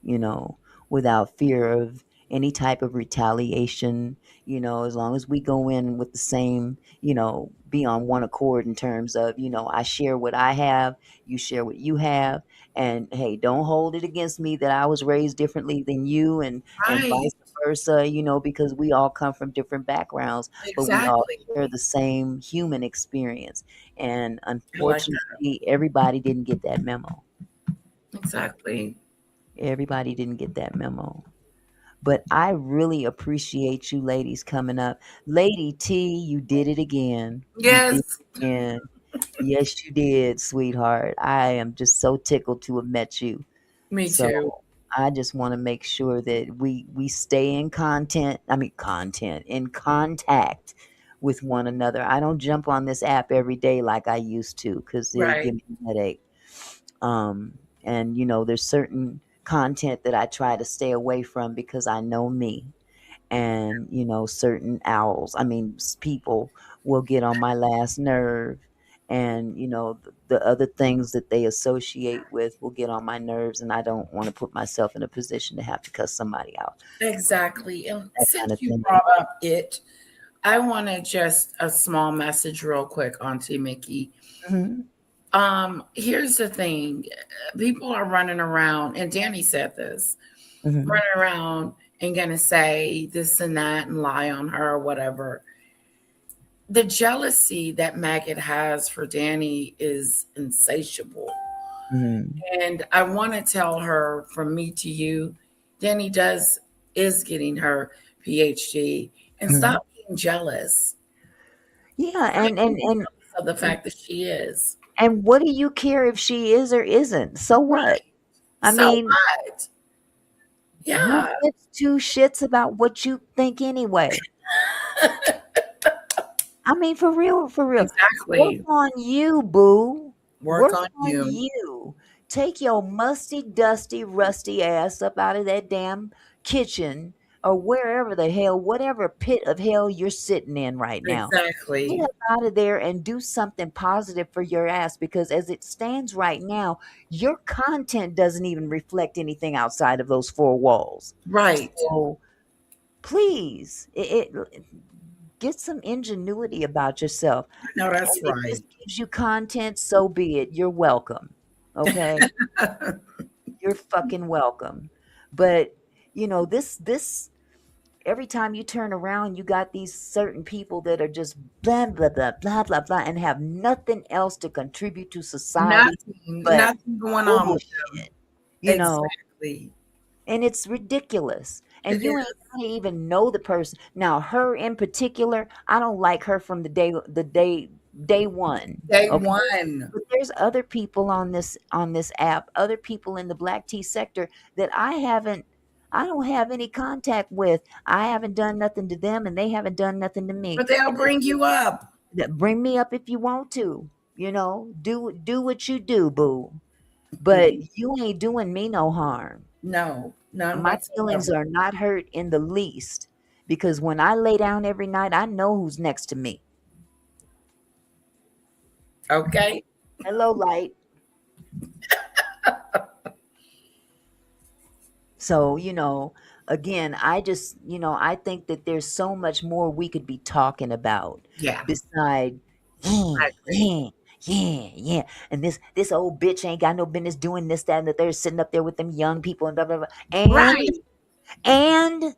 Speaker 1: you know, without fear of any type of retaliation, as long as we go in with the same, be on one accord in terms of, I share what I have, you share what you have, and hey, don't hold it against me that I was raised differently than you, and
Speaker 2: right,
Speaker 1: vice versa, because we all come from different backgrounds, but we all
Speaker 2: exactly.
Speaker 1: share the same human experience. And
Speaker 2: I like that.
Speaker 1: unfortunately, everybody didn't get that memo.
Speaker 2: Exactly.
Speaker 1: Everybody didn't get that memo. But I really appreciate you ladies coming up. Lady T, you did it again. You did
Speaker 2: Yes,
Speaker 1: it again. Yes, you did, sweetheart. I am just so tickled to have met you.
Speaker 2: me
Speaker 1: So
Speaker 2: too.
Speaker 1: I just want to make sure that we stay in contact with one another. I don't jump on this app every day like I used to because it'll
Speaker 2: Right.
Speaker 1: give me a headache. And there's certain content that I try to stay away from because I know me. And certain people will get on my last nerve, and the other things that they associate with will get on my nerves, and I don't want to put myself in a position to have to cuss somebody out,
Speaker 2: Exactly. And
Speaker 1: that kind
Speaker 2: since
Speaker 1: of
Speaker 2: you
Speaker 1: thing.
Speaker 2: brought up it, I want to just a small message real quick, Auntie Mickey.
Speaker 1: Hmm.
Speaker 2: Here's the thing. People are running around, and Danny said this,
Speaker 1: Hmm.
Speaker 2: running around and gonna say this and that and lie on her or whatever. The jealousy that Maggot has for Danny is insatiable.
Speaker 1: Hmm.
Speaker 2: And I want to tell her from me to you, Danny is getting her PhD, and
Speaker 1: Hmm.
Speaker 2: stop being jealous.
Speaker 1: Yeah,
Speaker 2: Stop
Speaker 1: and and
Speaker 2: being
Speaker 1: and
Speaker 2: jealous of the fact that she is.
Speaker 1: and what do you care if she is or isn't? So what?
Speaker 2: Right.
Speaker 1: I
Speaker 2: So
Speaker 1: mean,
Speaker 2: what?
Speaker 1: who
Speaker 2: Yeah,
Speaker 1: gives two shits about what you think anyway? I mean, for real, for real. Work
Speaker 2: exactly.
Speaker 1: on you, boo.
Speaker 2: Work
Speaker 1: Work
Speaker 2: on
Speaker 1: on
Speaker 2: you.
Speaker 1: you. Take your musty, dusty, rusty ass up out of that damn kitchen or wherever the hell, whatever pit of hell you're sitting in right now. Get
Speaker 2: Exactly.
Speaker 1: up out of there and do something positive for your ass, because as it stands right now, your content doesn't even reflect anything outside of those four walls.
Speaker 2: Right.
Speaker 1: So please, get some ingenuity about yourself.
Speaker 2: No,
Speaker 1: And
Speaker 2: that's
Speaker 1: if
Speaker 2: right.
Speaker 1: this gives you content, so be it. You're welcome. Okay? You're fucking welcome. But, this every time you turn around, you got these certain people that are just blah blah blah blah blah blah and have nothing else to contribute to society but
Speaker 2: Nothing going on with them.
Speaker 1: bullshit, you know.
Speaker 2: Exactly.
Speaker 1: And it's ridiculous. And
Speaker 2: It
Speaker 1: you
Speaker 2: is
Speaker 1: ain't gotta even know the person. Now, her in particular, I don't like her from day one.
Speaker 2: day
Speaker 1: Okay.
Speaker 2: one.
Speaker 1: But there's other people on this app, other people in the black tea sector that I don't have any contact with. I haven't done nothing to them and they haven't done nothing to me.
Speaker 2: But they'll
Speaker 1: And they,
Speaker 2: bring you up.
Speaker 1: bring me up if you want to. Do what you do, boo. But you ain't doing me no harm.
Speaker 2: No, none
Speaker 1: My feelings
Speaker 2: whatsoever.
Speaker 1: are not hurt in the least because when I lay down every night, I know who's next to me.
Speaker 2: Okay.
Speaker 1: Hello, light. So, again, I think that there's so much more we could be talking about
Speaker 2: Yeah,
Speaker 1: beside, yeah,
Speaker 2: I agree.
Speaker 1: yeah, yeah, yeah. And this old bitch ain't got no business doing this, that, and that. They're sitting up there with them young people and blah, blah, blah.
Speaker 2: Right.
Speaker 1: And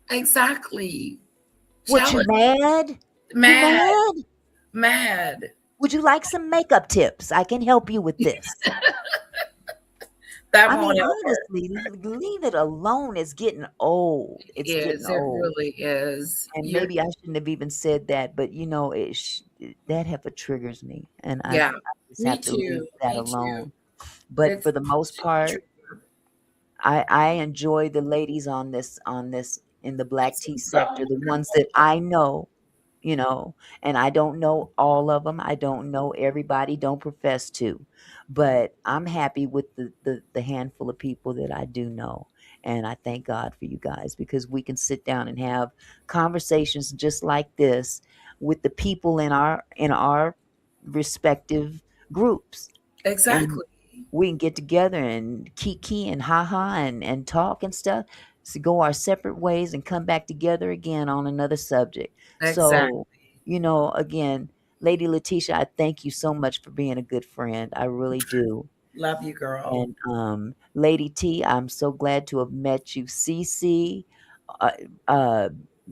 Speaker 2: Exactly.
Speaker 1: what, you
Speaker 2: Jealous.
Speaker 1: mad? You
Speaker 2: Mad.
Speaker 1: mad?
Speaker 2: Mad.
Speaker 1: Would you like some makeup tips? I can help you with this.
Speaker 2: That
Speaker 1: I mean,
Speaker 2: won't help her.
Speaker 1: honestly, leave it alone. It's getting old.
Speaker 2: It
Speaker 1: It's getting
Speaker 2: is. It
Speaker 1: old.
Speaker 2: really is.
Speaker 1: And
Speaker 2: You're
Speaker 1: maybe I shouldn't have even said that, but that heifer triggers me, and I
Speaker 2: yeah.
Speaker 1: just
Speaker 2: Me
Speaker 1: have to leave
Speaker 2: too.
Speaker 1: that
Speaker 2: Me too.
Speaker 1: alone. But
Speaker 2: It's
Speaker 1: for the most
Speaker 2: true.
Speaker 1: part, I enjoy the ladies on this in the black
Speaker 2: It's
Speaker 1: tea sector, the ones that I know, and I don't know all of them. I don't know everybody, don't profess to, but I'm happy with the handful of people that I do know. And I thank God for you guys because we can sit down and have conversations just like this with the people in our respective groups. And
Speaker 2: exactly.
Speaker 1: we can get together and kiki and haha and talk and stuff. So go our separate ways and come back together again on another subject.
Speaker 2: Exactly.
Speaker 1: So, again, Lady Letitia, I thank you so much for being a good friend. I really do.
Speaker 2: Love you, girl.
Speaker 1: And Lady T, I'm so glad to have met you. Cece, uh, uh,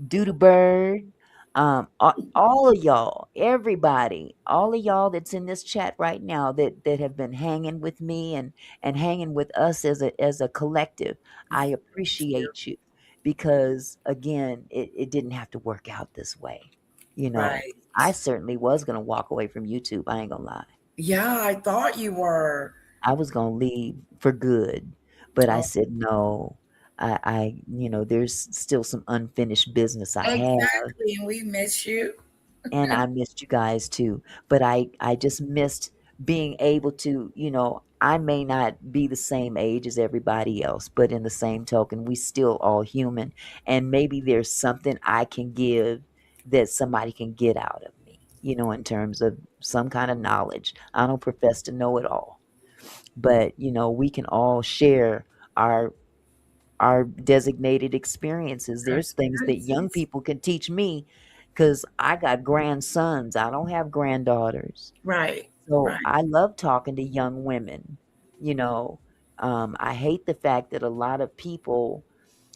Speaker 1: Doodoo Bird, all of y'all, everybody, all of y'all that's in this chat right now that have been hanging with me and hanging with us as a collective. I
Speaker 2: You.
Speaker 1: appreciate you because again, it didn't have to work out this way. You know,
Speaker 2: Right.
Speaker 1: I certainly was gonna walk away from YouTube. I ain't gonna lie.
Speaker 2: Yeah, I thought you were.
Speaker 1: I was gonna leave for good, but I
Speaker 2: Oh,
Speaker 1: said no. There's still some unfinished business I have,
Speaker 2: exactly. And we miss you.
Speaker 1: and I missed you guys too. But I just missed being able to, I may not be the same age as everybody else, but in the same token, we still all human, and maybe there's something I can give that somebody can get out of me, in terms of some kind of knowledge. I don't profess to know it all, but we can all share our our designated experiences.
Speaker 2: Our
Speaker 1: There's things that young
Speaker 2: experiences.
Speaker 1: people can teach me because I got grandsons. I don't have granddaughters.
Speaker 2: Right.
Speaker 1: So
Speaker 2: Right.
Speaker 1: I love talking to young women. You know, I hate the fact that a lot of people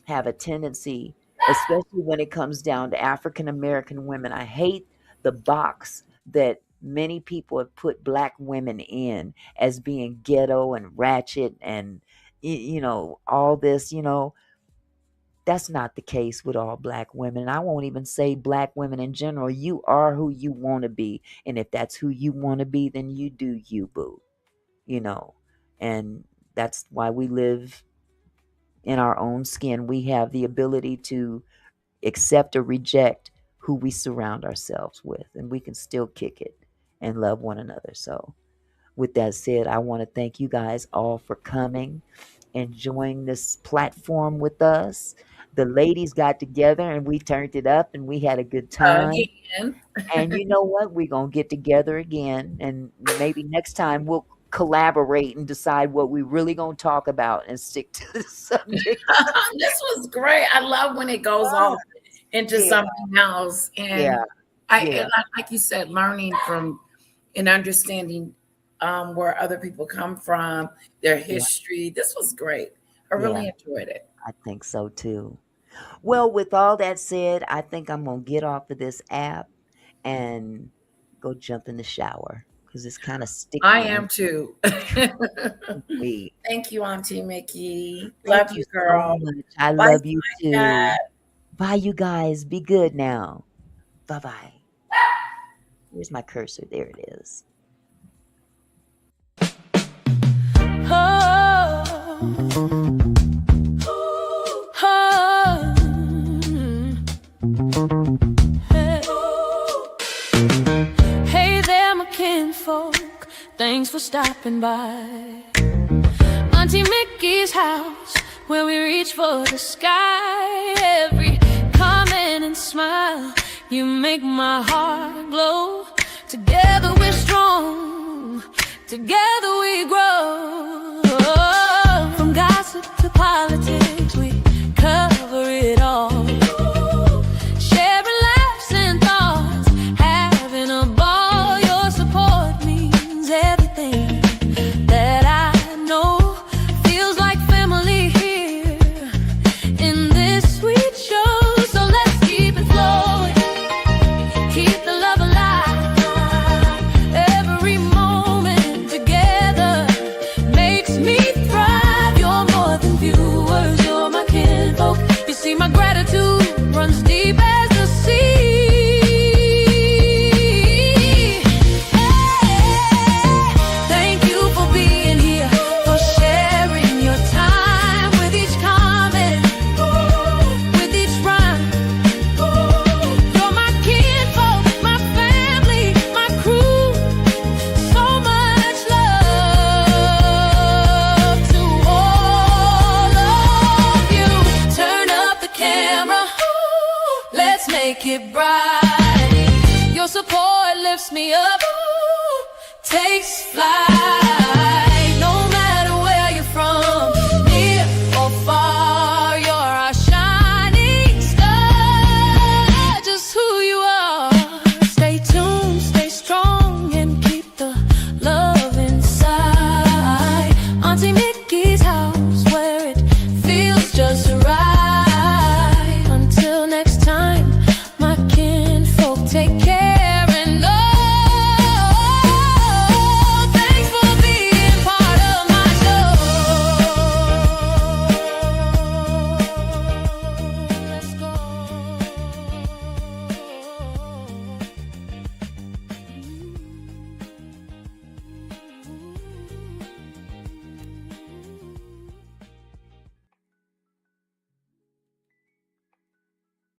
Speaker 1: have a tendency, especially when it comes down to African American women. I hate the box that many people have put black women in as being ghetto and ratchet and all this. That's not the case with all black women. I won't even say black women in general. You are who you want to be, and if that's who you want to be, then you do you, boo. you know and that's why we live in our own skin. We have the ability to accept or reject who we surround ourselves with, and we can still kick it and love one another. So, with that said, I want to thank you guys all for coming, enjoying this platform with us. The ladies got together and we turned it up and we had a good time.
Speaker 2: Again.
Speaker 1: And you know what? We're going to get together again. And maybe next time we'll collaborate and decide what we really going to talk about and stick to the subject.
Speaker 2: This was great. I love when it goes
Speaker 1: Oh,
Speaker 2: off into
Speaker 1: yeah,
Speaker 2: something else.
Speaker 1: yeah,
Speaker 2: And
Speaker 1: yeah,
Speaker 2: like you said, learning from and understanding where other people come from, their
Speaker 1: yeah,
Speaker 2: history. This was great. I
Speaker 1: yeah.
Speaker 2: really enjoyed it.
Speaker 1: I think so too. Well, with all that said, I think I'm going to get off of this app and go jump in the shower because it's kind of
Speaker 2: I
Speaker 1: sticky
Speaker 2: am
Speaker 1: on
Speaker 2: too.
Speaker 1: me.
Speaker 2: Thank you, Auntie Mickey.
Speaker 1: Thank
Speaker 2: Love
Speaker 1: you
Speaker 2: you,
Speaker 1: so
Speaker 2: girl.
Speaker 1: much. I
Speaker 2: Bye,
Speaker 1: love you too.
Speaker 2: Cat.
Speaker 1: Bye, you guys. Be good now. Bye bye. Where's my cursor? There it is.
Speaker 7: Hey there, my kinfolk. Thanks for stopping by. Auntie Mickey's house, where we reach for the sky. Every comment and smile, you make my heart glow. Together we're strong, together we grow. From gossip to politics, we cover it all. Sharing laughs and thoughts, having a ball. Your support means everything that I know. Feels like family here in this sweet show. So let's keep it flowing, keep the love alive. Every moment together makes me thrive. You're more than viewers, you're my kinfolk. You see, my gratitude runs deep as the sea. Thank you for being here, for sharing your time with each comment, with each rhyme. You're my kinfolk, my family, my crew. So much love to all of you. Turn up the camera, let's make it bright. Your support lifts me up, takes flight.